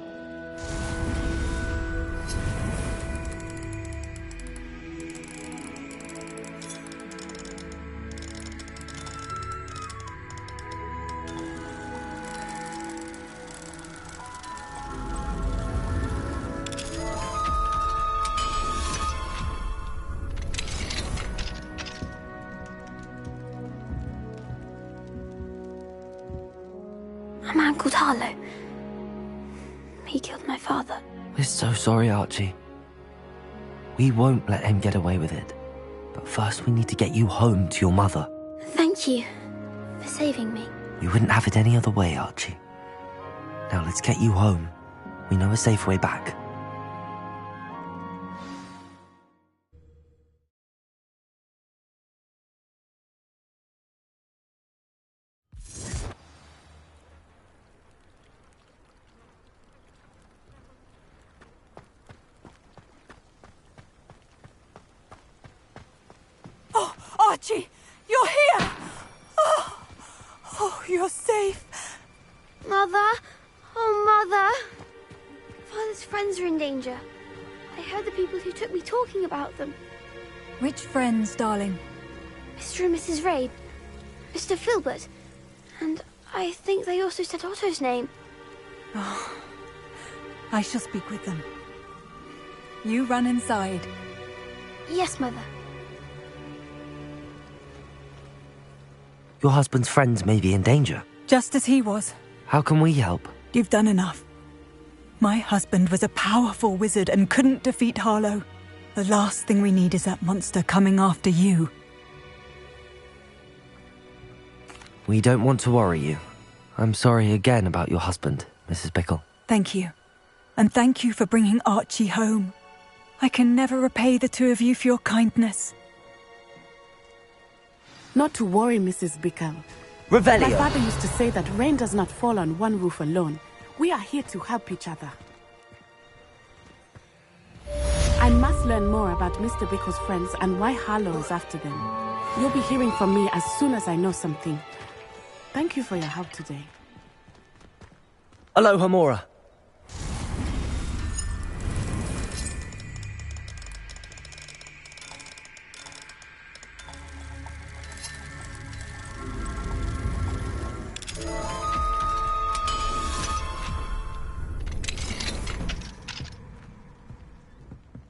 A man called Harlow. He killed my father. We're so sorry, Archie. We won't let him get away with it. But first we need to get you home to your mother. Thank you for saving me. We wouldn't have it any other way, Archie. Now let's get you home. We know a safe way back. Oh, Archie, you're here! Oh, you're safe. Mother? Oh, Mother! Father's friends are in danger. I heard the people who took me talking about them. Which friends, darling? Mr. and Mrs. Rabe, Mr. Filbert, and I think they also said Otto's name. Oh, I shall speak with them. You run inside. Yes, Mother. Your husband's friends may be in danger. Just as he was. How can we help? You've done enough. My husband was a powerful wizard and couldn't defeat Harlow. The last thing we need is that monster coming after you. We don't want to worry you. I'm sorry again about your husband, Mrs. Bickle. Thank you. And thank you for bringing Archie home. I can never repay the two of you for your kindness. Not to worry, Mrs. Bickle. Revelio. My father used to say that rain does not fall on one roof alone. We are here to help each other. I must learn more about Mr. Bickle's friends and why Harlow is after them. You'll be hearing from me as soon as I know something. Thank you for your help today. Aloha, Mora.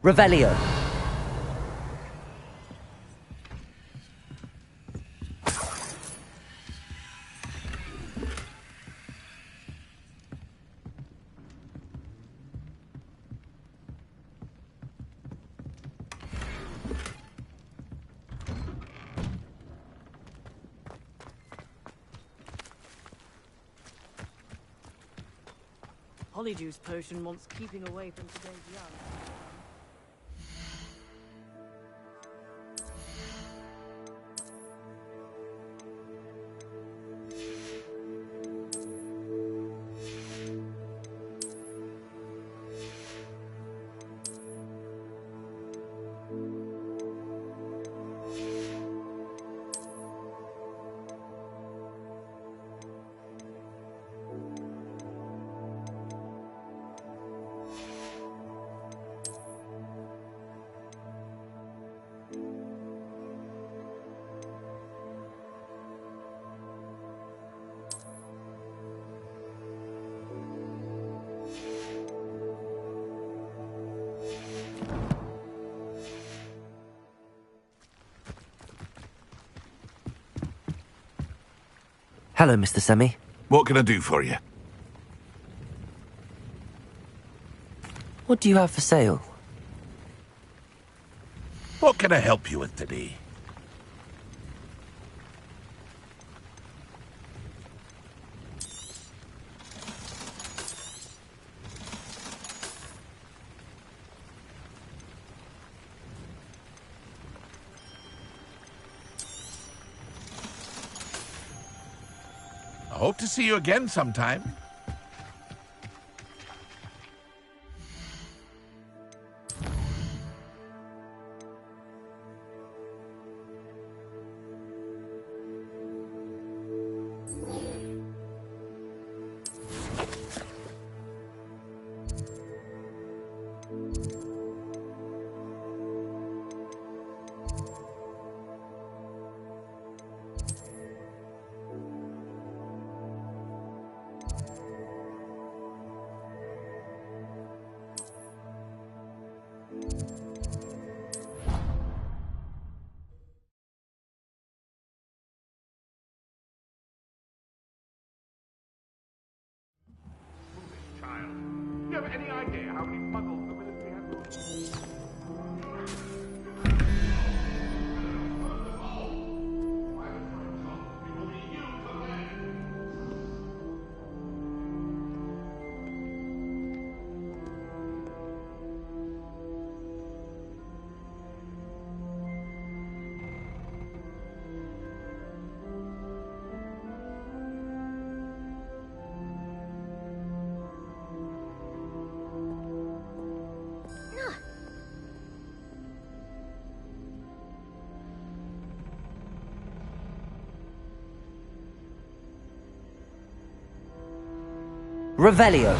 Revelio. Polyjuice potion wants keeping away from today's young. Hello, Mr. Semi. What can I do for you? What do you have for sale? What can I help you with today? I hope to see you again sometime. Do you have any idea how many puzzles the military has? Revelio.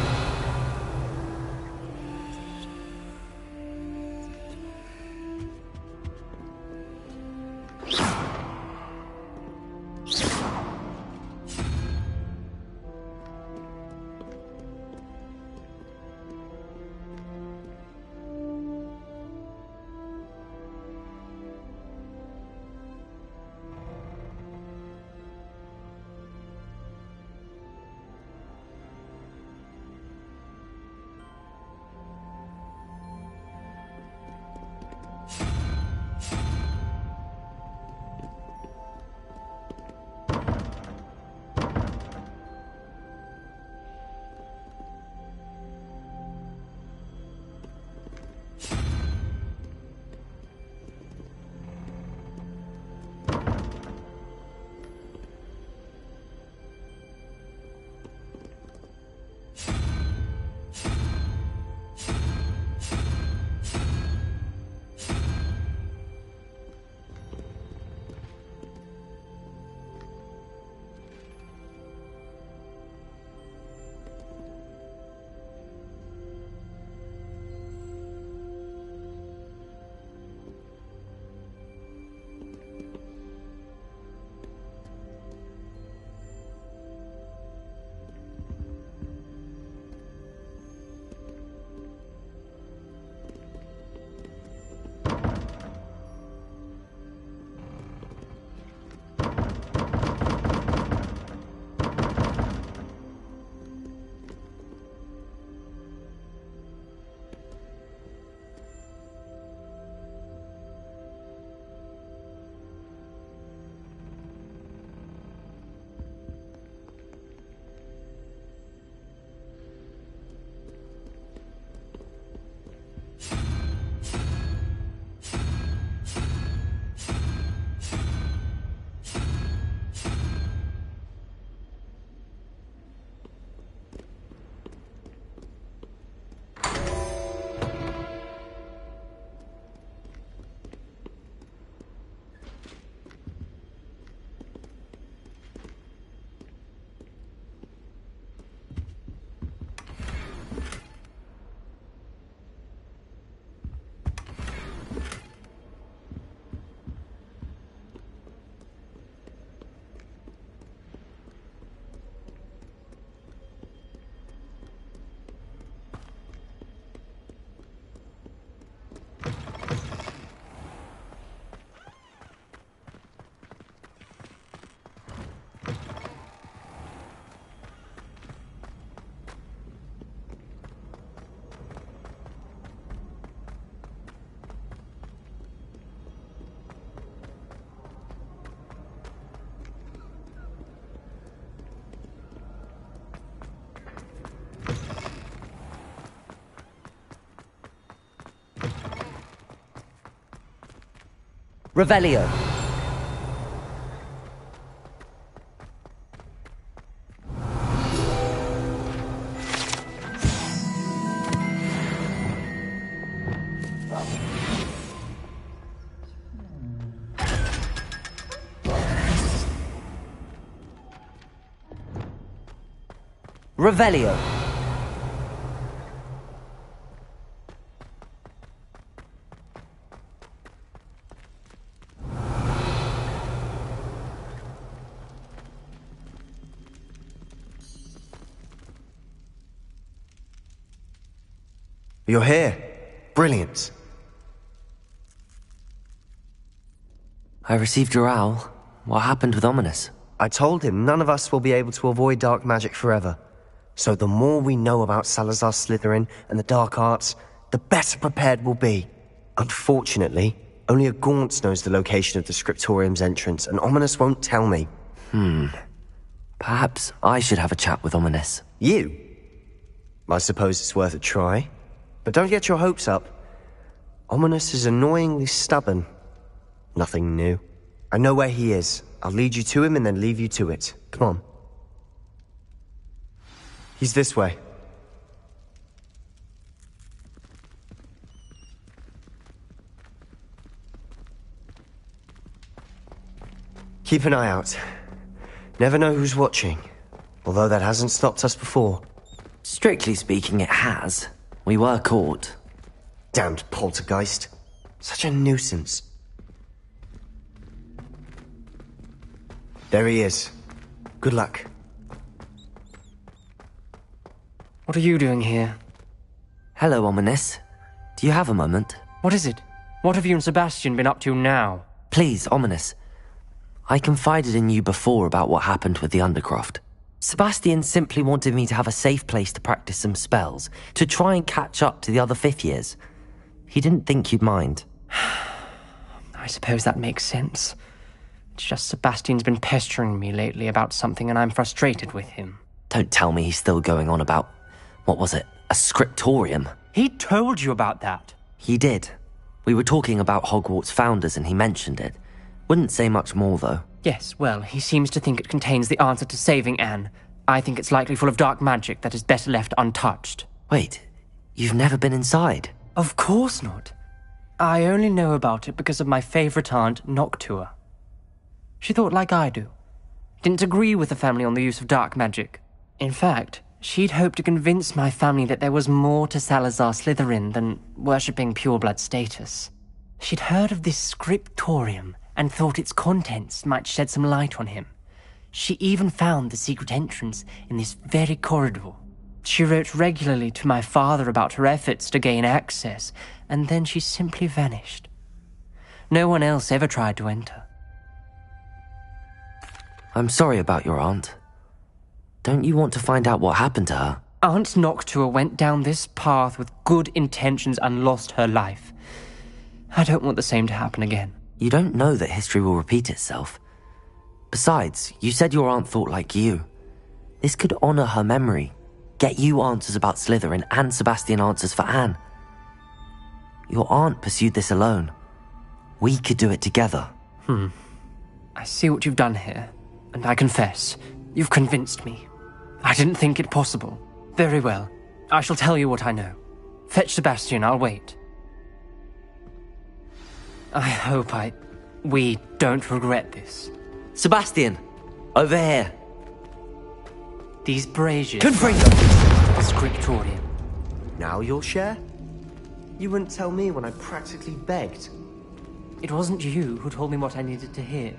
Revelio. Revelio. You're here. Brilliant. I received your owl. What happened with Ominous? I told him none of us will be able to avoid dark magic forever. So the more we know about Salazar Slytherin and the dark arts, the better prepared we'll be. Unfortunately, only a Gaunt knows the location of the Scriptorium's entrance, and Ominous won't tell me. Perhaps I should have a chat with Ominous. You? I suppose it's worth a try. But don't get your hopes up. Ominous is annoyingly stubborn. Nothing new. I know where he is. I'll lead you to him and then leave you to it. Come on. He's this way. Keep an eye out. Never know who's watching. Although that hasn't stopped us before. Strictly speaking, it has. We were caught. Damned poltergeist. Such a nuisance. There he is. Good luck. What are you doing here? Hello, Ominous. Do you have a moment? What is it? What have you and Sebastian been up to now? Please, Ominous. I confided in you before about what happened with the Undercroft. Sebastian simply wanted me to have a safe place to practice some spells, to try and catch up to the other fifth years. He didn't think you'd mind. I suppose that makes sense. It's just Sebastian's been pestering me lately about something and I'm frustrated with him. Don't tell me he's still going on about, what was it, a scriptorium? He told you about that. He did. We were talking about Hogwarts founders and he mentioned it. Wouldn't say much more, though. Yes, well, he seems to think it contains the answer to saving Anne. I think it's likely full of dark magic that is better left untouched. Wait, you've never been inside? Of course not. I only know about it because of my favourite aunt, Noctua. She thought like I do. Didn't agree with the family on the use of dark magic. In fact, she'd hoped to convince my family that there was more to Salazar Slytherin than worshipping pureblood status. She'd heard of this scriptorium and thought its contents might shed some light on him. She even found the secret entrance in this very corridor. She wrote regularly to my father about her efforts to gain access, and then she simply vanished. No one else ever tried to enter. I'm sorry about your aunt. Don't you want to find out what happened to her? Aunt Noctua went down this path with good intentions and lost her life. I don't want the same to happen again. You don't know that history will repeat itself. Besides, you said your aunt thought like you. This could honor her memory, get you answers about Slytherin and Sebastian answers for Anne. Your aunt pursued this alone. We could do it together. I see what you've done here, and I confess, you've convinced me. I didn't think it possible. Very well. I shall tell you what I know. Fetch Sebastian, I'll wait. I hope we don't regret this. Sebastian, over here. These braziers... Confringo! The scriptorium. Now you'll share? You wouldn't tell me when I practically begged. It wasn't you who told me what I needed to hear.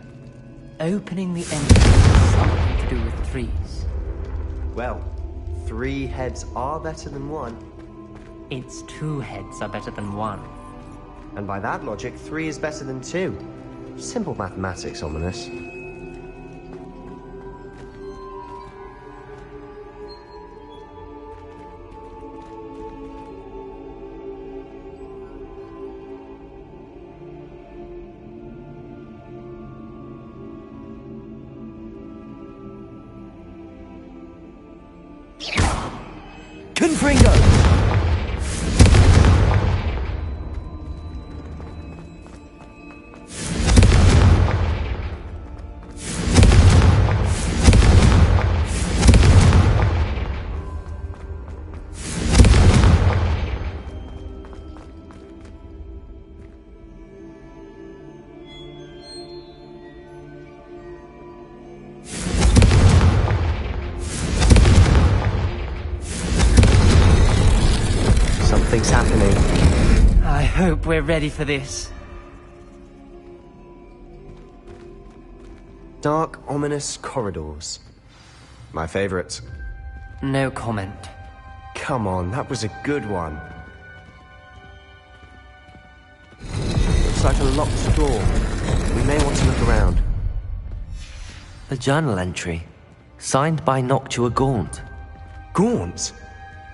Opening the entrance has something to do with trees. Well, 3 heads are better than 1. It's 2 heads are better than 1. And by that logic, 3 is better than 2. Simple mathematics, Ominous. Confringo! hope we're ready for this. Dark, ominous corridors. My favorite. No comment. Come on, that was a good one. Looks like a locked door. We may want to look around. A journal entry, signed by Noctua Gaunt. Gaunt?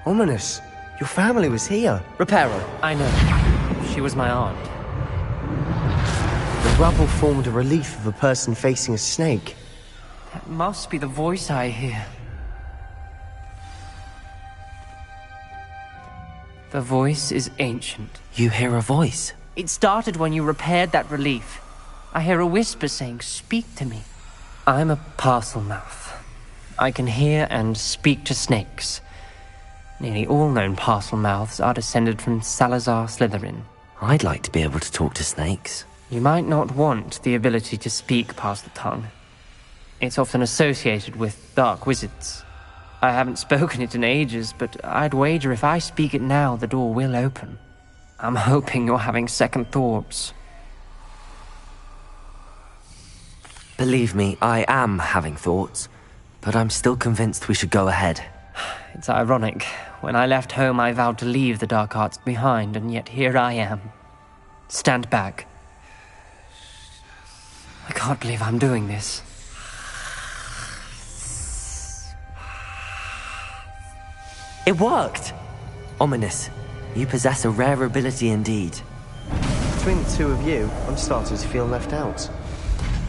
Ominous. Your family was here. Reparo, I know. She was my aunt. The rubble formed a relief of a person facing a snake. That must be the voice I hear. The voice is ancient. You hear a voice? It started when you repaired that relief. I hear a whisper saying, "Speak to me." I'm a parcel mouth. I can hear and speak to snakes. Nearly all known parcel mouths are descended from Salazar Slytherin. I'd like to be able to talk to snakes. You might not want the ability to speak past the tongue. It's often associated with dark wizards. I haven't spoken it in ages, but I'd wager if I speak it now, the door will open. I'm hoping you're having second thoughts. Believe me, I am having thoughts, but I'm still convinced we should go ahead. It's ironic. When I left home, I vowed to leave the dark arts behind, and yet here I am. Stand back. I can't believe I'm doing this. It worked! Ominous, you possess a rare ability indeed. Between the two of you, I'm starting to feel left out.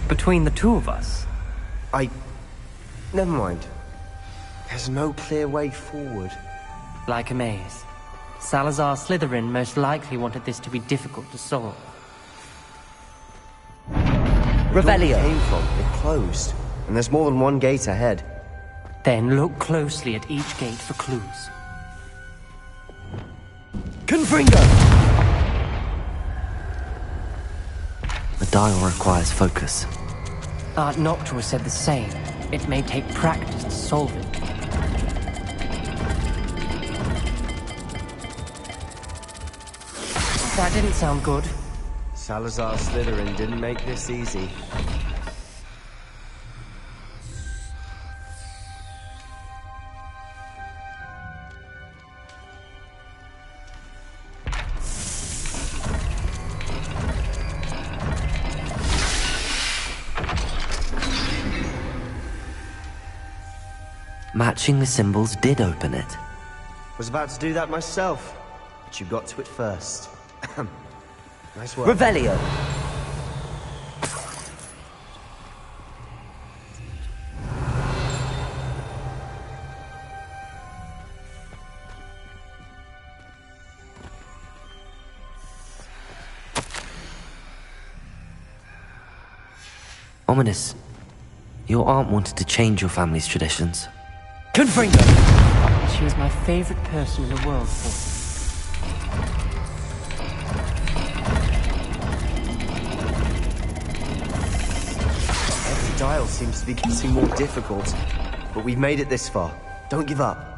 Between the two of us? Never mind. There's no clear way forward. Like a maze. Salazar Slytherin most likely wanted this to be difficult to solve. Revelio came from, it closed. And there's more than one gate ahead. Then look closely at each gate for clues. Confringo! The dial requires focus. Aunt Noctua said the same. It may take practice to solve it. That didn't sound good. Salazar Slytherin didn't make this easy. Matching the symbols did open it. Was about to do that myself, but you got to it first. Nice work. Revelio! Ominous, your aunt wanted to change your family's traditions. Confringo! She was my favorite person in the world Every dial seems to be getting more difficult, but we've made it this far. Don't give up.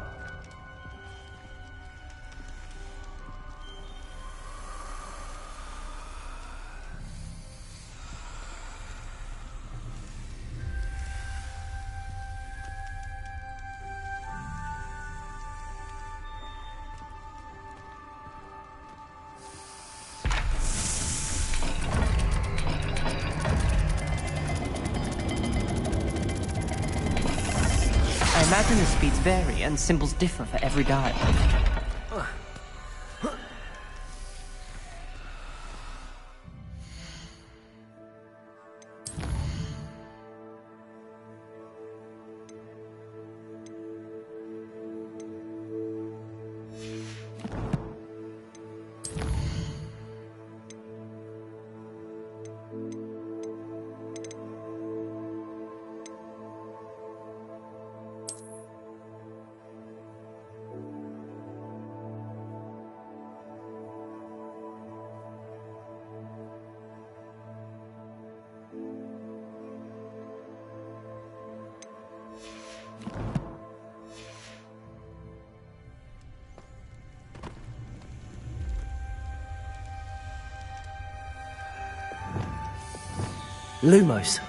I imagine the speeds vary and symbols differ for every dial. Lumos.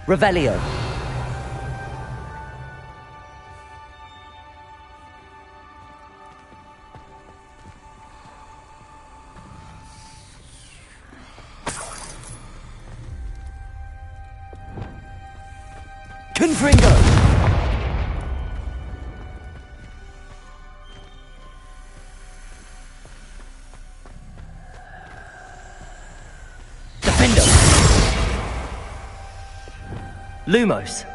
Revelio. Confringo. Defendo. Lumos.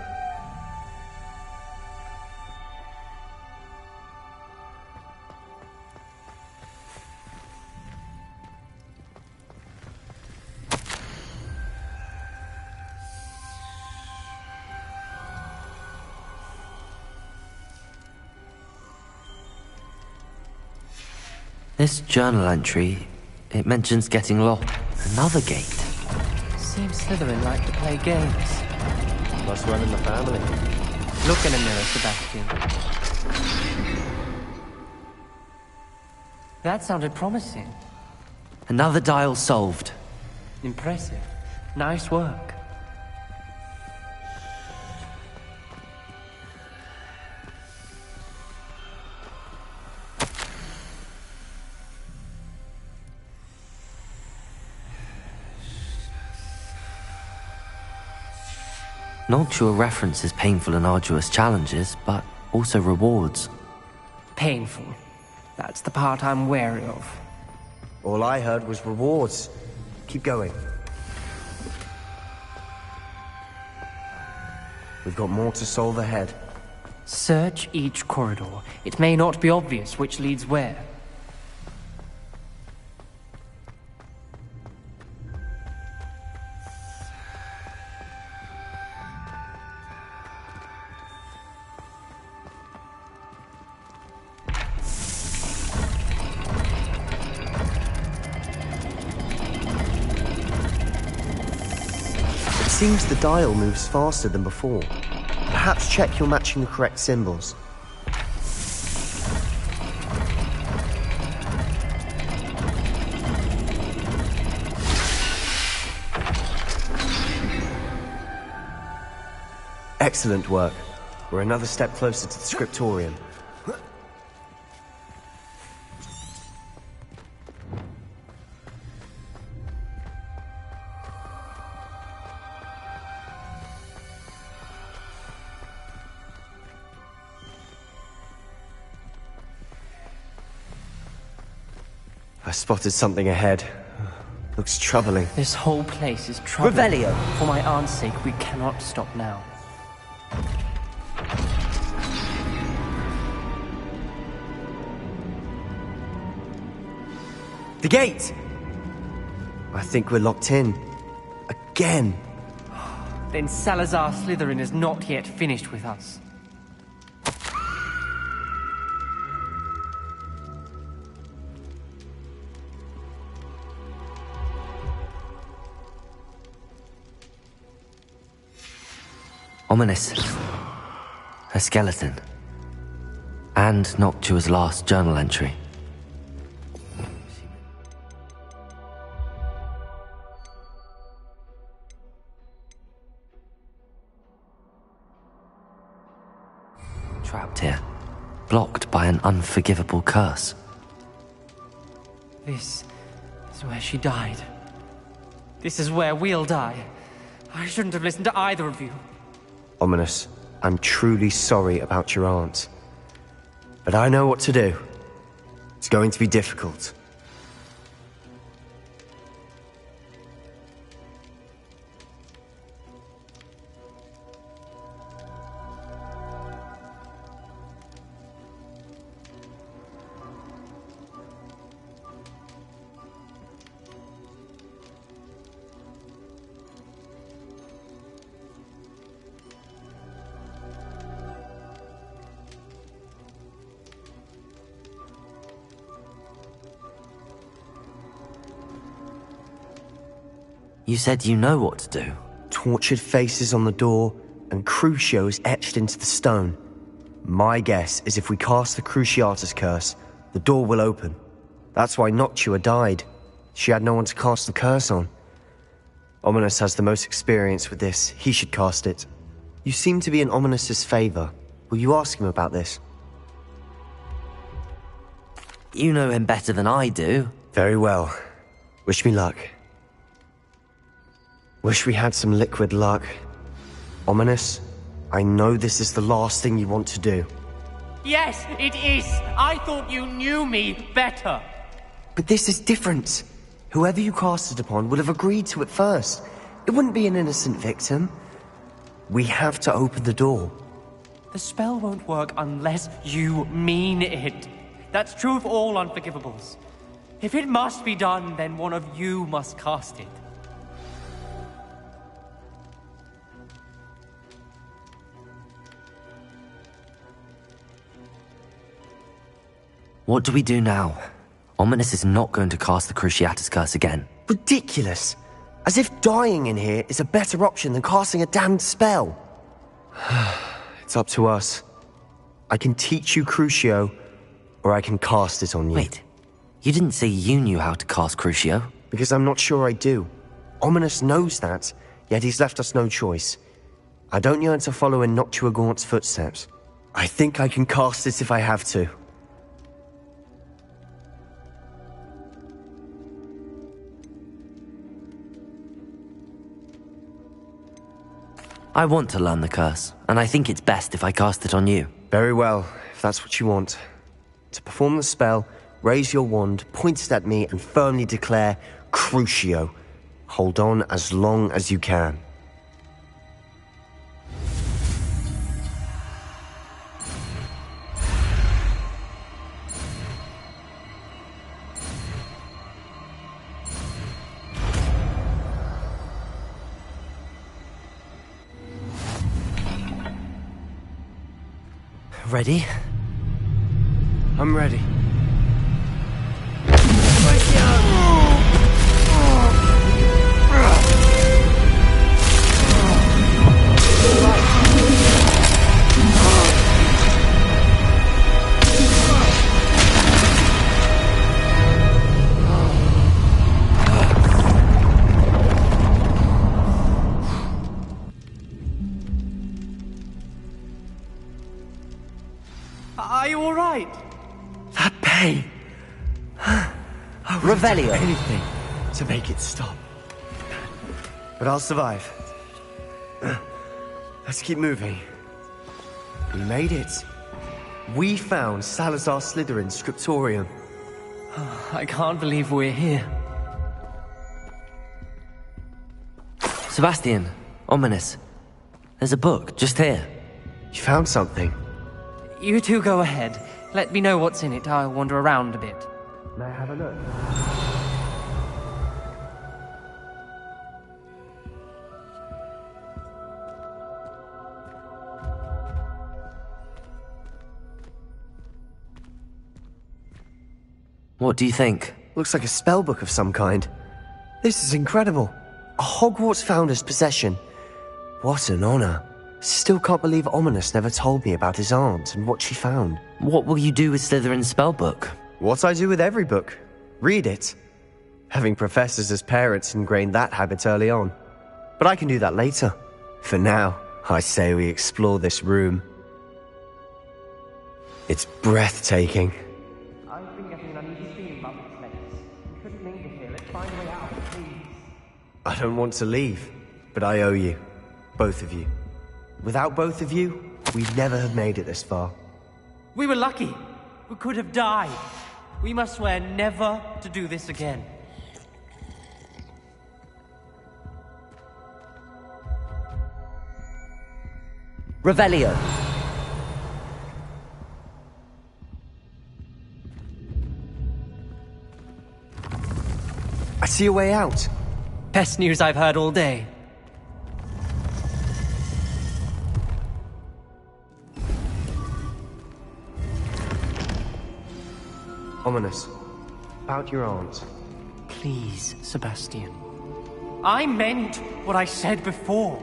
This journal entry, it mentions getting lost. Another gate. Seems Slytherin like to play games. Must run in the family. Look in a mirror, Sebastian. That sounded promising. Another dial solved. Impressive. Nice work. Noctua references painful and arduous challenges, but also rewards. Painful. That's the part I'm wary of. All I heard was rewards. Keep going. We've got more to solve ahead. Search each corridor. It may not be obvious which leads where. It seems the dial moves faster than before. Perhaps check you're matching the correct symbols. Excellent work. We're another step closer to the scriptorium. I spotted something ahead. Looks troubling. This whole place is troubling. Revelio. For my aunt's sake, we cannot stop now. The gate! I think we're locked in. Again. Then Salazar Slytherin is not yet finished with us. Ominous. A skeleton. And Noctua's last journal entry. Trapped here. Blocked by an unforgivable curse. This is where she died. This is where we'll die. I shouldn't have listened to either of you. Ominous, I'm truly sorry about your aunt. But I know what to do. It's going to be difficult. You said you know what to do. Tortured faces on the door and Crucios etched into the stone. My guess is if we cast the Cruciatus curse, the door will open. That's why Noctua died. She had no one to cast the curse on. Ominous has the most experience with this. He should cast it. You seem to be in Ominous's favor. Will you ask him about this? You know him better than I do. Very well. Wish me luck. Wish we had some liquid luck. Ominous, I know this is the last thing you want to do. Yes, it is. I thought you knew me better. But this is different. Whoever you cast it upon would have agreed to it first. It wouldn't be an innocent victim. We have to open the door. The spell won't work unless you mean it. That's true of all unforgivables. If it must be done, then one of you must cast it. What do we do now? Ominous is not going to cast the Cruciatus curse again. Ridiculous! As if dying in here is a better option than casting a damned spell. It's up to us. I can teach you Crucio, or I can cast it on you. Wait, you didn't say you knew how to cast Crucio? Because I'm not sure I do. Ominous knows that, yet he's left us no choice. I don't yearn to follow in Noctua Gaunt's footsteps. I think I can cast it if I have to. I want to learn the curse, and I think it's best if I cast it on you. Very well, if that's what you want. To perform the spell, raise your wand, point it at me, and firmly declare, Crucio. Hold on as long as you can. Ready? I'm ready. Are you all right? That pain. I would do anything to make it stop. But I'll survive. Let's keep moving. We made it. We found Salazar Slytherin's scriptorium. I can't believe we're here. Sebastian, Ominous. There's a book just here. You found something? You two go ahead. Let me know what's in it. I'll wander around a bit. May I have a look? What do you think? Looks like a spellbook of some kind. This is incredible. A Hogwarts founder's possession. What an honor. Still can't believe Ominous never told me about his aunt and what she found. What will you do with Slytherin's spellbook? What I do with every book. Read it. Having professors as parents ingrained that habit early on. But I can do that later. For now, I say we explore this room. It's breathtaking. I've been getting an uneasy feeling about this place. We couldn't linger here. Let's find a way out, please. I don't want to leave, but I owe you. Both of you. Without both of you, we'd never have made it this far. We were lucky. We could have died. We must swear never to do this again. Revelio. I see a way out. Best news I've heard all day. Ominous. About your aunt. Please, Sebastian. I meant what I said before.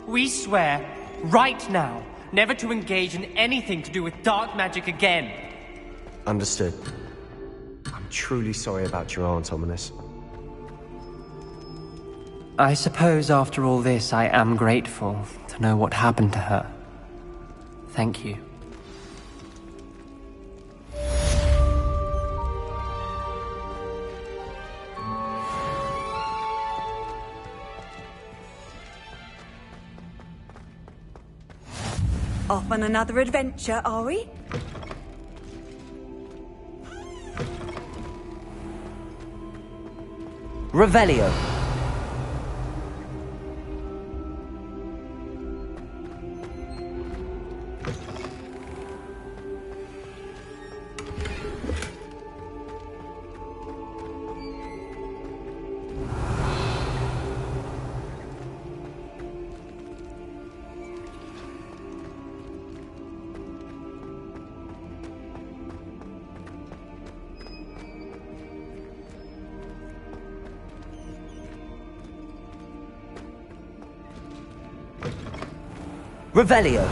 We swear, right now, never to engage in anything to do with dark magic again. Understood. I'm truly sorry about your aunt, Ominous. I suppose after all this, I am grateful to know what happened to her. Thank you. Off on another adventure, are we? Revelio. Revelio.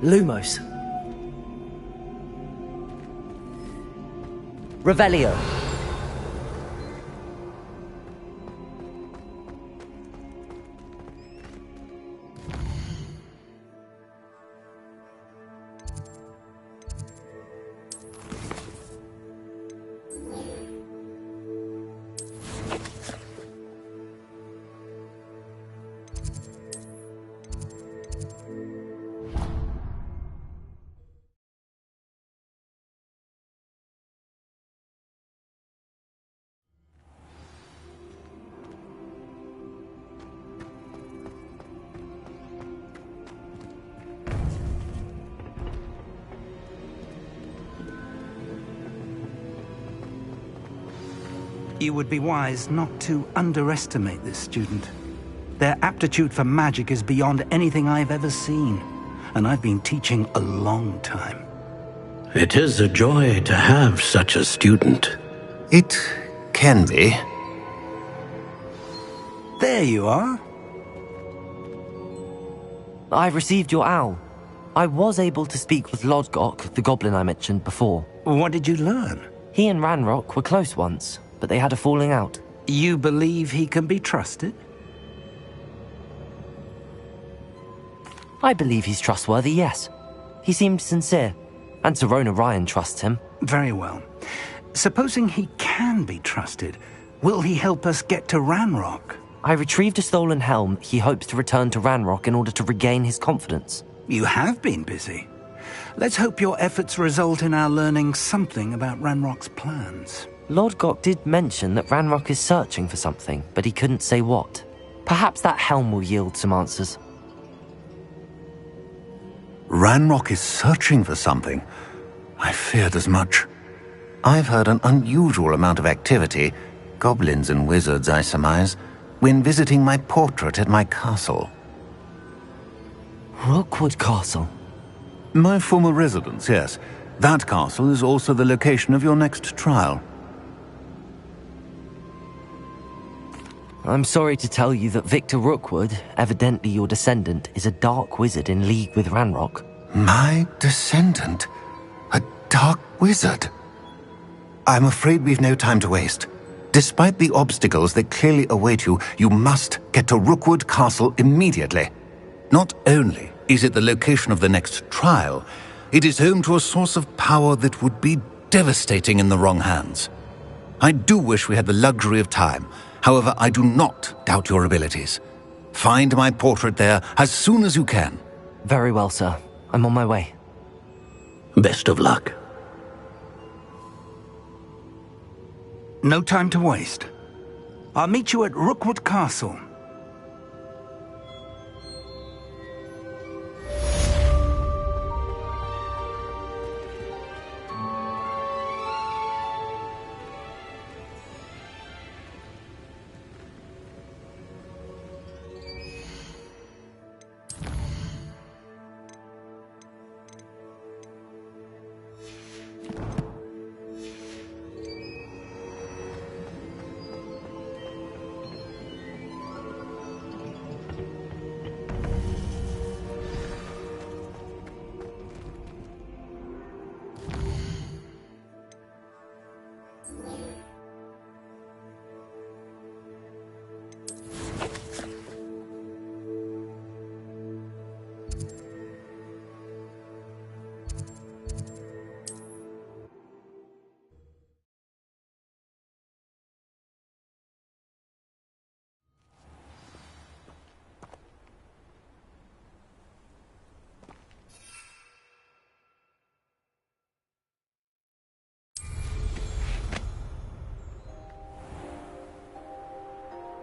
Lumos. Revelio. You would be wise not to underestimate this student. Their aptitude for magic is beyond anything I've ever seen, and I've been teaching a long time. It is a joy to have such a student. It can be. There you are. I've received your owl. I was able to speak with Lodgok, the goblin I mentioned before. What did you learn? He and Ranrock were close once, but they had a falling out. You believe he can be trusted? I believe he's trustworthy, yes. He seemed sincere, and Serona Ryan trusts him. Very well. Supposing he can be trusted, will he help us get to Ranrock? I retrieved a stolen helm he hopes to return to Ranrock in order to regain his confidence. You have been busy. Let's hope your efforts result in our learning something about Ranrock's plans. Lodgok did mention that Ranrock is searching for something, but he couldn't say what. Perhaps that helm will yield some answers. Ranrock is searching for something. I feared as much. I've heard an unusual amount of activity, goblins and wizards, I surmise, when visiting my portrait at my castle. Rookwood Castle? My former residence, yes. That castle is also the location of your next trial. I'm sorry to tell you that Victor Rookwood, evidently your descendant, is a dark wizard in league with Ranrock. My descendant? A dark wizard? I'm afraid we've no time to waste. Despite the obstacles that clearly await you, you must get to Rookwood Castle immediately. Not only is it the location of the next trial, it is home to a source of power that would be devastating in the wrong hands. I do wish we had the luxury of time. However, I do not doubt your abilities. Find my portrait there as soon as you can. Very well, sir. I'm on my way. Best of luck. No time to waste. I'll meet you at Rookwood Castle.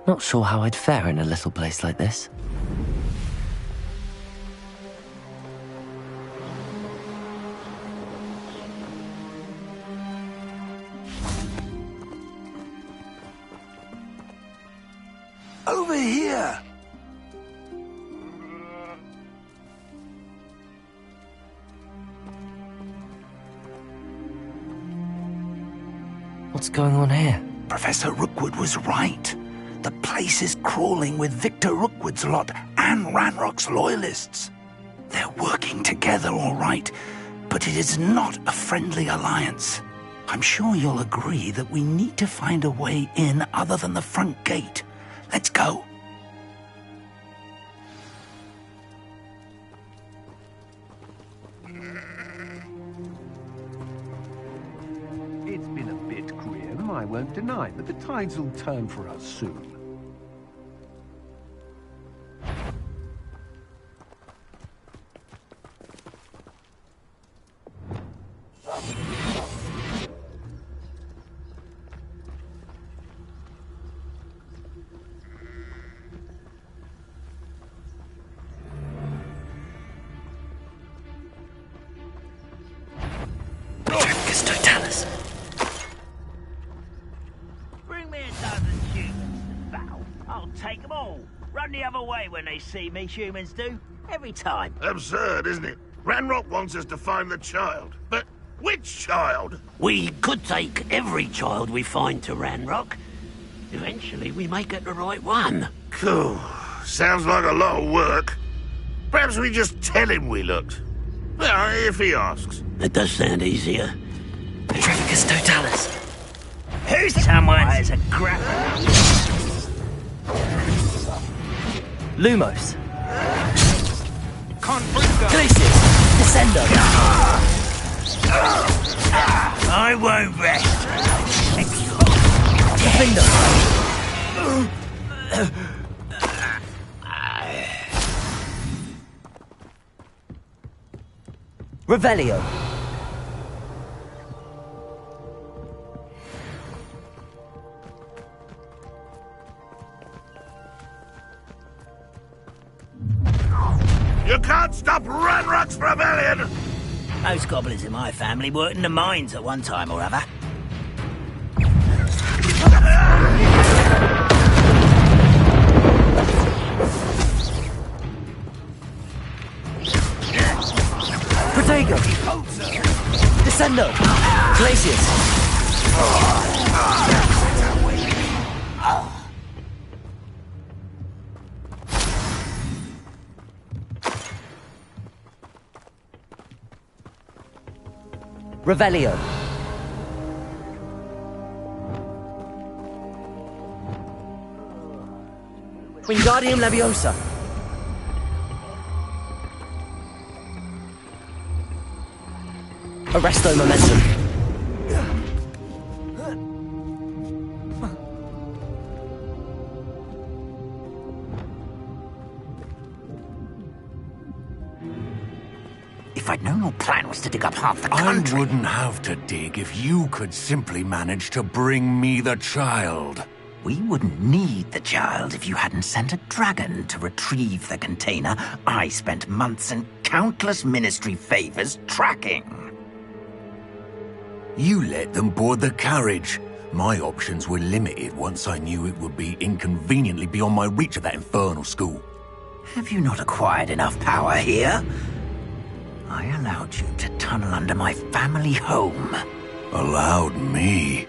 Not sure how I'd fare in a little place like this. Over here! What's going on here? Professor Rookwood was right. The place is crawling with Victor Rookwood's lot and Ranrock's loyalists. They're working together, all right, but it is not a friendly alliance. I'm sure you'll agree that we need to find a way in other than the front gate. Let's go. It's been a bit grim, I won't deny, but the tides will turn for us soon. Bring me a dozen humans to battle. I'll take them all. Run the other way when they see me, humans do. Every time. Absurd, isn't it? Ranrock wants us to find the child. But which child? We could take every child we find to Ranrock. Eventually, we may get the right one. Cool. Sounds like a lot of work. Perhaps we just tell him we looked. Well, if he asks. It does sound easier. Petrificus totalis. Who's someone has a grapple? Lumos. Glacius. Descendo. I won't rest. Defender. Revelio. You can't stop Ranrock's rebellion! Most goblins in my family worked in the mines at one time or other. Protego. Descendo. Glacius. Revelio. Wingardium Leviosa. Arresto Momentum. If I'd known your plan was to dig up half the country... I wouldn't have to dig if you could simply manage to bring me the child. We wouldn't need the child if you hadn't sent a dragon to retrieve the container I spent months and countless ministry favors tracking. You let them board the carriage. My options were limited once I knew it would be inconveniently beyond my reach at that infernal school. Have you not acquired enough power here? I allowed you to tunnel under my family home. Allowed me?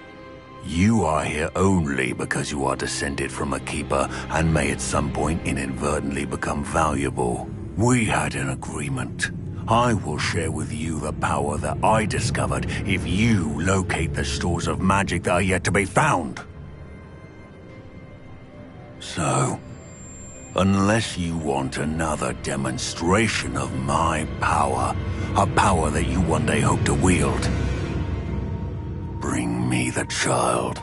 You are here only because you are descended from a keeper and may at some point inadvertently become valuable. We had an agreement. I will share with you the power that I discovered if you locate the stores of magic that are yet to be found. So, unless you want another demonstration of my power, a power that you one day hope to wield, bring me the child.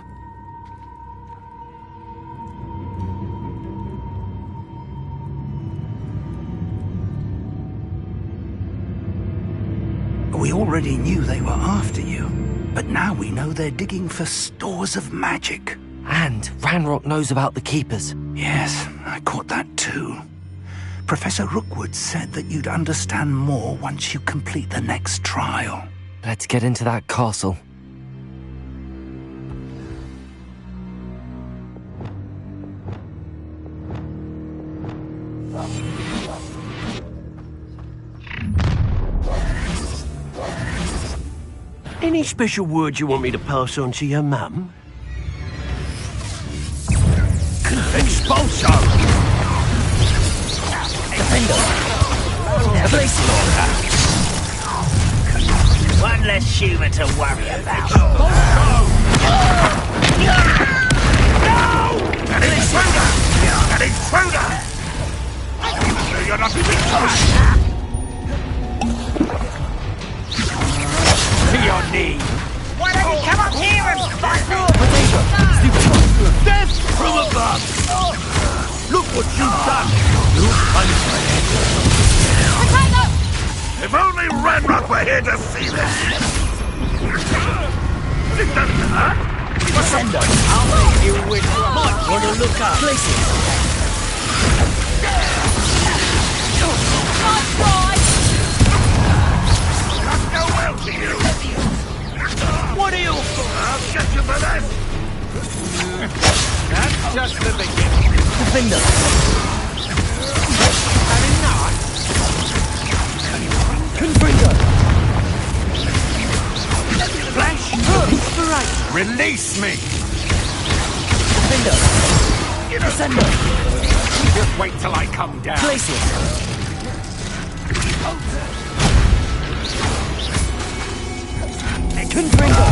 We already knew they were after you, but now we know they're digging for stores of magic. And Ranrock knows about the Keepers. Yes, I caught that too. Professor Rookwood said that you'd understand more once you complete the next trial. Let's get into that castle. Any special words you want me to pass on to your mum? Expulso! Defender! One less human to worry about. An intruder! An intruder! You're not even close! To your knee! Why don't you come up here and fight me? Death from above! Look what you've done! You punishment! If only Ranrock were here to see this! It doesn't hurt! Sender, I'll make you with what? Want to look up? Places. Not go well to you! What are you? I'll get you for this! That's just the beginning. Defender! Having not. Confringo! Flash! Right. Release me! Defender! Descender! Just wait till I come down. Places! Confringo!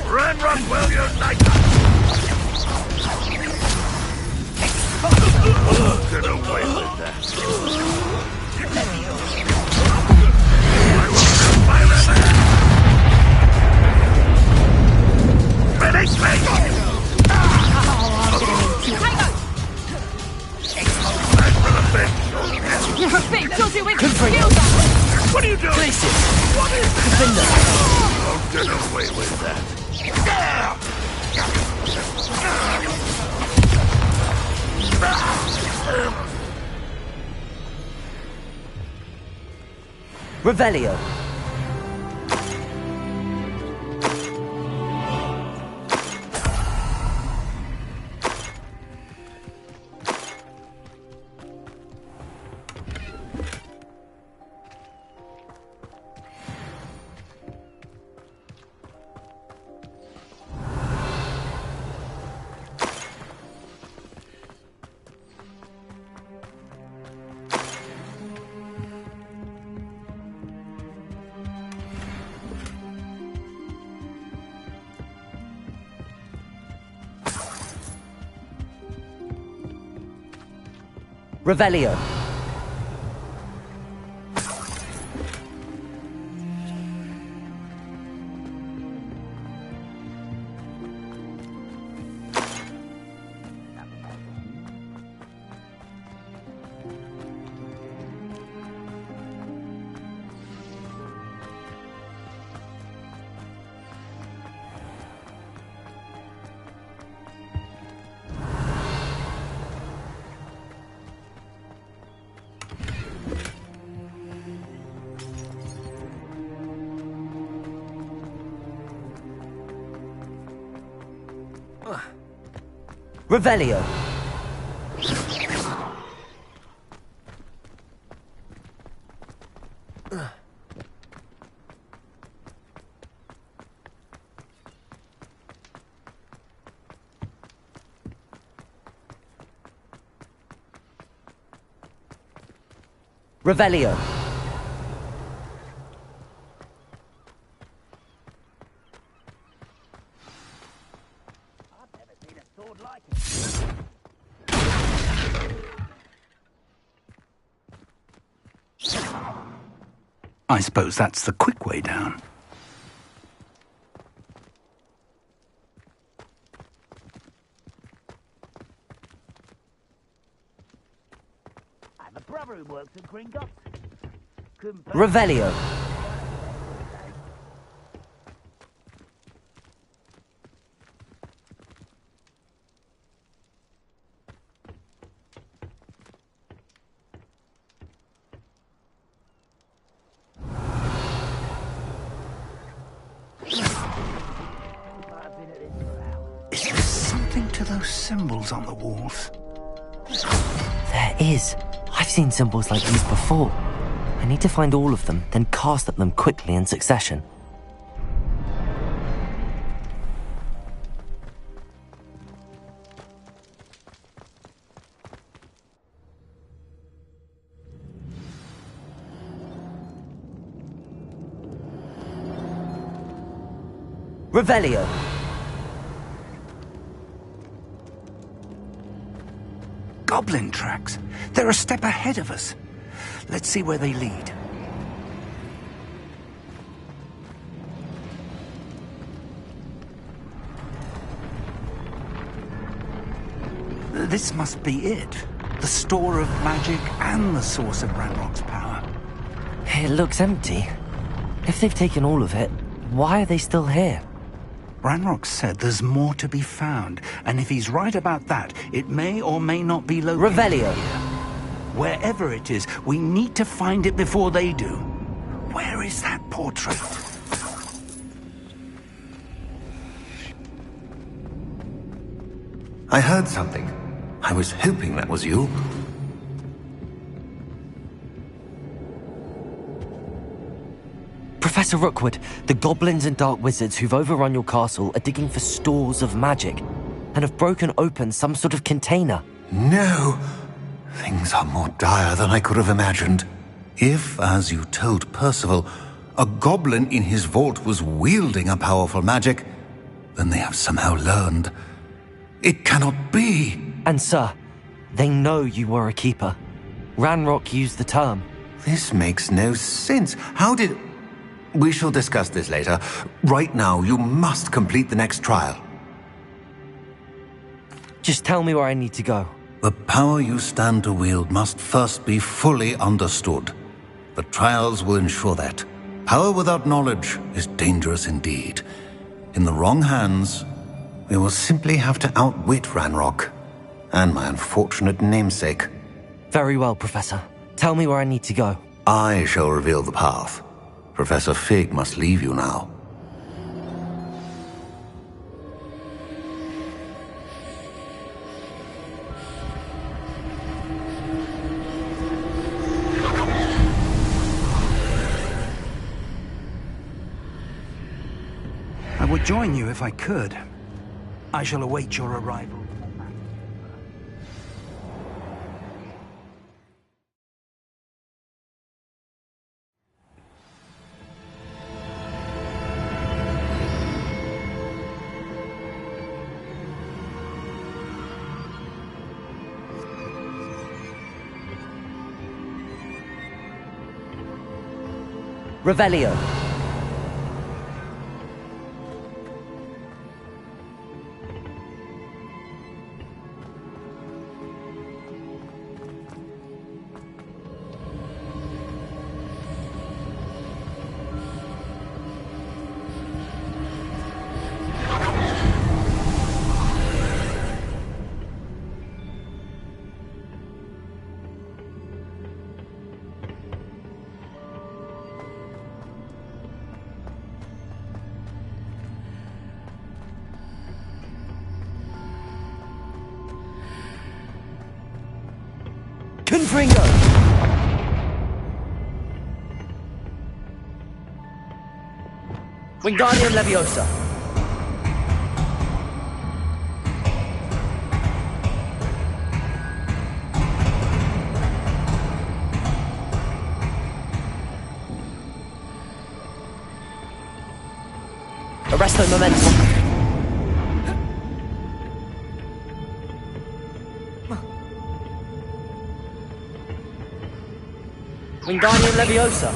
Ranrock will unite us! Get away with that. I will build my revenge! Release me! Back for the bench! You're a big filthy wicked Confringo! What are you doing? Places! What is this? Defender! Don't get away with that. Revelio! Revelio! Revelio. Revelio. I suppose that's the quick way down. I have a brother who works at Gringotts. Revelio. Is there something to those symbols on the walls? There is. I've seen symbols like these before. I need to find all of them, then cast at them quickly in succession. Revelio. Goblin tracks. They're a step ahead of us. Let's see where they lead. This must be it. The store of magic and the source of Ranrock's power. It looks empty. If they've taken all of it, why are they still here? Ranrock said there's more to be found, and if he's right about that, it may or may not be located Revelio. here. Wherever it is, we need to find it before they do. Where is that portrait? I heard something. I was hoping that was you. Professor Rookwood, the goblins and dark wizards who've overrun your castle are digging for stores of magic and have broken open some sort of container. No! Things are more dire than I could have imagined. If, as you told Percival, a goblin in his vault was wielding a powerful magic, then they have somehow learned. It cannot be! And sir, they know you were a keeper. Ranrock used the term. This makes no sense. How did... We shall discuss this later. Right now, you must complete the next trial. Just tell me where I need to go. The power you stand to wield must first be fully understood. The trials will ensure that. Power without knowledge is dangerous indeed. In the wrong hands, we will simply have to outwit Ranrock and my unfortunate namesake. Very well, Professor. Tell me where I need to go. I shall reveal the path. Professor Fig must leave you now. I would join you if I could. I shall await your arrival. Revelio. Confringo! Wingardium Leviosa! Arresto Momentum! Wingardium Leviosa!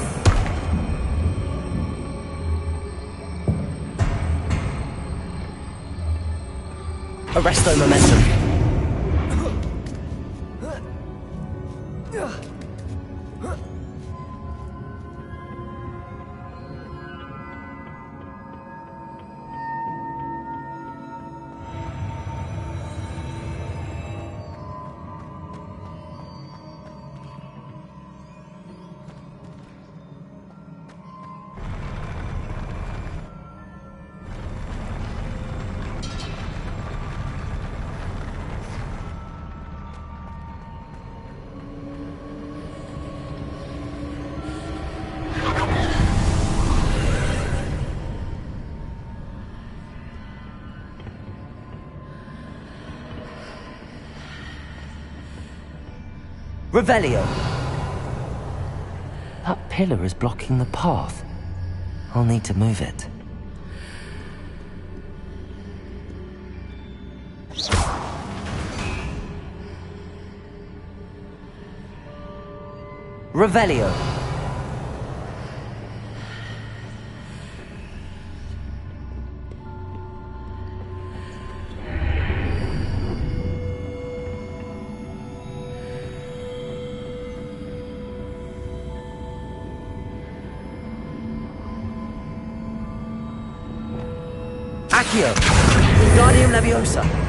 Arresto Momentum! Revelio! That pillar is blocking the path. I'll need to move it. Revelio! Accio! Wingardium Leviosa!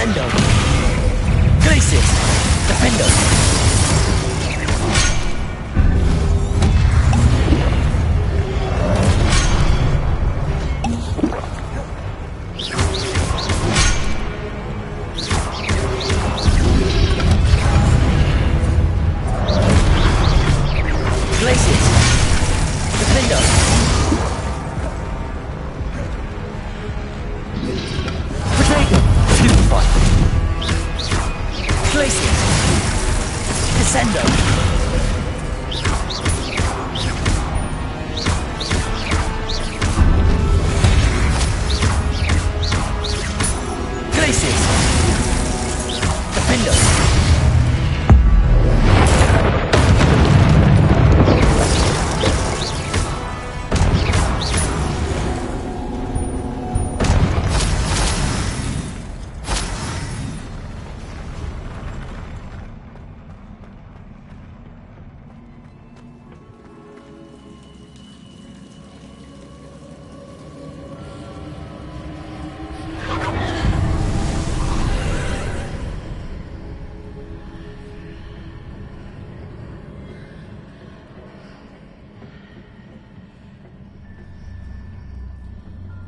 Descendo! Glacius! Defendo! Glacius! Defendo! Potato! Stupefy! Glacius! Descendo! Glacius! Defendo!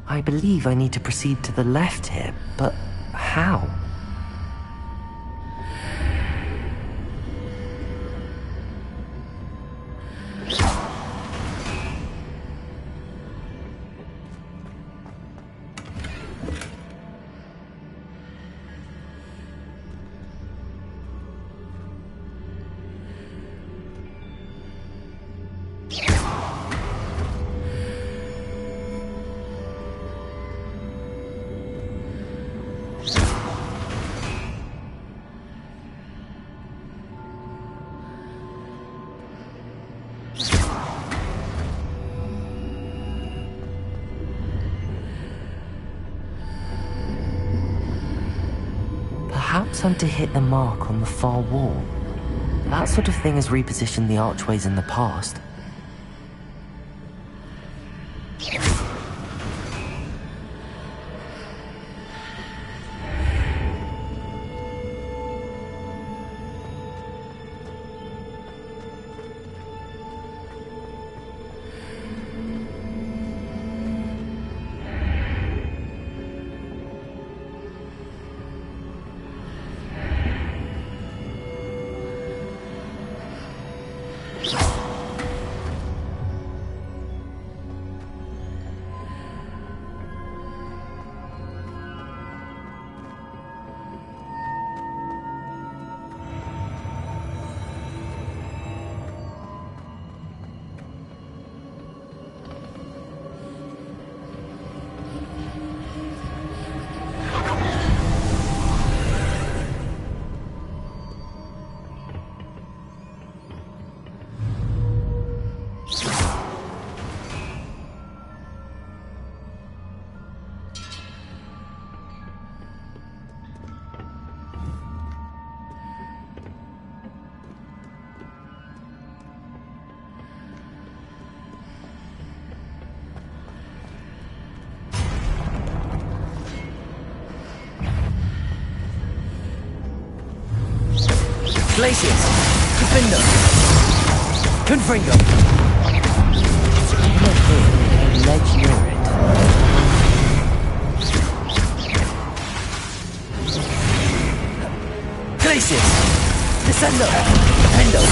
I believe I need to proceed to the left here, but how? Perhaps I'm to hit the mark on the far wall. That sort of thing has repositioned the archways in the past. Glacius! Defendo! Confringo! A ledge near it. Glacius! Descendo! Defendo!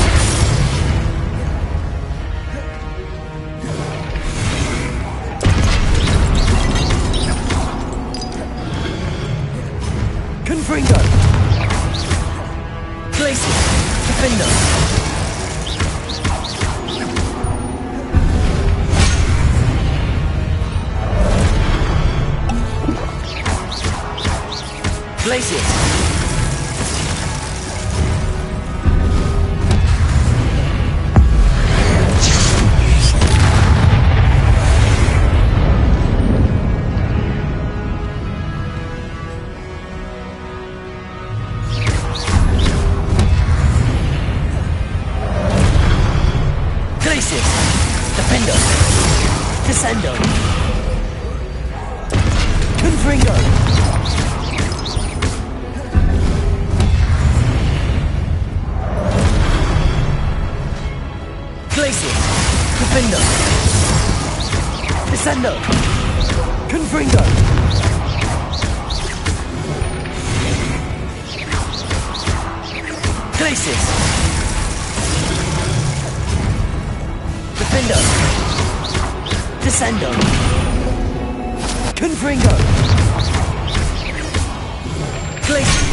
Confringo! Glacius! Defendo! Glacius! Defendo! Descendo! Confringo! Descendo! Confringo! Glacis! Defendo! Descendo! Confringo! Glacis!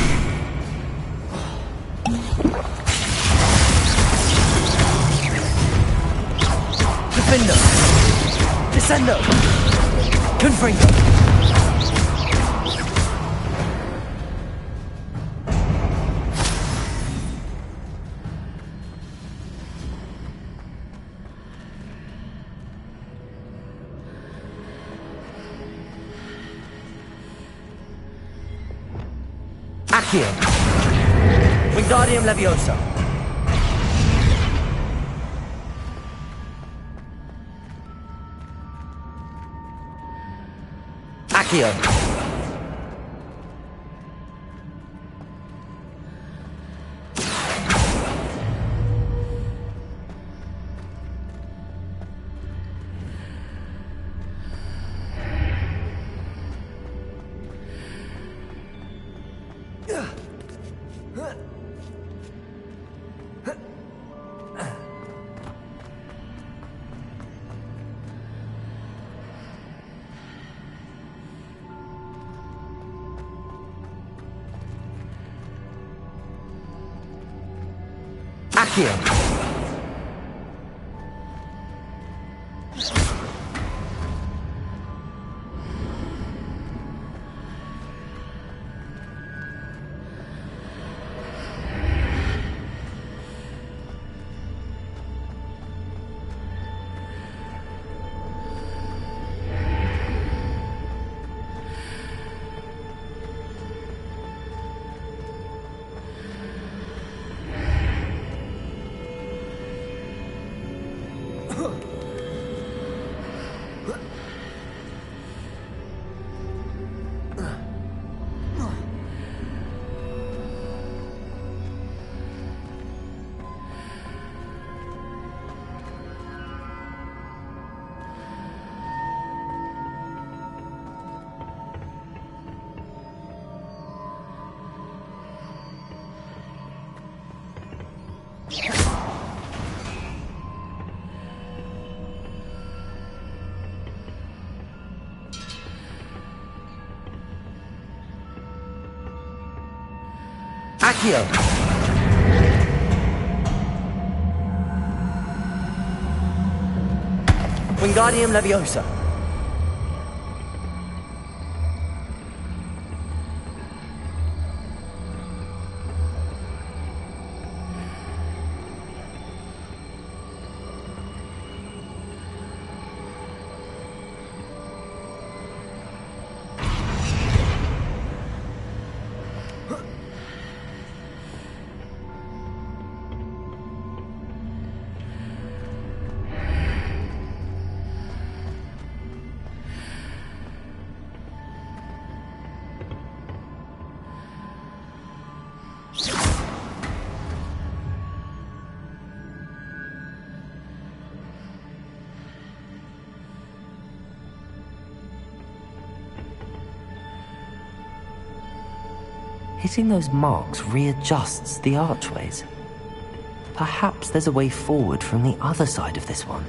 Defendo! Descendo! Confringo! Accio! Wingardium Leviosa! Accio! Accio! Accio! Wingardium Leviosa! Hitting those marks readjusts the archways. Perhaps there's a way forward from the other side of this one.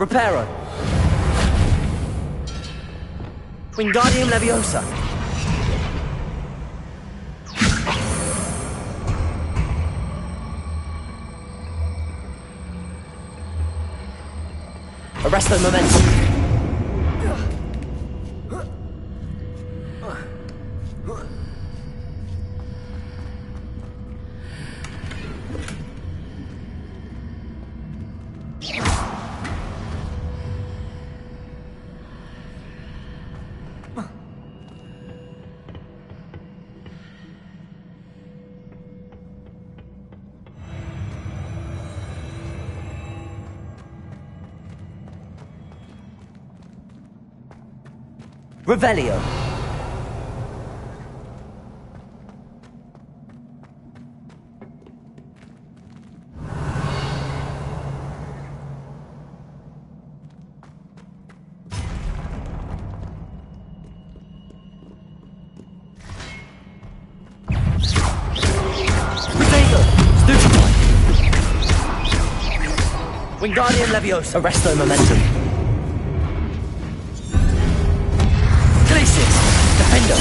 Reparo! Wingardium Leviosa! Arresto Momentum! Revelio. Wingardium Leviosa. Arresto Momentum. Glacius. Defender.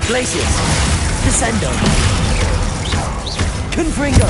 Glacius. Descendo. Confringo.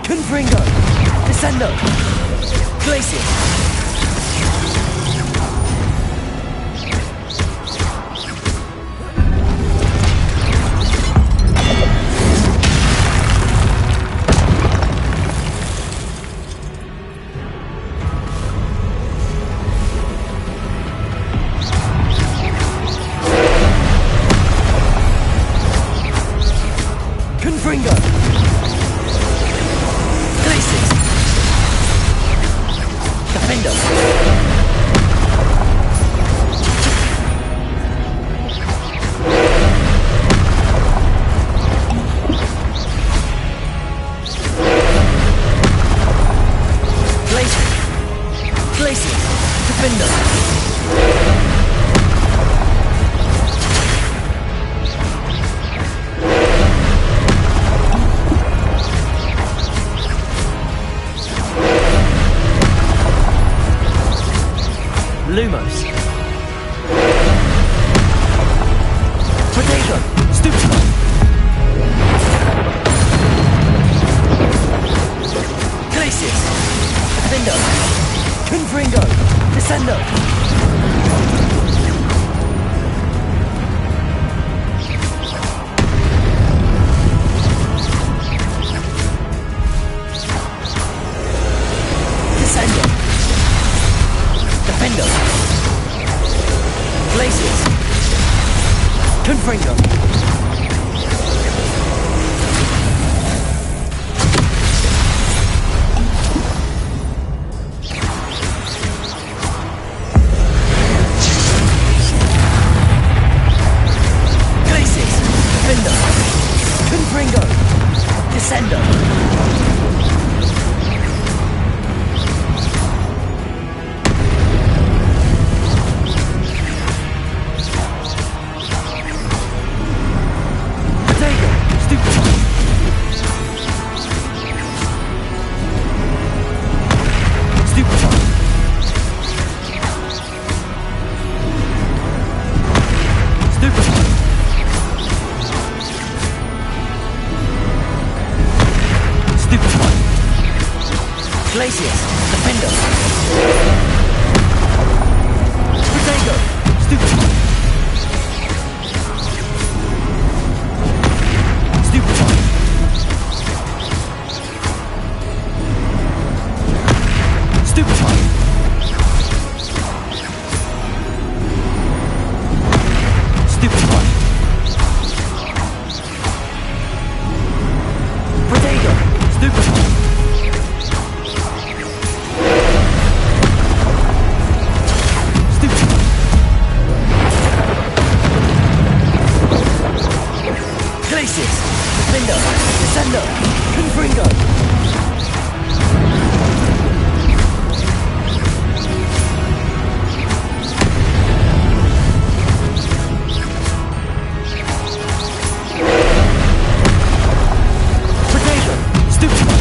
Confringo. Descendo. Glacius. Confringo. Glacius. Defendo. Glacius. Defendo. Lumos. Protego. Stupido. Glacius. Defendo. Confringo. Descendo. Descendo. Defendo. Glacius. Confringo. Glacius. Defendo. Confringo. Descendo. Glacius, Defender. Protego, Stupefy. Stupefy. Stupefy. Stupefy. Protego, Stupefy. Glacius, Defender, Descender, Confringo. Protego, Stupefy.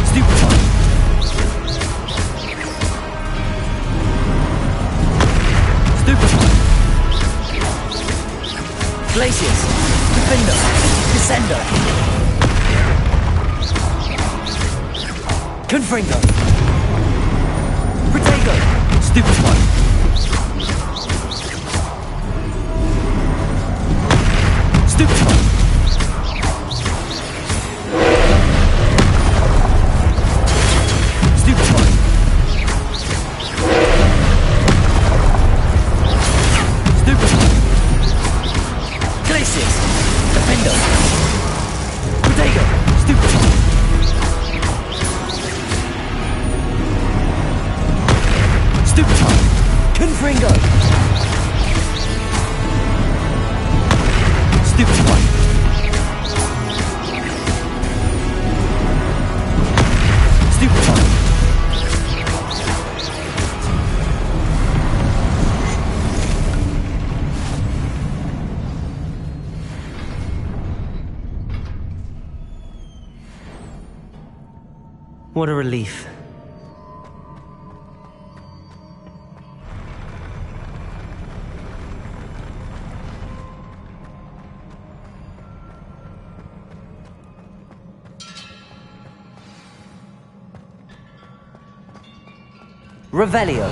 Stupefy. Stupefy. Glacius, Defender, Descender. Confringo. Protego, Stupefy. Stupefy. Stupefy. Stupefy. Glacius, Defender. Protego, Stupefy. Stupefy. Confringo. Stupefy. Stupefy. What a relief. Revelio.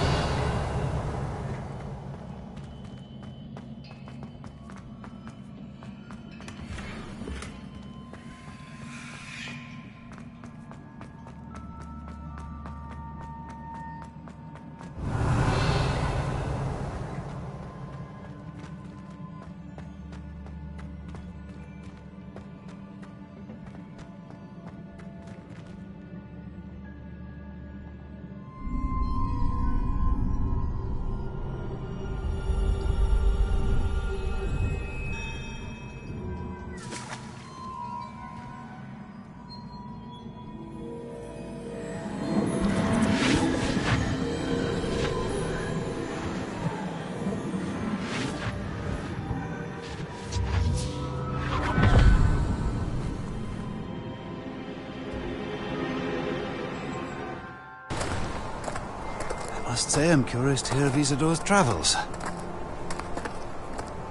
I must say I'm curious to hear of Isidore's travels.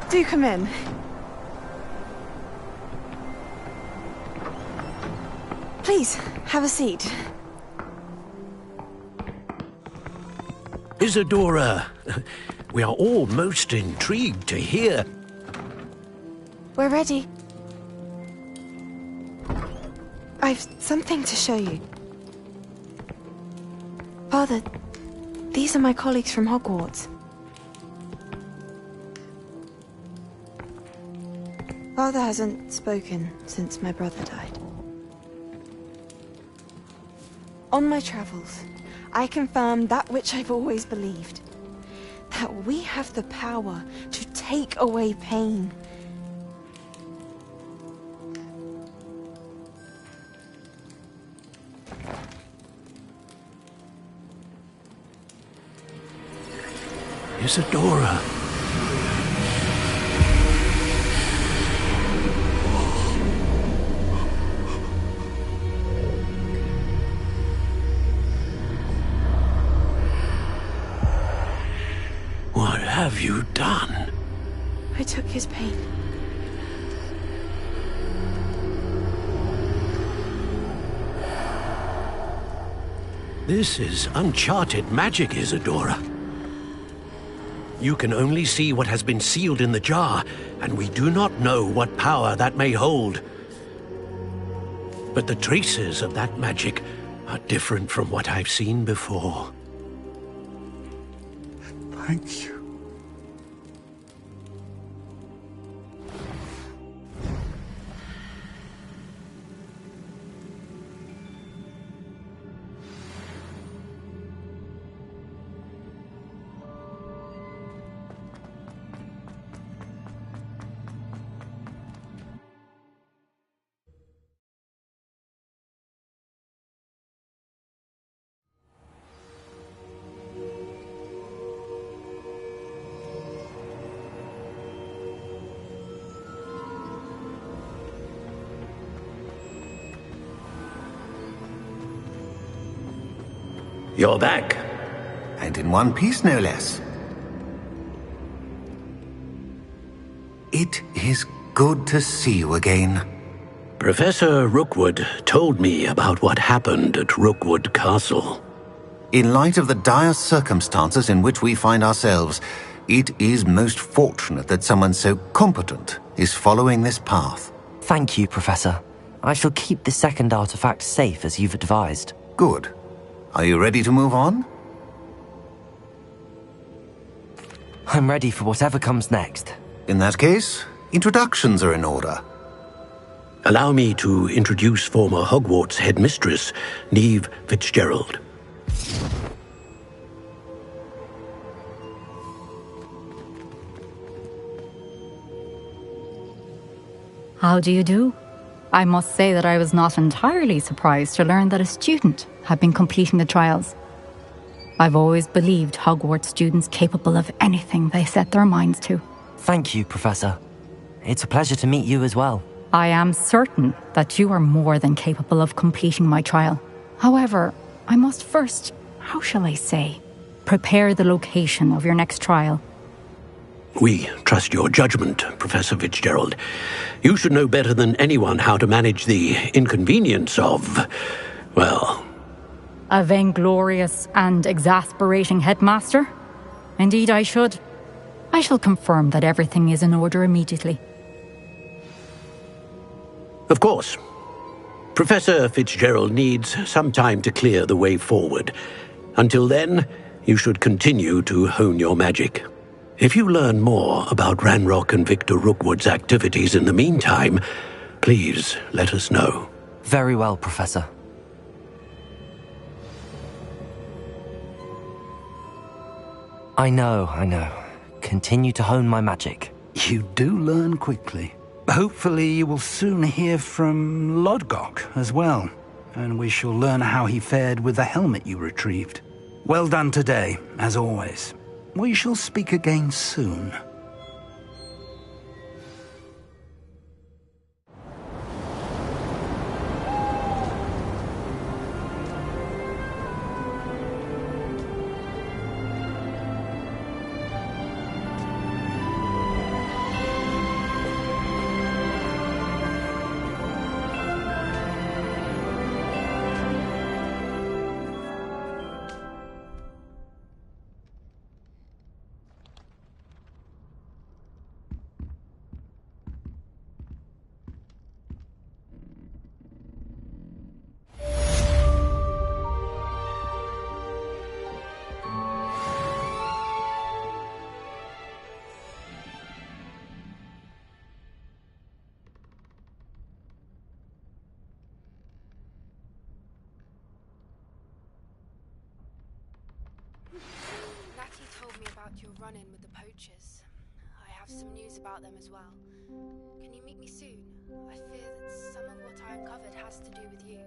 Do come in. Please, have a seat. Isadora, we are all most intrigued to hear. We're ready. I've something to show you. Father, these are my colleagues from Hogwarts. Father hasn't spoken since my brother died. On my travels, I confirmed that which I've always believed. That we have the power to take away pain. Isadora. What have you done? I took his pain. This is uncharted magic, Isadora. You can only see what has been sealed in the jar, and we do not know what power that may hold. But the traces of that magic are different from what I've seen before. Thank you. You're back. And in one piece, no less. It is good to see you again. Professor Rookwood told me about what happened at Rookwood Castle. In light of the dire circumstances in which we find ourselves, it is most fortunate that someone so competent is following this path. Thank you, Professor. I shall keep the second artifact safe as you've advised. Good. Are you ready to move on? I'm ready for whatever comes next. In that case, introductions are in order. Allow me to introduce former Hogwarts headmistress, Neve Fitzgerald. How do you do? I must say that I was not entirely surprised to learn that a student had been completing the trials. I've always believed Hogwarts students capable of anything they set their minds to. Thank you, Professor. It's a pleasure to meet you as well. I am certain that you are more than capable of completing my trial. However, I must first, how shall I say, prepare the location of your next trial. We trust your judgment, Professor Fitzgerald. You should know better than anyone how to manage the inconvenience of, well... A vainglorious and exasperating headmaster? Indeed I should. I shall confirm that everything is in order immediately. Of course. Professor Fitzgerald needs some time to clear the way forward. Until then, you should continue to hone your magic. If you learn more about Ranrock and Victor Rookwood's activities in the meantime, please let us know. Very well, Professor. I know. Continue to hone my magic. You do learn quickly. Hopefully you will soon hear from Lodgok as well, and we shall learn how he fared with the helmet you retrieved. Well done today, as always. We shall speak again soon. Natty told me about your run-in with the poachers. I have some news about them as well. Can you meet me soon? I fear that some of what I uncovered has to do with you.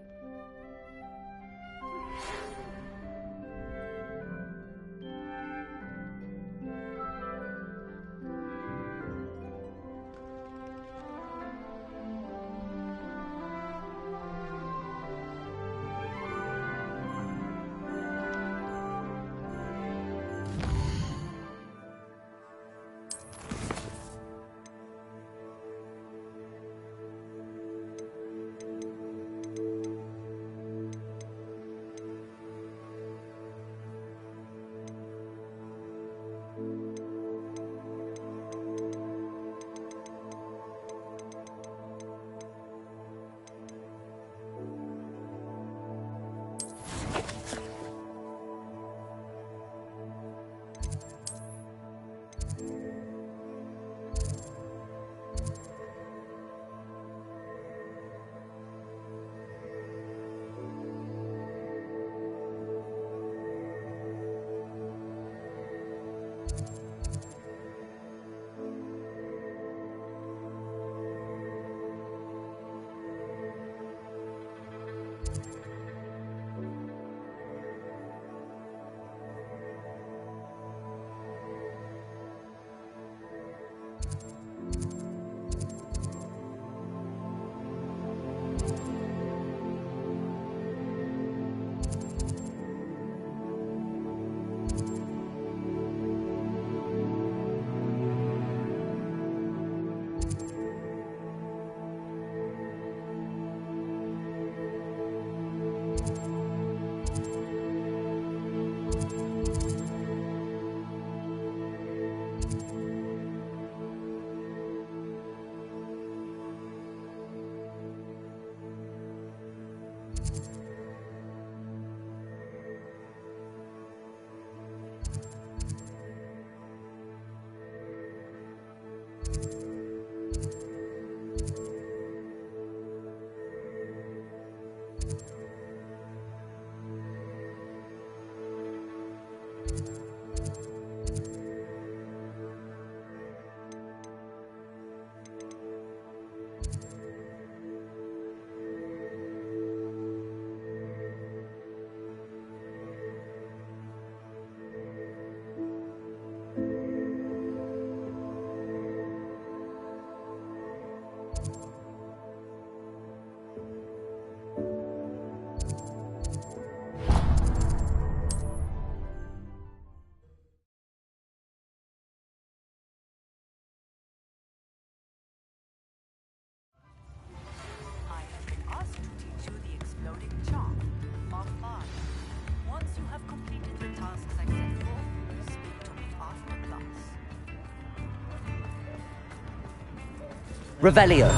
Revelio.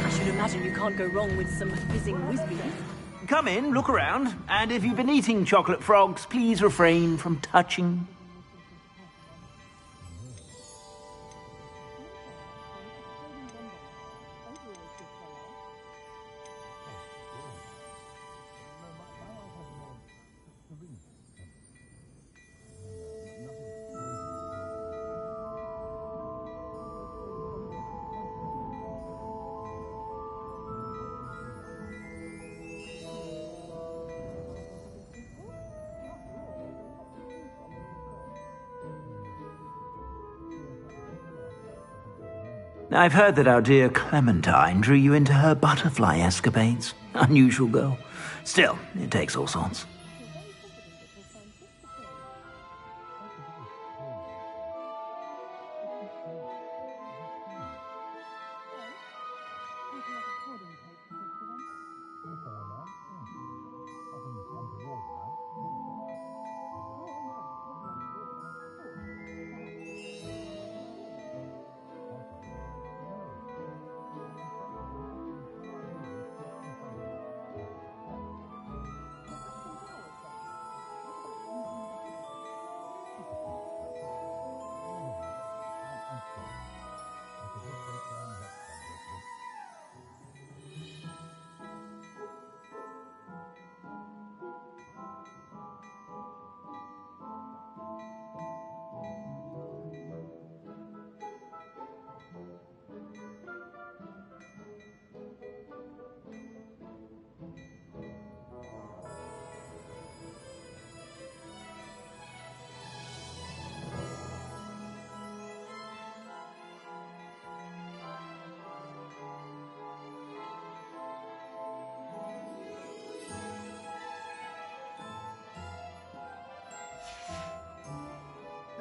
I should imagine you can't go wrong with some fizzing whizbees. Come in, look around, and if you've been eating chocolate frogs, please refrain from touching. I've heard that our dear Clementine drew you into her butterfly escapades. Unusual girl. Still, it takes all sorts.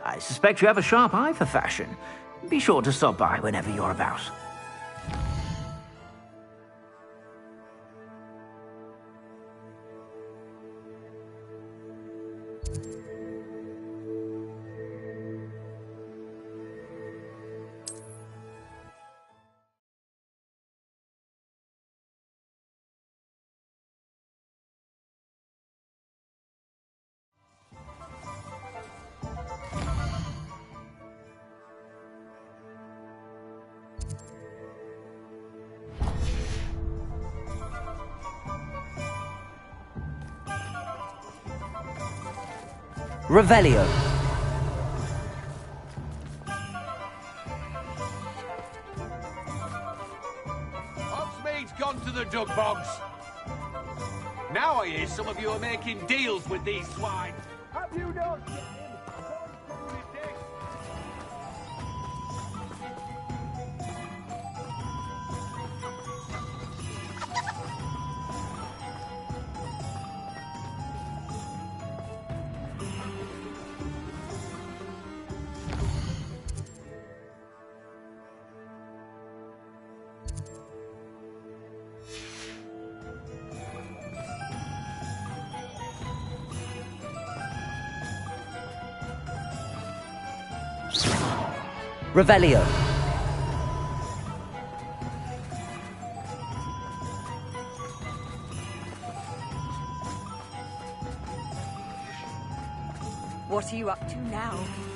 I suspect you have a sharp eye for fashion. Be sure to stop by whenever you're about. Revelio. Hogsmeade's gone to the duck bogs. Now I hear some of you are making deals with these swine. Have you not? Revelio. What are you up to now?